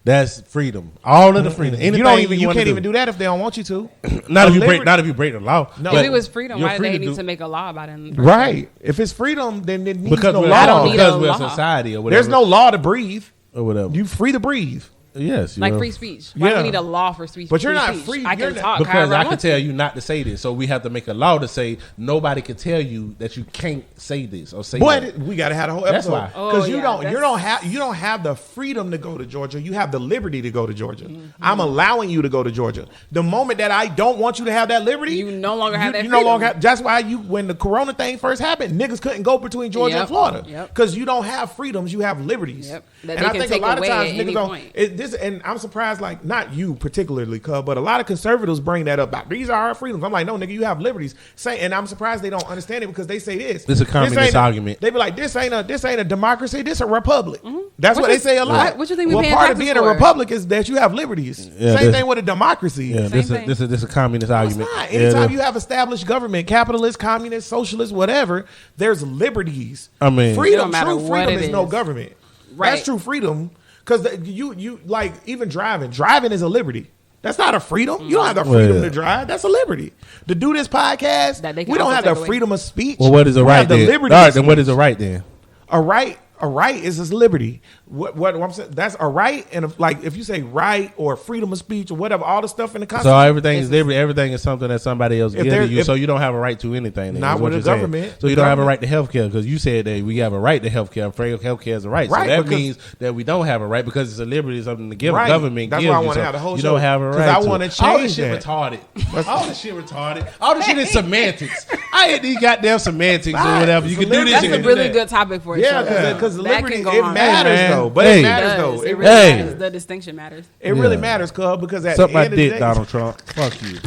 Speaker 4: That's freedom. All of the freedom.
Speaker 3: you
Speaker 4: Anything
Speaker 3: don't even. You
Speaker 4: wanna
Speaker 3: can't even do that if they don't want you to.
Speaker 4: Not if you break.
Speaker 3: liberty-
Speaker 4: Not if you break the law.
Speaker 3: No.
Speaker 5: If
Speaker 3: But
Speaker 5: it was freedom,
Speaker 4: you're
Speaker 5: why do
Speaker 4: free
Speaker 5: they
Speaker 4: to
Speaker 5: need
Speaker 4: do-
Speaker 5: to make a law about it?
Speaker 3: Right. If it's freedom, then it needs
Speaker 4: Because
Speaker 3: no
Speaker 4: we're,
Speaker 3: law.
Speaker 5: I don't need
Speaker 4: because
Speaker 5: a
Speaker 4: we're a
Speaker 5: law.
Speaker 4: society or whatever.
Speaker 3: There's no law to breathe.
Speaker 4: or whatever.
Speaker 3: You free to breathe.
Speaker 4: Yes,
Speaker 5: Like
Speaker 4: you're-
Speaker 5: free speech. Why do
Speaker 3: Yeah.
Speaker 5: we need a law for speech?
Speaker 3: But you're not
Speaker 5: speech?
Speaker 3: free.
Speaker 5: I
Speaker 3: You're
Speaker 5: can
Speaker 3: not-
Speaker 5: talk
Speaker 4: because
Speaker 5: however
Speaker 4: I
Speaker 5: I
Speaker 4: can
Speaker 5: want
Speaker 4: tell
Speaker 5: to.
Speaker 4: you not to say this, so we have to make a law to say nobody can tell you that you can't say this or say that.
Speaker 3: But we got to have a whole
Speaker 4: That's
Speaker 3: episode
Speaker 4: why.
Speaker 3: because
Speaker 5: Oh,
Speaker 3: you
Speaker 5: yeah,
Speaker 3: don't
Speaker 5: that's-
Speaker 3: you don't have the freedom to go to Georgia. You have the liberty to go to Georgia.
Speaker 5: Mm-hmm.
Speaker 3: I'm allowing you to go to Georgia. The moment that I don't want you to have that liberty,
Speaker 5: You no longer have that
Speaker 3: You no longer
Speaker 5: freedom.
Speaker 3: have. That's why when the Corona thing first happened, niggas couldn't go between Georgia and
Speaker 5: Yep.
Speaker 3: Florida
Speaker 5: Yep.
Speaker 3: because you don't have freedoms. You have liberties.
Speaker 5: Yep. That
Speaker 3: And
Speaker 5: they
Speaker 3: I
Speaker 5: can
Speaker 3: think
Speaker 5: take
Speaker 3: a lot of
Speaker 5: away
Speaker 3: times
Speaker 5: at
Speaker 3: niggas
Speaker 5: any
Speaker 3: don't.
Speaker 5: point.
Speaker 3: This and I'm surprised, like not you particularly, cuz, but a lot of conservatives bring that up. About, these are our freedoms. I'm like, no, nigga, you have liberties. And I'm surprised they don't understand it because they say this.
Speaker 4: It's a communist
Speaker 3: ain't
Speaker 4: argument.
Speaker 3: They be like, this ain't a democracy. This a republic. That's what,
Speaker 5: What
Speaker 3: they
Speaker 5: you-
Speaker 3: say a lot.
Speaker 5: what you think we
Speaker 3: Well,
Speaker 5: paying
Speaker 3: part of
Speaker 5: taxes
Speaker 3: being a
Speaker 5: for?
Speaker 3: republic is that you have liberties.
Speaker 4: Yeah,
Speaker 3: Same
Speaker 4: this-
Speaker 3: thing with a democracy.
Speaker 4: Yeah,
Speaker 5: Same
Speaker 4: this
Speaker 5: thing.
Speaker 4: is a communist
Speaker 3: No, it's
Speaker 4: argument.
Speaker 3: not.
Speaker 4: Yeah,
Speaker 3: Anytime
Speaker 4: it is.
Speaker 3: you have established government, capitalist, communist, socialist, whatever, there's liberties.
Speaker 4: I mean-
Speaker 3: freedom.
Speaker 5: It don't matter
Speaker 3: True
Speaker 5: what
Speaker 3: freedom
Speaker 5: it
Speaker 3: is no
Speaker 5: is.
Speaker 3: government.
Speaker 5: Right.
Speaker 3: That's true freedom. Because you like even driving is a liberty. That's not a freedom. You don't have the freedom
Speaker 4: Well,
Speaker 3: to drive. That's a liberty. To do this podcast,
Speaker 5: That they can
Speaker 3: we don't
Speaker 5: also
Speaker 3: have the
Speaker 5: take away.
Speaker 3: freedom of speech.
Speaker 4: Well, what is a
Speaker 3: We
Speaker 4: right
Speaker 3: have the
Speaker 4: then?
Speaker 3: liberty
Speaker 4: All
Speaker 3: of
Speaker 4: right, then what
Speaker 3: speech.
Speaker 4: is a right then?
Speaker 3: A right? a right is his liberty. What I'm saying, that's a right, and like if you say right or freedom of speech or whatever, all the stuff in the Constitution.
Speaker 4: So everything is liberty. Everything is something that somebody else gives you. So you don't have a right to anything. Then,
Speaker 3: not with the government.
Speaker 4: So you don't have a right to health care because you said that we have a right to health care. Health care is a right. So that means that we don't have a right because it's a liberty, something to give. Right. Government
Speaker 3: that's
Speaker 4: gives
Speaker 3: why I
Speaker 4: you.
Speaker 3: want to
Speaker 4: So
Speaker 3: have the whole
Speaker 4: you
Speaker 3: show.
Speaker 4: don't have a right.
Speaker 3: I want to change
Speaker 4: all this shit retarded. All this shit retarded. All this shit is semantics. I hate these goddamn semantics or whatever. You can do this.
Speaker 5: That's a really good topic for a show.
Speaker 3: Yeah, because the liberty it
Speaker 5: on.
Speaker 3: matters though. But it matters though.
Speaker 5: It really matters. The distinction matters.
Speaker 3: It really matters, cuz, because at
Speaker 4: suck
Speaker 3: the
Speaker 4: my
Speaker 3: end of the
Speaker 4: dick,
Speaker 3: day,
Speaker 4: Donald Trump. Fuck you,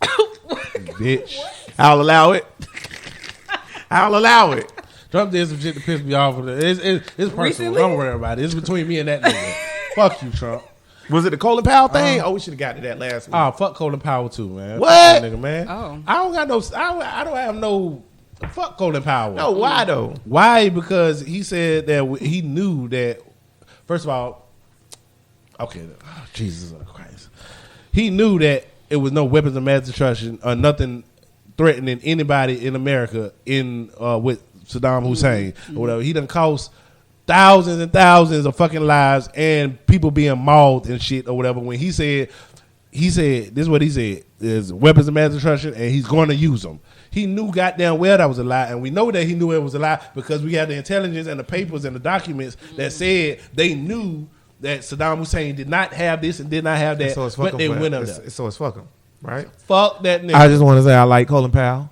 Speaker 4: bitch.
Speaker 3: I'll allow it. I'll allow it.
Speaker 4: Trump did some shit to piss me off. It's personal.
Speaker 5: Recently?
Speaker 4: Don't worry about it. It's between me and that nigga. Fuck you, Trump.
Speaker 3: Was it the Colin Powell thing? We should have got to that last week.
Speaker 4: Oh, fuck Colin Powell too, man.
Speaker 3: What?
Speaker 4: Fuck that nigga, man.
Speaker 5: Oh.
Speaker 4: I don't got no. I don't have no. Fuck Colin Powell.
Speaker 3: No, why though?
Speaker 4: Why? Because he said that he knew that. First of all, okay, Jesus Christ, he knew that it was no weapons of mass destruction or nothing threatening anybody in America with Saddam Hussein or whatever. He done cost thousands and thousands of fucking lives and people being mauled and shit or whatever. When he said this is what he said: there's weapons of mass destruction and he's going to use them. He knew goddamn well that was a lie, and we know that he knew it was a lie because we had the intelligence and the papers and the documents that said they knew that Saddam Hussein did not have this and did not have that,
Speaker 3: So it's
Speaker 4: but they went under.
Speaker 3: So it's fuck him, right?
Speaker 4: Fuck that nigga.
Speaker 3: I just want to say I like Colin Powell.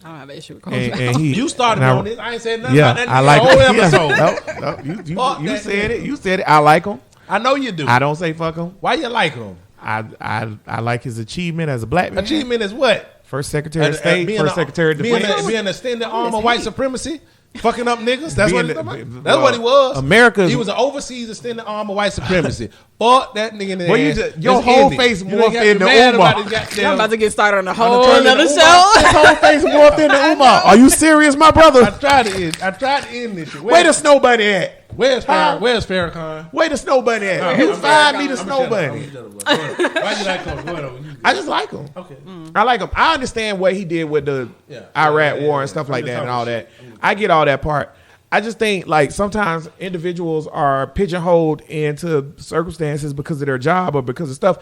Speaker 5: I don't have an issue with Colin Powell.
Speaker 3: And he,
Speaker 4: You started on this. I ain't said nothing
Speaker 3: Yeah,
Speaker 4: about that nigga
Speaker 3: I like
Speaker 4: the whole
Speaker 3: him.
Speaker 4: episode.
Speaker 3: No, you said it. You said it. I like him.
Speaker 4: I know you do.
Speaker 3: I don't say fuck him.
Speaker 4: Why you like him?
Speaker 3: I like his achievement as a black man.
Speaker 4: Achievement is what?
Speaker 3: First Secretary of State, first Secretary of Defense.
Speaker 4: Being an extended arm of white supremacy. Fucking up niggas. That's what
Speaker 3: Being
Speaker 4: he's
Speaker 3: the-
Speaker 4: about. That's what he was.
Speaker 3: America-
Speaker 4: He was an overseas extended arm of white supremacy. Fuck that nigga in the
Speaker 3: Well, you
Speaker 4: ass.
Speaker 3: just- your
Speaker 4: Let's
Speaker 3: whole
Speaker 4: end it.
Speaker 3: face
Speaker 4: You
Speaker 3: morphed
Speaker 4: ain't got
Speaker 3: into
Speaker 4: mad
Speaker 3: Umar.
Speaker 4: about his goddamn-
Speaker 5: I'm about to get started on a
Speaker 4: I'm
Speaker 5: whole
Speaker 4: turning
Speaker 5: another
Speaker 4: into
Speaker 5: show.
Speaker 3: His whole face morphed into Umar. Are you serious, my brother?
Speaker 4: I tried to end this shit.
Speaker 3: Where the snow bunny at?
Speaker 4: Where's Farrakhan?
Speaker 3: Where the snow bunny at?
Speaker 4: Oh,
Speaker 3: You
Speaker 4: I'm
Speaker 3: find
Speaker 4: sorry.
Speaker 3: me the
Speaker 4: I'm
Speaker 3: snow
Speaker 4: shut up.
Speaker 3: bunny.
Speaker 4: I'm shut up, bro. Go ahead. Why you like him? Go ahead.
Speaker 3: I just like him.
Speaker 4: Okay.
Speaker 3: I like him. I understand what he did with the Iraq war and stuff like that and all that. I get all that part. I just think like sometimes individuals are pigeonholed into circumstances because of their job or because of stuff.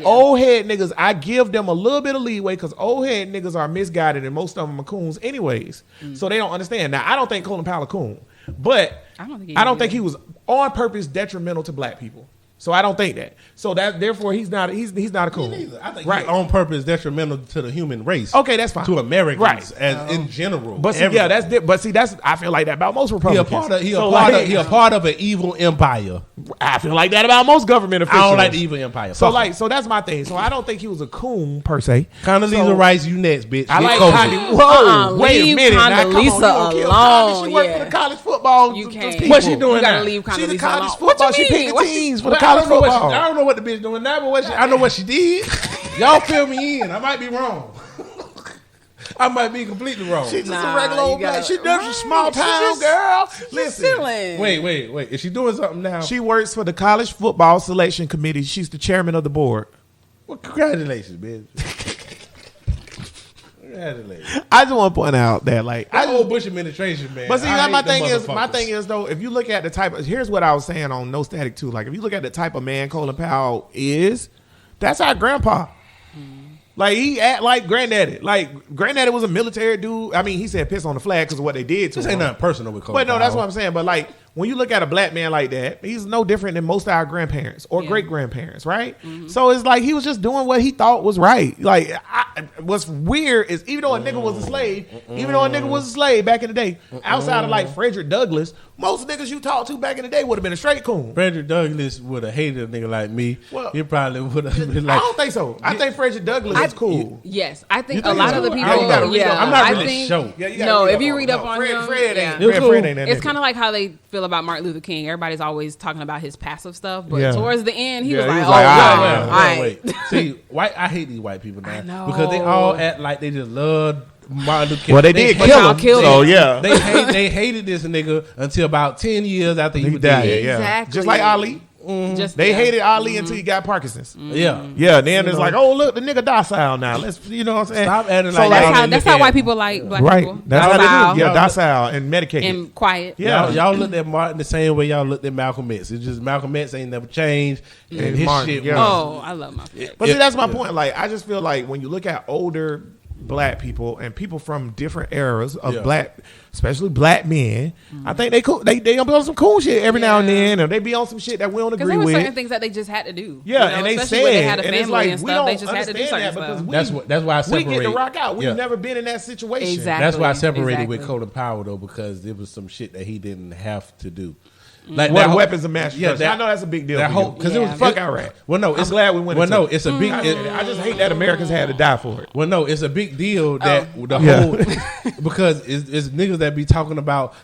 Speaker 3: Old head niggas, I give them a little bit of leeway because old head niggas are misguided and most of them are coons anyways. So they don't understand. Now I don't think Colin Powell a coon, but I don't think he was on purpose detrimental to black people. So I don't think that. So that therefore he's not a coon.
Speaker 4: I think he's on purpose detrimental to the human race.
Speaker 3: Okay, that's fine.
Speaker 4: To Americans,
Speaker 3: Right.
Speaker 4: as in general.
Speaker 3: But see, yeah, that's I feel like that about most Republicans.
Speaker 4: He a part of an evil empire.
Speaker 3: I feel like that about most government officials.
Speaker 4: I don't like the evil empire.
Speaker 3: So that's my thing. So I don't think he was a coon per se.
Speaker 4: Condoleezza Rice, you next, bitch.
Speaker 3: I like
Speaker 4: Condoleezza.
Speaker 3: Whoa, wait a
Speaker 5: leave
Speaker 3: minute. Now, come on, you
Speaker 5: Condoleezza
Speaker 3: gonna kill
Speaker 5: alone,
Speaker 3: Condoleezza? She worked for the college football.
Speaker 5: You
Speaker 3: those
Speaker 5: can't.
Speaker 3: people.
Speaker 4: What she doing
Speaker 5: You gotta
Speaker 4: now?
Speaker 5: leave
Speaker 3: She the
Speaker 5: Condoleezza
Speaker 3: college
Speaker 5: alone.
Speaker 3: football.
Speaker 5: What you
Speaker 3: She
Speaker 5: mean?
Speaker 3: picked
Speaker 5: What
Speaker 3: the
Speaker 5: she-
Speaker 3: teams for the
Speaker 4: I
Speaker 3: college
Speaker 4: don't know what
Speaker 3: football.
Speaker 4: I don't know what the bitch doing now, but I know what she did. Y'all fill me in. I might be wrong. I might be completely wrong.
Speaker 3: She's just
Speaker 5: Nah,
Speaker 3: a regular old
Speaker 5: you
Speaker 3: black.
Speaker 5: gotta-
Speaker 3: She does a small
Speaker 5: She
Speaker 3: town
Speaker 5: just-
Speaker 3: girl.
Speaker 5: She's
Speaker 3: Listen,
Speaker 5: chilling.
Speaker 4: Wait. Is she doing something now?
Speaker 3: she works for the college football selection committee. She's the chairman of the board.
Speaker 4: Well, congratulations, bitch. Congratulations.
Speaker 3: I just want to point out that like
Speaker 4: That whole Bush administration, man.
Speaker 3: But see,
Speaker 4: I
Speaker 3: my
Speaker 4: hate them
Speaker 3: thing
Speaker 4: motherfuckers.
Speaker 3: is though, if you look at the type of, here's what I was saying on No Static too. Like if you look at the type of man Colin Powell is, that's our grandpa. Like he act like granddaddy. Like granddaddy was a military dude. I mean, he said piss on the flag because of what they did to
Speaker 4: This
Speaker 3: him.
Speaker 4: ain't nothing personal with Colin
Speaker 3: But no, that's
Speaker 4: Powell.
Speaker 3: what I'm saying. But like when you look at a black man like that, he's no different than most of our grandparents or great grandparents, right? So it's like he was just doing what he thought was right. Like what's weird is even though a nigga was a slave, back in the day, outside of like Frederick Douglass, most niggas you talk to back in the day would have been a straight coon.
Speaker 4: Frederick Douglass would have hated a nigga like me.
Speaker 3: Well,
Speaker 4: he probably would have been
Speaker 3: I
Speaker 4: like,
Speaker 3: don't think so. I think Frederick Douglass is cool.
Speaker 5: Yes, I think
Speaker 3: You
Speaker 5: a
Speaker 3: think
Speaker 5: lot
Speaker 3: so?
Speaker 5: of the
Speaker 3: I
Speaker 5: people.
Speaker 3: don't gotta read up.
Speaker 4: I'm not
Speaker 5: I
Speaker 4: really
Speaker 5: think,
Speaker 4: sure.
Speaker 3: Yeah, you gotta
Speaker 5: no,
Speaker 3: read
Speaker 5: if
Speaker 3: up
Speaker 5: you
Speaker 3: on
Speaker 5: read
Speaker 3: him.
Speaker 5: up
Speaker 3: No,
Speaker 5: on
Speaker 3: Fred
Speaker 5: him,
Speaker 3: ain't
Speaker 5: yeah.
Speaker 3: Fred ain't that
Speaker 5: It's
Speaker 3: nigga.
Speaker 5: kind of like how they feel about Martin Luther King. Everybody's always talking about his passive stuff, but
Speaker 3: Yeah.
Speaker 5: towards the end, he was
Speaker 3: Yeah,
Speaker 5: like,
Speaker 3: he was
Speaker 5: "Oh,
Speaker 3: like,
Speaker 5: well,
Speaker 3: "Ah,
Speaker 5: all right."
Speaker 4: Wait. See, I hate these white people now.
Speaker 5: I know.
Speaker 4: Because they all act like they just love Martin Luther King.
Speaker 3: Well, they did
Speaker 5: But
Speaker 3: kill
Speaker 5: y'all
Speaker 3: him.
Speaker 5: killed
Speaker 3: So
Speaker 5: him.
Speaker 3: yeah,
Speaker 4: They hated this nigga until about 10 years after he
Speaker 3: he
Speaker 4: was
Speaker 3: died.
Speaker 4: dead.
Speaker 3: Yeah,
Speaker 5: Exactly.
Speaker 3: just like Ali.
Speaker 5: Just
Speaker 3: They
Speaker 5: yeah.
Speaker 3: hated Ali until he got Parkinson's.
Speaker 6: Yeah.
Speaker 3: Yeah, then it's like, oh look, the nigga docile now. Let's, you know what I'm saying?
Speaker 6: Stop acting
Speaker 3: So
Speaker 6: like
Speaker 3: like-
Speaker 6: y'all
Speaker 5: That's
Speaker 6: look
Speaker 5: how
Speaker 6: at-
Speaker 5: white people like black
Speaker 3: Right.
Speaker 5: people.
Speaker 3: That's how
Speaker 5: Docile
Speaker 3: they do. Yeah, docile and medicated.
Speaker 5: and quiet.
Speaker 3: Yeah.
Speaker 6: Y'all looked at Martin the same way y'all looked at Malcolm X. It's just Malcolm X ain't never changed. And his
Speaker 3: Martin,
Speaker 6: shit
Speaker 3: yeah.
Speaker 6: was-
Speaker 5: Oh, I love my face.
Speaker 3: But see, that's my point. Like, I just feel like when you look at older black people and people from different eras of black, especially black men, I think they cool. They be on some cool shit every now and then, or they be on some shit that we don't
Speaker 5: Because
Speaker 3: agree
Speaker 5: there were
Speaker 3: with.
Speaker 5: certain things that they just had to do.
Speaker 3: Yeah,
Speaker 5: you know,
Speaker 3: and they
Speaker 5: especially
Speaker 3: said,
Speaker 5: when they had a
Speaker 3: and it's
Speaker 5: family
Speaker 3: like
Speaker 5: and
Speaker 3: we
Speaker 5: stuff. They
Speaker 3: don't
Speaker 5: just had to do
Speaker 3: understand
Speaker 5: certain
Speaker 3: that
Speaker 5: stuff.
Speaker 3: because
Speaker 6: That's why I
Speaker 3: we
Speaker 6: separated.
Speaker 3: get to rock out. We've
Speaker 6: Yeah.
Speaker 3: never been in that situation.
Speaker 5: Exactly.
Speaker 6: That's why I separated
Speaker 5: Exactly.
Speaker 6: with Colin Powell though, because it was some shit that he didn't have to do. Like
Speaker 3: What
Speaker 6: that
Speaker 3: weapons of mass destruction?
Speaker 6: that-
Speaker 3: I know that's a big deal.
Speaker 6: That
Speaker 3: for
Speaker 6: whole
Speaker 3: you.
Speaker 6: because it was
Speaker 5: Yeah.
Speaker 3: Fuck Iraq.
Speaker 6: Well, no,
Speaker 3: I'm
Speaker 6: it's
Speaker 3: glad we went.
Speaker 6: Well,
Speaker 3: into
Speaker 6: no,
Speaker 3: it.
Speaker 6: it's a big.
Speaker 3: I just hate that Americans had to die for it.
Speaker 6: Well, no, it's a big deal that the
Speaker 3: Yeah.
Speaker 6: whole because it's niggas that be talking about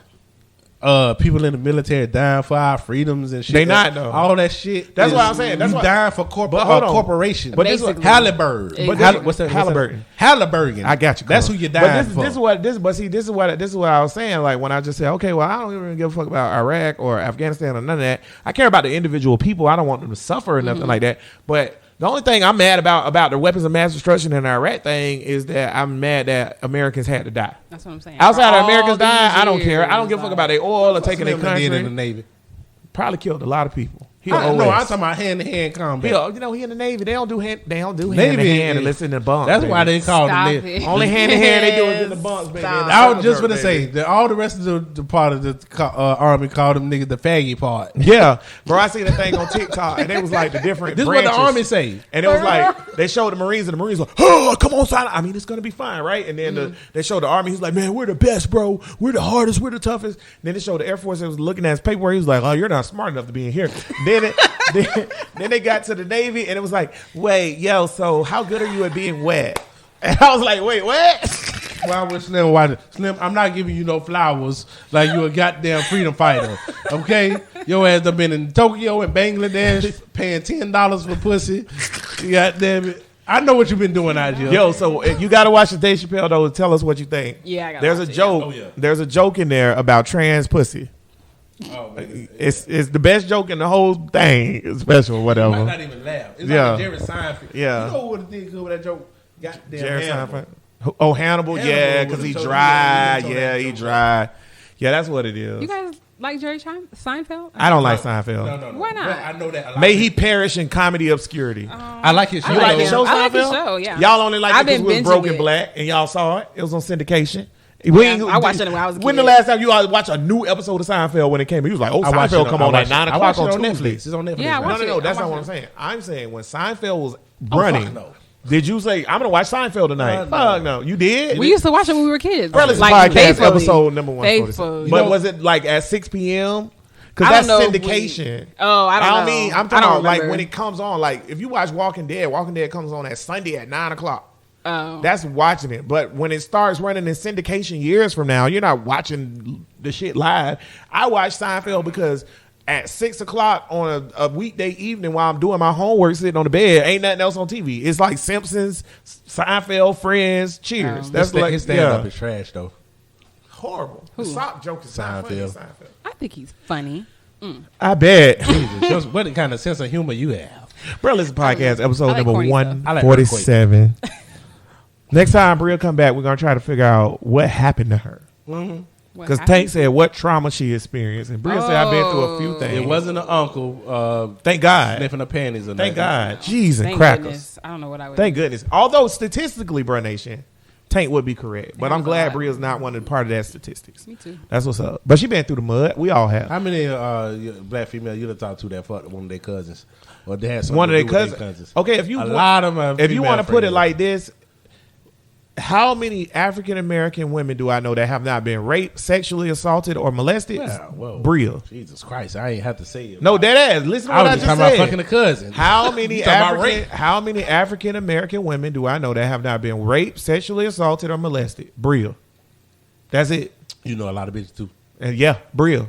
Speaker 6: people in the military dying for our freedoms and shit.
Speaker 3: They not, though.
Speaker 6: All that shit.
Speaker 3: That's
Speaker 6: is-
Speaker 3: what I'm saying. That's
Speaker 6: you
Speaker 3: why-
Speaker 6: dying for
Speaker 3: But hold on.
Speaker 6: corporation.
Speaker 3: But this is what-
Speaker 5: Basically.
Speaker 6: Halliburton.
Speaker 5: But
Speaker 3: this-
Speaker 6: What's that?
Speaker 3: Halliburton.
Speaker 6: Halliburton.
Speaker 3: I got you.
Speaker 6: That's
Speaker 3: Carl.
Speaker 6: who you
Speaker 3: But
Speaker 6: dying
Speaker 3: this,
Speaker 6: for.
Speaker 3: This is what this is what I was saying. Like when I just said, okay, well, I don't even give a fuck about Iraq or Afghanistan or none of that. I care about the individual people. I don't want them to suffer or nothing like that. But the only thing I'm mad about the weapons of mass destruction and the Iraq thing is that I'm mad that Americans had to die.
Speaker 5: That's what I'm saying.
Speaker 3: Outside
Speaker 5: For
Speaker 3: of Americans
Speaker 5: all
Speaker 3: dying,
Speaker 5: these
Speaker 3: I don't care. I don't give a fuck
Speaker 5: years,
Speaker 3: about their oil or taking their
Speaker 6: Slim did in the
Speaker 3: country.
Speaker 6: Navy.
Speaker 3: Probably killed a lot of people. He
Speaker 6: No,
Speaker 3: an
Speaker 6: I'm
Speaker 3: OS.
Speaker 6: talking about hand to hand combat.
Speaker 3: He in the Navy. They don't do hand to
Speaker 6: Navy
Speaker 3: hand
Speaker 6: is-
Speaker 3: unless in the bunk.
Speaker 6: That's
Speaker 3: baby.
Speaker 6: why they call
Speaker 5: Stop
Speaker 6: them.
Speaker 5: it.
Speaker 3: Only hand to hand they do is in the bunks, baby.
Speaker 5: Stop.
Speaker 6: I was just gonna say that all the rest of the part of the army called them niggas the faggy part.
Speaker 3: Yeah, bro. I seen a thing on TikTok, and it was like the different.
Speaker 6: This is
Speaker 3: branches.
Speaker 6: what the army say.
Speaker 3: And it was like they showed the Marines, and the Marines like, "Oh, come on, son. I mean, it's gonna be fine, right?" And then they showed the Army. He's like, "Man, we're the best, bro. We're the hardest. We're the toughest." And then they showed the Air Force. That was looking at his paperwork. He was like, "Oh, you're not smart enough to be in here." Then they got to the Navy, and it was like, "Wait, yo, so how good are you at being wet?" And I was like, "Wait, what?"
Speaker 6: Why would Slim? Why Slim? I'm not giving you no flowers like you a goddamn freedom fighter. Okay, your ass done been in Tokyo and Bangladesh paying $10 for pussy. Goddamn it! I know what you've been doing out here.
Speaker 3: Yo, so you got to watch the Dave Chappelle though. Tell us what you think.
Speaker 5: Yeah, I gotta
Speaker 3: There's
Speaker 5: watch
Speaker 3: a
Speaker 5: it,
Speaker 3: joke.
Speaker 6: yeah. Oh, yeah.
Speaker 3: There's a joke in there about trans pussy.
Speaker 6: Oh, man.
Speaker 3: It's the best joke in the whole thing. It's special,
Speaker 6: I might
Speaker 3: whatever.
Speaker 6: not even laugh. It's
Speaker 3: Yeah.
Speaker 6: like a Jerry Seinfeld.
Speaker 3: Yeah.
Speaker 6: You know what did good with that joke? Goddamn
Speaker 3: Jerry
Speaker 6: Hannibal.
Speaker 3: Seinfeld. Oh, Hannibal,
Speaker 6: Hannibal
Speaker 3: yeah, because
Speaker 6: would've
Speaker 3: he
Speaker 6: told
Speaker 3: dry.
Speaker 6: you,
Speaker 3: Yeah, he dry. Yeah, that's what it is.
Speaker 5: You guys like Jerry Seinfeld?
Speaker 3: I don't like Seinfeld.
Speaker 6: No.
Speaker 5: Why not?
Speaker 6: Well, I know that. A lot
Speaker 3: May
Speaker 6: of
Speaker 3: he
Speaker 6: people-
Speaker 3: perish in comedy obscurity.
Speaker 6: I like his show.
Speaker 3: You like the
Speaker 6: though.
Speaker 3: show,
Speaker 5: I like the
Speaker 3: Seinfeld?
Speaker 5: show, yeah.
Speaker 3: Y'all only like
Speaker 5: I've
Speaker 3: it because
Speaker 5: been
Speaker 3: it was
Speaker 5: binging
Speaker 3: broken
Speaker 5: it.
Speaker 3: black and y'all saw it. It was on syndication.
Speaker 5: I watched it when I was a
Speaker 3: When
Speaker 5: kid.
Speaker 3: the last time you all watched a new episode of Seinfeld when it came? He was like, "Oh,
Speaker 6: I watched
Speaker 3: Seinfeld
Speaker 6: it-
Speaker 3: come
Speaker 6: I
Speaker 3: on at
Speaker 6: watched it-
Speaker 3: 9
Speaker 6: I
Speaker 3: o'clock
Speaker 6: watched it
Speaker 3: on Netflix."
Speaker 6: It's on Netflix.
Speaker 5: Yeah, I
Speaker 6: right?
Speaker 5: watched
Speaker 3: No,
Speaker 5: it.
Speaker 3: that's
Speaker 5: I
Speaker 3: not what I'm
Speaker 5: watched
Speaker 3: saying. I'm saying when Seinfeld was
Speaker 6: Oh,
Speaker 3: running.
Speaker 6: fuck no.
Speaker 3: Did you say I'm gonna watch Seinfeld tonight?
Speaker 6: No.
Speaker 3: Fuck no, you did.
Speaker 5: We used to watch it when we were kids.
Speaker 3: Bro, listen,
Speaker 5: Like,
Speaker 3: podcast
Speaker 5: faithfully.
Speaker 3: episode number 147.
Speaker 5: Faithfully.
Speaker 3: But
Speaker 6: You know-
Speaker 3: was it like at 6 p.m.? Because
Speaker 5: I
Speaker 3: that's
Speaker 5: don't know if we-
Speaker 3: syndication.
Speaker 5: Oh, I don't know.
Speaker 3: mean, I'm
Speaker 5: I
Speaker 3: talking
Speaker 5: don't
Speaker 3: about like
Speaker 5: remember.
Speaker 3: when it comes on. Like if you watch Walking Dead comes on at Sunday at 9 o'clock.
Speaker 5: Oh.
Speaker 3: That's watching it. But when it starts running in syndication years from now, you're not watching the shit live. I watch Seinfeld because at 6 o'clock on a weekday evening while I'm doing my homework sitting on the bed, ain't nothing else on TV. It's like Simpsons, Seinfeld, Friends, Cheers. That's like
Speaker 6: his stand up is trash though.
Speaker 3: horrible. The sock joke is not funny.
Speaker 6: Seinfeld.
Speaker 3: Seinfeld.
Speaker 5: I think he's funny.
Speaker 3: I bet.
Speaker 6: Jesus, just what kind of sense of humor you have?
Speaker 3: Bro, listen, podcast episode
Speaker 5: I like
Speaker 3: number
Speaker 5: corny stuff.
Speaker 3: 147. Next time Brea come back, we're going to try to figure out what happened to her.
Speaker 5: What
Speaker 3: Because
Speaker 5: happened?
Speaker 3: Tank said what trauma she experienced. And Brea said, I've been through a few things.
Speaker 6: It wasn't an uncle
Speaker 3: Thank God.
Speaker 6: sniffing her panties or
Speaker 3: Thank
Speaker 6: nothing.
Speaker 3: God. Jeez and
Speaker 5: Thank
Speaker 3: crackers.
Speaker 5: goodness. I don't know what I would
Speaker 3: Thank
Speaker 5: do.
Speaker 3: goodness. Although statistically, Brea Nation, Tank would be correct. But
Speaker 5: Yeah,
Speaker 3: I'm glad
Speaker 5: God.
Speaker 3: Brea's not one of the part of that statistics.
Speaker 5: Me too.
Speaker 3: That's what's up. But she been through the mud. We all have.
Speaker 6: How many black female you done talked to that fucked one of their cousins, or they had something
Speaker 3: One of
Speaker 6: to
Speaker 3: their
Speaker 6: do with
Speaker 3: cousins. Okay, if you
Speaker 6: a lot of them.
Speaker 3: if you want to put it like this, how many African American women do I know that have not been raped, sexually assaulted, or molested?
Speaker 6: Yeah, whoa.
Speaker 3: Brea.
Speaker 6: Jesus Christ, I ain't have to say it.
Speaker 3: No, dead ass. Listen to
Speaker 6: I
Speaker 3: what
Speaker 6: was
Speaker 3: I
Speaker 6: just
Speaker 3: just
Speaker 6: talking about
Speaker 3: said.
Speaker 6: fucking a cousin.
Speaker 3: How many
Speaker 6: You talking about
Speaker 3: African
Speaker 6: rape?
Speaker 3: how many African American women do I know that have not been raped, sexually assaulted, or molested? Brea. That's it.
Speaker 6: You know a lot of bitches too.
Speaker 3: And yeah, Brea.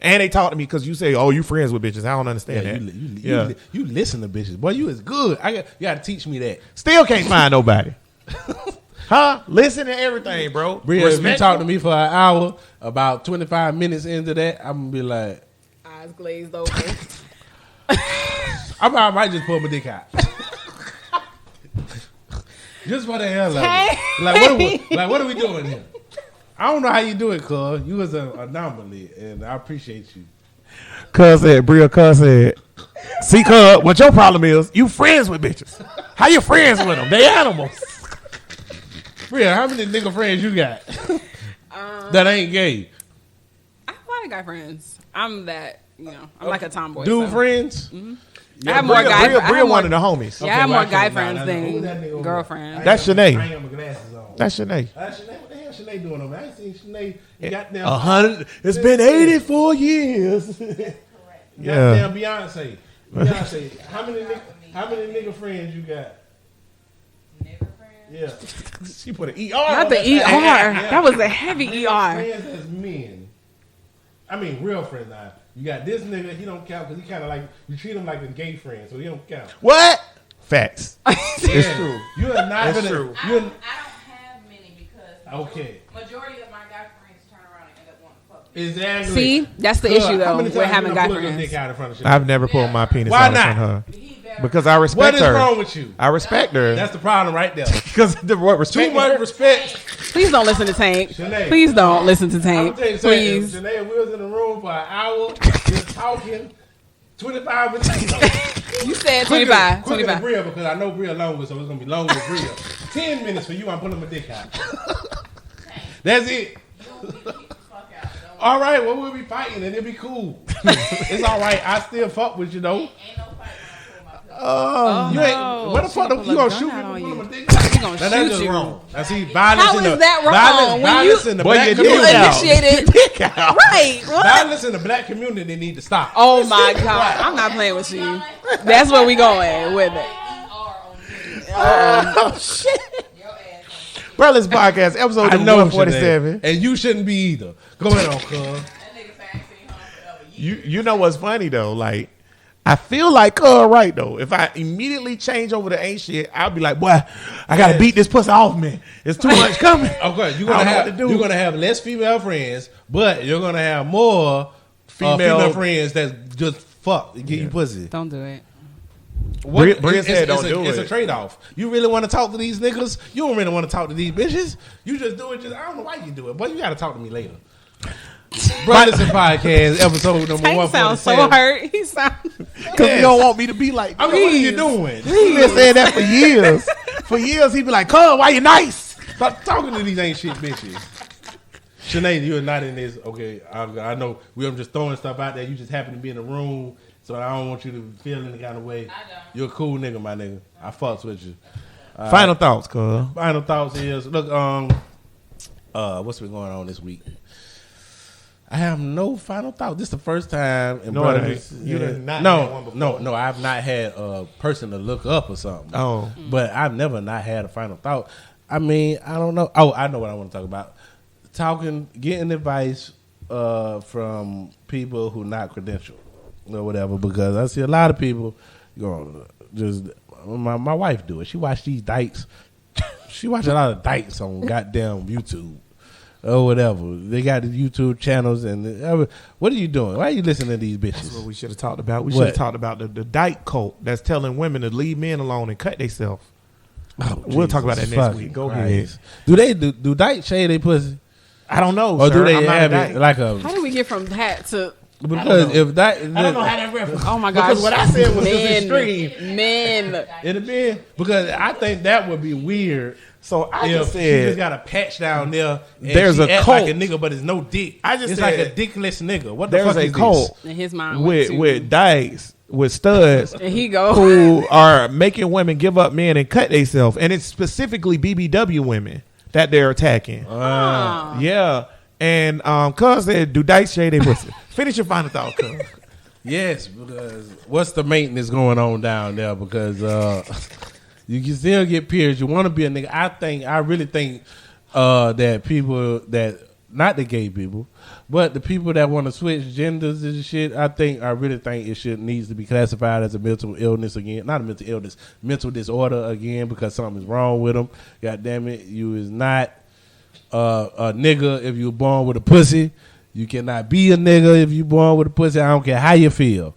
Speaker 3: And they talk to me because you say, "Oh, you friends with bitches." I don't understand
Speaker 6: Yeah,
Speaker 3: that.
Speaker 6: you listen to bitches. Boy, you is good. You got to teach me that.
Speaker 3: Still can't find nobody. Huh? Listen to everything, bro.
Speaker 6: Bria, if you
Speaker 3: Respectful.
Speaker 6: talk to me for an hour, about 25 minutes into that, I'm going to be like,
Speaker 5: Eyes glazed over.
Speaker 6: I might just pull my dick out. Just for the hell of it. What are we doing here? I don't know how you do it, cuz. You was an anomaly, and I appreciate you.
Speaker 3: Cuz said, Brea, cuz said, see, cuz, what your problem is, you friends with bitches. How you friends with them? They animals.
Speaker 6: Brea, how many nigga friends you got that ain't gay?
Speaker 5: I have a lot of guy friends. I'm that, I'm like a tomboy.
Speaker 6: Dude
Speaker 5: so.
Speaker 6: friends?
Speaker 5: Mm-hmm. I have more guy friends.
Speaker 3: Brea one of the homies.
Speaker 5: Yeah, I have
Speaker 6: well,
Speaker 5: more guy
Speaker 6: can't-
Speaker 5: friends
Speaker 6: nah,
Speaker 5: than
Speaker 6: who that nigga over
Speaker 5: girlfriends.
Speaker 3: That's
Speaker 6: I
Speaker 3: Shanae.
Speaker 6: ain't got my glasses on.
Speaker 3: That's Shanae.
Speaker 6: Shanae, what the hell Shanae doing over there? I ain't seen Shanae. Goddamn
Speaker 3: 100. It's been 84 years.
Speaker 6: Goddamn Beyonce. Beyonce. How many nigga friends you got? Yeah. She put an ER.
Speaker 5: Not the ER. That was a heavy ER.
Speaker 6: Friends as men. I mean, real friends now. You got this nigga, he don't count because he kind of like, you treat him like a gay friend, so he don't count.
Speaker 3: What? Facts.
Speaker 6: It's true. You are not
Speaker 3: It's
Speaker 6: gonna.
Speaker 3: true.
Speaker 7: I don't have many because
Speaker 6: Okay.
Speaker 7: majority of my guy friends turn around and end up wanting to fuck me.
Speaker 6: Exactly.
Speaker 5: See, that's the
Speaker 6: Good.
Speaker 5: issue
Speaker 6: How
Speaker 5: though
Speaker 6: many
Speaker 5: with
Speaker 6: times
Speaker 5: having
Speaker 6: you
Speaker 5: guy
Speaker 6: done pulled your
Speaker 5: friends.
Speaker 6: dick out in front of shit?
Speaker 3: I've never pulled my penis
Speaker 6: Why
Speaker 3: out in front
Speaker 6: not?
Speaker 3: of her. Because I respect
Speaker 6: What is
Speaker 3: her.
Speaker 6: wrong with you?
Speaker 3: I respect her.
Speaker 6: That's the problem right there.
Speaker 3: Because what respect?
Speaker 6: Too much respect.
Speaker 5: Please don't listen to Tank.
Speaker 6: Shanae.
Speaker 5: Please don't listen to
Speaker 6: I'm
Speaker 5: Tank.
Speaker 6: tell you something. If
Speaker 5: Please.
Speaker 6: Shanae and we was in the room for an hour just talking, 25 minutes.
Speaker 5: You said 25.
Speaker 6: Quicker than
Speaker 5: 25.
Speaker 6: Brea because I know Brea longer, so it's gonna be longer with Brea. 10 minutes for you. I'm pulling my dick out. That's it. All right, well we'll be fighting and it'll be cool. It's all right. I still fuck with you though.
Speaker 7: Ain't no fight when I pull my
Speaker 5: Oh,
Speaker 6: You ain't. What the fuck?
Speaker 5: She
Speaker 6: You
Speaker 5: pull
Speaker 6: gonna
Speaker 5: a
Speaker 6: shoot
Speaker 5: gun
Speaker 6: me
Speaker 5: out
Speaker 6: for
Speaker 5: on
Speaker 6: pulling
Speaker 5: you.
Speaker 6: my dick out?
Speaker 5: She gonna
Speaker 6: Now, that's
Speaker 5: shoot
Speaker 6: just
Speaker 5: you.
Speaker 6: wrong. I see violence
Speaker 5: How
Speaker 6: in
Speaker 5: is
Speaker 6: the
Speaker 5: that wrong?
Speaker 6: violence,
Speaker 5: When
Speaker 6: violence
Speaker 5: you-
Speaker 6: in the
Speaker 3: Boy,
Speaker 6: black
Speaker 3: you
Speaker 6: community.
Speaker 5: Initiated.
Speaker 3: Dick out.
Speaker 5: Right. What?
Speaker 6: Violence in the black community they need to stop.
Speaker 5: Oh my God. I'm not playing with you. That's where we going with it.
Speaker 3: Oh, shit. Brothers Podcast, episode
Speaker 6: I know
Speaker 3: 147.
Speaker 6: Shanae, and you shouldn't be either. Go ahead on, cuz.
Speaker 3: You know what's funny though? Like, I feel like right though. If I immediately change over to ain't shit, I'll be like, boy, I gotta beat this pussy off, man. It's too much coming.
Speaker 6: Okay, you're
Speaker 3: I don't
Speaker 6: gonna
Speaker 3: know
Speaker 6: have
Speaker 3: what to do.
Speaker 6: you're gonna have less female friends, but you're gonna have more female friends that just fuck and get you pussy.
Speaker 5: Don't do it.
Speaker 6: What?
Speaker 3: Brea said don't do
Speaker 6: It's
Speaker 3: it.
Speaker 6: a trade off. You really want to talk to these niggas? You don't really want to talk to these bitches. You just do it. I don't know why you do it, but you got to talk to me later. Brothers and Podcast episode number
Speaker 5: Tank
Speaker 6: 147.
Speaker 5: sounds so hurt. He sounds.
Speaker 3: Because you don't want me to be like,
Speaker 6: I mean, what are you doing?
Speaker 3: he been saying that for years. For years, he be like, cuz, why you nice?
Speaker 6: Stop talking to these ain't shit bitches. Shanae, you're not in this. Okay, I know I'm just throwing stuff out there. You just happen to be in the room, so I don't want you to feel any kind of way.
Speaker 7: I don't.
Speaker 6: You're a cool nigga, my nigga. I fucks with you.
Speaker 3: Final thoughts, cuz.
Speaker 6: Final thoughts is look, what's been going on this week? I have no final thought. This is the first time in
Speaker 3: No,
Speaker 6: Brothers.
Speaker 3: it ain't. You done not had one before.
Speaker 6: no. I've not had a person to look up or something.
Speaker 3: Oh.
Speaker 6: But I've never not had a final thought. I mean, I don't know. Oh, I know what I want to talk about. Getting advice from people who not credentialed or whatever, because I see a lot of people going just. My wife do it. She watch these dykes. She watch a lot of dykes on goddamn YouTube. Or whatever. They got the YouTube channels and what are you doing? Why are you listening to these bitches?
Speaker 3: That's what we should have talked about. We
Speaker 6: What?
Speaker 3: should have talked about the dyke cult that's telling women to leave men alone and cut themselves. We'll talk about that next
Speaker 6: fucking
Speaker 3: week. Go
Speaker 6: Christ.
Speaker 3: ahead.
Speaker 6: Do dykes shave their pussy?
Speaker 3: I don't know,
Speaker 6: Or
Speaker 3: sir.
Speaker 6: do they
Speaker 3: I'm not
Speaker 6: have
Speaker 3: a
Speaker 6: it
Speaker 3: dyke.
Speaker 6: like a
Speaker 5: How do we get from that to?
Speaker 6: because if that
Speaker 3: I don't know how that reference.
Speaker 5: Oh my gosh!
Speaker 3: Because what I said was just
Speaker 5: Men.
Speaker 3: extreme.
Speaker 5: Men.
Speaker 6: it'd be because I think that would be weird.
Speaker 3: So I
Speaker 6: If
Speaker 3: just
Speaker 6: she just
Speaker 3: said
Speaker 6: got a patch down there, and
Speaker 3: There's
Speaker 6: she
Speaker 3: a
Speaker 6: act
Speaker 3: cult.
Speaker 6: like a nigga, but it's no dick.
Speaker 3: I just
Speaker 6: it's
Speaker 3: said
Speaker 6: like a dickless nigga. What the
Speaker 3: there's
Speaker 6: fuck
Speaker 3: a
Speaker 6: is
Speaker 3: cult
Speaker 5: In his mind,
Speaker 3: with dykes with studs
Speaker 5: and he go.
Speaker 3: who are making women give up men and cut themselves, and it's specifically BBW women that they're attacking.
Speaker 5: Ah.
Speaker 3: Yeah, and cuz said, do dykes shave their pussy? Finish your final thought, cuz.
Speaker 6: Yes, because what's the maintenance going on down there? Because you can still get periods. You want to be a nigga. I really think that people that not the gay people, but the people that want to switch genders and shit, I really think it needs to be classified as a mental illness again. Not a mental illness, mental disorder again, because something is wrong with them. God damn it, you is not a nigga if you were born with a pussy. You cannot be a nigga if you born with a pussy. I don't care how you feel.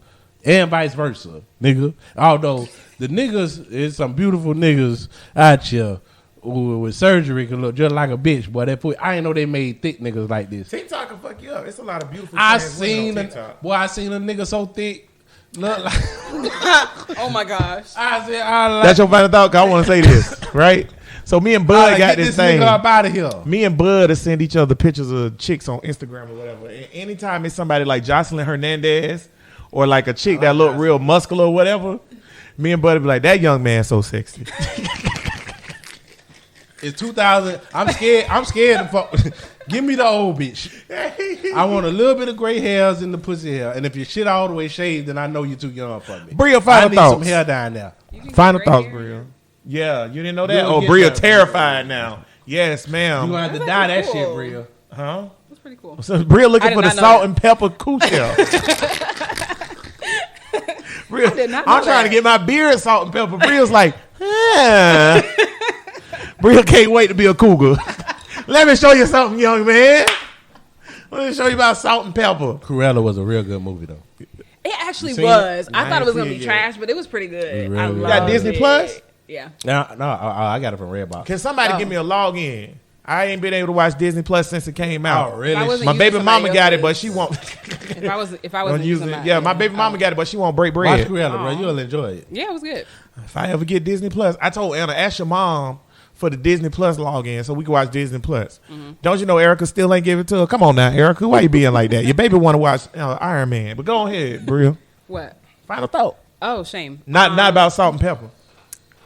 Speaker 6: and vice versa, nigga. Although the niggas is some beautiful niggas out here who with surgery can look just like a bitch, boy. I ain't know they made thick niggas like this.
Speaker 3: TikTok can fuck you up. It's a lot of beautiful.
Speaker 6: I
Speaker 3: trans women
Speaker 6: seen
Speaker 3: on
Speaker 6: a
Speaker 3: TikTok.
Speaker 6: boy. I seen a nigga so thick. Look like
Speaker 5: Oh my gosh.
Speaker 6: I said, I like.
Speaker 3: That's your final thought. 'Cause I want to say this, right? So me and Bud
Speaker 6: like,
Speaker 3: got
Speaker 6: get
Speaker 3: this
Speaker 6: this
Speaker 3: thing.
Speaker 6: nigga up out of here.
Speaker 3: Me and Bud to send each other pictures of chicks on Instagram or whatever. And anytime it's somebody like Jocelyn Hernandez or like a chick that look real muscular or whatever, me and Bud be like, that young man so sexy.
Speaker 6: It's 2000. I'm scared. I'm scared to fuck. Give me the old bitch. I want a little bit of gray hairs in the pussy hair, and if your shit all the way shaved, then I know you're too young for me.
Speaker 3: Bria,
Speaker 6: I
Speaker 3: final
Speaker 6: need
Speaker 3: thoughts.
Speaker 6: some hair down there.
Speaker 3: Final
Speaker 5: gray
Speaker 3: thoughts,
Speaker 5: hair?
Speaker 3: Bria. Yeah, you didn't know
Speaker 6: You
Speaker 3: that?
Speaker 6: don't
Speaker 3: Oh,
Speaker 6: get
Speaker 3: Bria
Speaker 6: that.
Speaker 3: terrified now. Yes,
Speaker 6: You
Speaker 3: ma'am.
Speaker 6: gonna have to
Speaker 5: That's
Speaker 6: dye that
Speaker 5: cool.
Speaker 6: shit, Bria.
Speaker 3: Huh?
Speaker 5: That's pretty cool.
Speaker 3: So Bria looking
Speaker 5: I
Speaker 3: for
Speaker 5: did
Speaker 3: the
Speaker 5: not know
Speaker 3: salt
Speaker 5: that.
Speaker 3: and pepper coochie. Bria,
Speaker 5: did not know
Speaker 3: I'm trying to
Speaker 5: that.
Speaker 3: get my beard salt and pepper. Bria's like, Bria can't wait to be a cougar. Let me show you something, young man. Let me show you about salt and pepper.
Speaker 6: Cruella was a real good movie though.
Speaker 5: It actually
Speaker 6: seen it?
Speaker 5: was. I
Speaker 3: I
Speaker 5: thought it was
Speaker 3: ain't
Speaker 5: gonna
Speaker 3: seen
Speaker 5: be
Speaker 3: it
Speaker 5: trash, but it was pretty good.
Speaker 6: really
Speaker 5: I
Speaker 6: good.
Speaker 5: loved
Speaker 3: Got Disney
Speaker 5: it.
Speaker 3: Plus?
Speaker 5: Yeah.
Speaker 6: No, I got it from Redbox.
Speaker 3: Can somebody give me a login? I ain't been able to watch Disney Plus since it came out.
Speaker 6: Oh, really?
Speaker 5: If I wasn't
Speaker 3: My
Speaker 5: using
Speaker 3: baby mama
Speaker 5: somebody
Speaker 3: got it, but
Speaker 5: else's-
Speaker 3: she won't.
Speaker 5: If I wasn't using my,
Speaker 3: Yeah, my baby mama got it, but she won't break bread.
Speaker 6: Watch Cruella, bro. You'll enjoy it.
Speaker 5: Yeah, it was good.
Speaker 3: If I ever get Disney Plus, I told Anna, ask your mom for the Disney Plus login so we can watch Disney Plus. Don't you know Erica still ain't give it to her? Come on now, Erica. Why you being like that? Your baby want to watch Iron Man. But go ahead, Bria.
Speaker 5: What?
Speaker 3: Final thought.
Speaker 5: Oh, shame.
Speaker 3: Not about salt and pepper.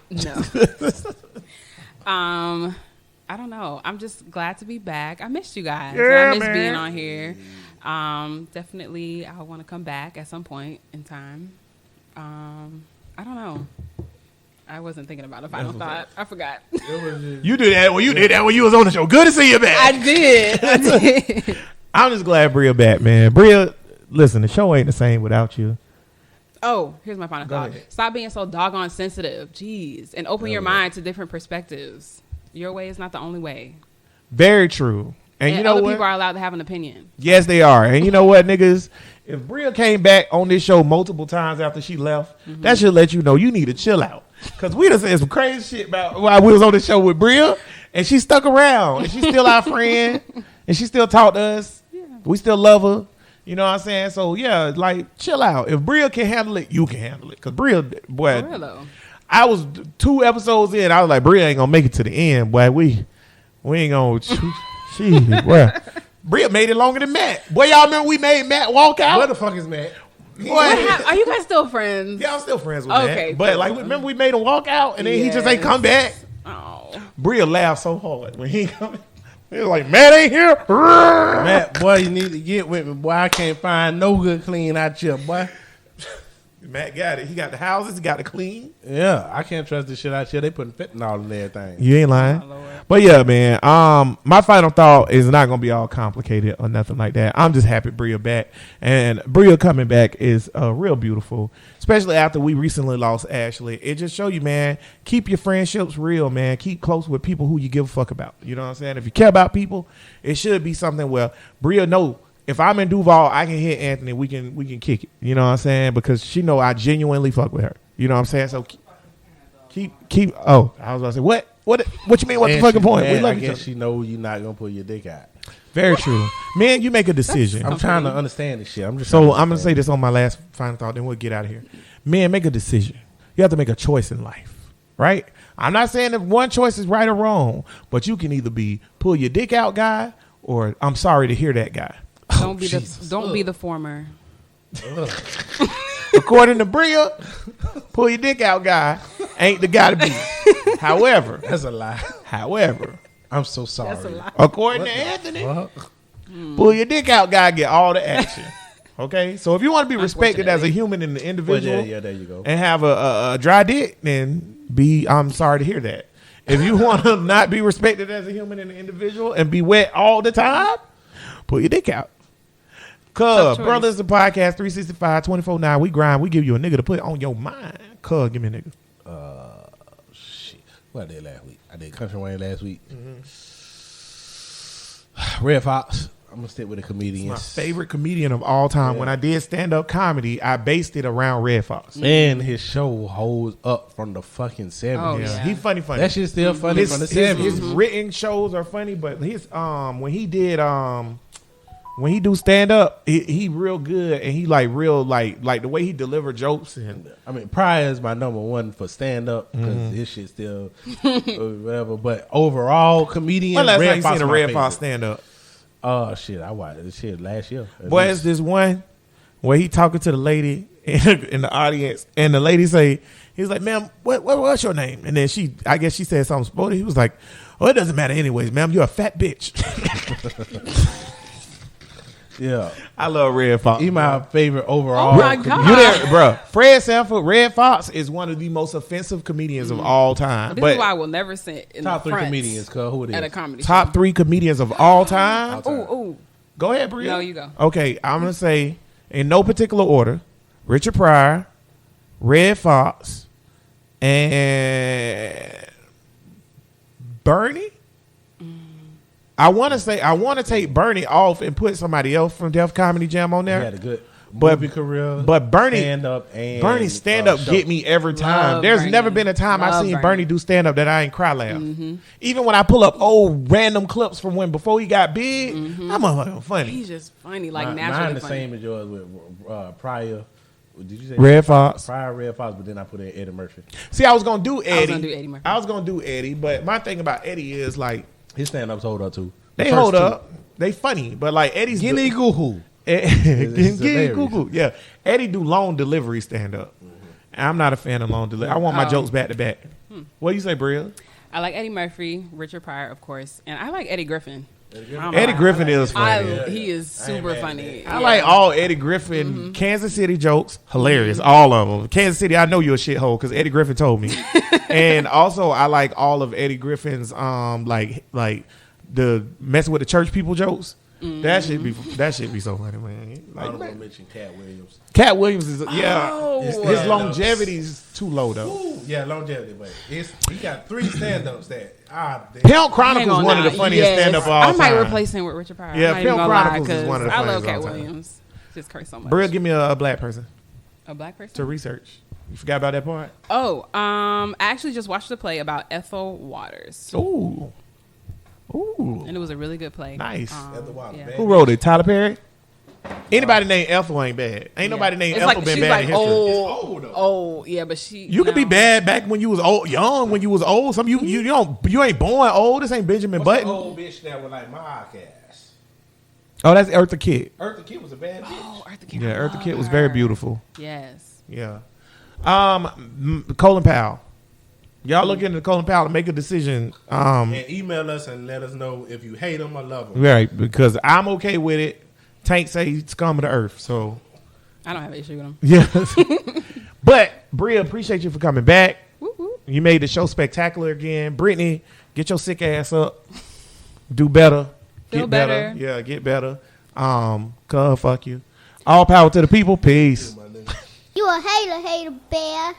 Speaker 5: No. I don't know. I'm just glad to be back. I missed you guys.
Speaker 3: Yeah,
Speaker 5: I miss
Speaker 3: man.
Speaker 5: being on here. Definitely, I want to come back at some point in time. I don't know. I wasn't thinking about a final thought. I forgot.
Speaker 3: You did that when you was on the show. Good to see you back.
Speaker 5: I did.
Speaker 3: I'm just glad Bria back, man. Bria, listen, the show ain't the same without you.
Speaker 5: Oh, here's my final thought.
Speaker 3: ahead.
Speaker 5: Stop being so doggone sensitive. Jeez. And open your mind to different perspectives. Your way is not the only way.
Speaker 3: Very true. And you know
Speaker 5: other
Speaker 3: what?
Speaker 5: people are allowed to have an opinion.
Speaker 3: Yes, they are. And you know what, niggas? If Bria came back on this show multiple times after she left, that should let you know you need to chill out. Because we done said some crazy shit about while we was on the show with Bria, and she stuck around, and she's still our friend, and she still talked to us. Yeah. We still love her. You know what I'm saying? So, yeah, like, chill out. If Bria can handle it, you can handle it. Because Bria, boy,
Speaker 5: For real, though.
Speaker 3: I was 2 episodes in. I was like, Bria ain't going to make it to the end, boy. We ain't going to. She, boy. Bria made it longer than Matt. Boy, y'all remember we made Matt walk out?
Speaker 6: What the fuck is Matt?
Speaker 3: Boy,
Speaker 5: Are you guys still friends?
Speaker 3: yeah, I'm still friends with
Speaker 5: Okay,
Speaker 3: Matt. But,
Speaker 5: cool.
Speaker 3: like, remember we made him walk out, and then he just ain't
Speaker 5: Yes.
Speaker 3: come back?
Speaker 5: Oh.
Speaker 3: Bria laughed so hard when he come. He was like, Matt ain't here.
Speaker 6: Matt, boy, you need to get with me, boy. I can't find no good clean out here, boy.
Speaker 3: Matt got it. He got the houses. He got the clean.
Speaker 6: Yeah, I can't trust this shit out here. They putting fentanyl in everything.
Speaker 3: You ain't lying.
Speaker 5: Oh, Lord.
Speaker 3: But yeah, man. My final thought is not gonna be all complicated or nothing like that. I'm just happy Bria back, and Bria coming back is real beautiful, especially after we recently lost Ashley. It just show you, man. Keep your friendships real, man. Keep close with people who you give a fuck about. You know what I'm saying? If you care about people, it should be something where Bria know. If I'm in Duval, I can hit Anthony. We can kick it. You know what I'm saying? Because she know I genuinely fuck with her. You know what I'm saying? So keep. Oh, I was about to say what you mean? What the
Speaker 6: And
Speaker 3: fucking
Speaker 6: she
Speaker 3: point?
Speaker 6: mad.
Speaker 3: We love
Speaker 6: I
Speaker 3: each
Speaker 6: guess
Speaker 3: other.
Speaker 6: she know you're not gonna pull your dick out.
Speaker 3: Very true, man. You make a decision.
Speaker 6: I'm trying to understand this shit. I'm just
Speaker 3: So
Speaker 6: trying
Speaker 3: I'm gonna say
Speaker 6: understand.
Speaker 3: this on my last final thought. Then we'll get out of here. Man, make a decision. You have to make a choice in life, right? I'm not saying that one choice is right or wrong, but you can either be pull your dick out guy or I'm sorry to hear that guy.
Speaker 5: Don't be the former.
Speaker 3: According to Bria, pull your dick out guy ain't the guy to be. However,
Speaker 6: That's a lie. I'm so sorry.
Speaker 5: That's a lie.
Speaker 3: according to Anthony,
Speaker 6: Fuck.
Speaker 3: pull your dick out guy get all the action. Okay, so if you want to be respected as a
Speaker 5: Unfortunately.
Speaker 3: human and the
Speaker 6: Well,
Speaker 3: individual,
Speaker 6: yeah, there you go.
Speaker 3: and have a dry dick, then I'm sorry to hear that. If you want to not be respected as a human and an individual and be wet all the time, pull your dick out. Cuz,
Speaker 5: Tough choice.
Speaker 3: Brothers, the podcast 365, 24/9. We grind. We give you a nigga to put on your mind. Cuz, give me a nigga.
Speaker 6: Shit. What I did last week? I did Country Wayne last week. Red Fox. I'm gonna stick with the comedians.
Speaker 3: My favorite comedian of all time. When I did stand up comedy, I based it around Red Fox.
Speaker 6: And his show holds up from the fucking 70s.
Speaker 5: Oh,
Speaker 3: Yeah,
Speaker 5: yeah.
Speaker 3: he funny.
Speaker 6: That shit's still funny from the 70s.
Speaker 3: His written shows are funny, but his when he do stand up, he real good, and he like real like the way he deliver jokes. And
Speaker 6: I mean, Pryor is my number one for stand up because his shit still whatever. But overall, comedian.
Speaker 3: when last time you
Speaker 6: Fox
Speaker 3: seen a
Speaker 6: my
Speaker 3: Red
Speaker 6: favorite.
Speaker 3: Fox stand up?
Speaker 6: Oh shit, I watched this shit last year.
Speaker 3: Boy, it's this one where he talking to the lady in the audience, and the lady say, he's like, "Ma'am, what's your name?" And then I guess she said something sporty. He was like, "Oh, it doesn't matter anyways, ma'am. You're a fat bitch."
Speaker 6: Yeah,
Speaker 3: I love Red Fox.
Speaker 6: he my favorite overall.
Speaker 5: Oh my God.
Speaker 3: You there, bro? Fred Sanford, Red Fox is one of the most offensive comedians of all time.
Speaker 5: This
Speaker 3: But
Speaker 5: is why I will never sit in
Speaker 6: Top
Speaker 5: the
Speaker 6: 3
Speaker 5: front
Speaker 6: comedians, cuz who it is?
Speaker 5: at a comedy
Speaker 3: top 3 comedians of all time.
Speaker 5: show. Ooh.
Speaker 3: Go ahead, Brea.
Speaker 5: No, you go.
Speaker 3: Okay, I'm gonna say in no particular order: Richard Pryor, Red Fox, and Bernie. I want to take Bernie off and put somebody else from Def Comedy Jam on
Speaker 6: He
Speaker 3: there.
Speaker 6: had a good
Speaker 3: But-
Speaker 6: movie career.
Speaker 3: but Bernie-
Speaker 6: stand up and
Speaker 3: Bernie stand up
Speaker 6: show.
Speaker 3: get me every time.
Speaker 5: Love
Speaker 3: There's
Speaker 5: Bernie.
Speaker 3: never been a time I've
Speaker 5: Love
Speaker 3: seen
Speaker 5: Bernie.
Speaker 3: Bernie do stand up that I ain't cry laugh. Even when I pull up old random clips from when before he got big, I'm funny.
Speaker 5: He's just funny, like
Speaker 6: Mine
Speaker 5: naturally
Speaker 6: the
Speaker 5: funny.
Speaker 6: same as yours with Pryor. Did you say
Speaker 3: Red Fox.
Speaker 6: Pryor, Red Fox, but then I put in Eddie Murphy.
Speaker 3: See, I was gonna do Eddie.
Speaker 5: gonna do Eddie Murphy.
Speaker 3: I was gonna do Eddie, but my thing about Eddie is like
Speaker 6: His stand ups hold up too.
Speaker 3: they
Speaker 6: The first
Speaker 3: hold
Speaker 6: two.
Speaker 3: up, they funny, but like Eddie's
Speaker 6: Guinea Google.
Speaker 3: Guinea
Speaker 6: hilarious.
Speaker 3: Cuckoo. Yeah, Eddie do long delivery stand up. I'm not a fan of long delivery. I want my jokes back to back. What do you say, Brea?
Speaker 5: I like Eddie Murphy, Richard Pryor, of course, and I like Eddie Griffin.
Speaker 3: Eddie Griffin is funny.
Speaker 5: He is super
Speaker 6: mad at
Speaker 5: funny.
Speaker 3: I like all Eddie Griffin Kansas City jokes. Hilarious. All of them. Kansas City, I know you're a shithole because Eddie Griffin told me. And also, I like all of Eddie Griffin's like the messing with the church people jokes. That should be so funny, man.
Speaker 6: I don't
Speaker 3: Like,
Speaker 6: want to mention Cat Williams.
Speaker 3: Cat Williams is
Speaker 5: Oh.
Speaker 3: his
Speaker 6: stand-ups.
Speaker 3: longevity is too low though.
Speaker 6: Ooh, yeah, longevity, but he got 3 stand ups that
Speaker 3: Pimp Chronicles
Speaker 5: Hang
Speaker 3: one of
Speaker 5: now.
Speaker 3: the funniest
Speaker 5: Yes.
Speaker 3: stand up of all
Speaker 5: I
Speaker 3: time.
Speaker 5: might replace him with Richard Pryor.
Speaker 3: Yeah,
Speaker 5: I'm not even
Speaker 3: Pimp
Speaker 5: gonna lie,
Speaker 3: Chronicles is
Speaker 5: 'cause
Speaker 3: one of the
Speaker 5: I love
Speaker 3: funniest
Speaker 5: Cat
Speaker 3: all time.
Speaker 5: Williams. Just curse so much.
Speaker 3: Brea, give me a black person
Speaker 5: A black person?
Speaker 3: to research. You forgot about that part?
Speaker 5: Oh, I actually just watched a play about Ethel Waters,
Speaker 3: Ooh.
Speaker 5: and it was a really good play.
Speaker 3: Nice.
Speaker 6: Ethel Waters, bad.
Speaker 3: Who wrote it? Tyler Perry? Anybody named Ethel ain't bad. Ain't nobody named
Speaker 5: It's
Speaker 3: Ethel
Speaker 5: like,
Speaker 3: been
Speaker 5: she's
Speaker 3: bad
Speaker 5: like
Speaker 3: in history.
Speaker 5: old, yeah, but she.
Speaker 3: You could be bad back when you was old, young. When you was old, you ain't born old. This ain't Benjamin
Speaker 6: What's the
Speaker 3: Button.
Speaker 6: old bitch that was like my cast?
Speaker 3: Oh, that's Eartha Kitt.
Speaker 6: Eartha Kitt was a bad bitch.
Speaker 5: Oh, Eartha Kitt.
Speaker 3: Yeah,
Speaker 5: I
Speaker 3: Eartha
Speaker 5: love
Speaker 3: Kitt was
Speaker 5: her.
Speaker 3: very beautiful.
Speaker 5: Yes.
Speaker 3: Yeah. Colin Powell. Y'all look into Colin Powell and make a decision.
Speaker 6: And email us and let us know if you hate him or love him.
Speaker 3: Right, because I'm okay with it. Tank say he's scum of the earth, so
Speaker 5: I don't have an issue with him.
Speaker 3: yeah. But Brea, appreciate you for coming back.
Speaker 5: Woo woo.
Speaker 3: You made the show spectacular again. Brittany, get your sick ass up. Do better.
Speaker 5: Feel
Speaker 3: Get better.
Speaker 5: better.
Speaker 3: Yeah, get better. Fuck you. All power to the people. Peace.
Speaker 2: You a hater, bear.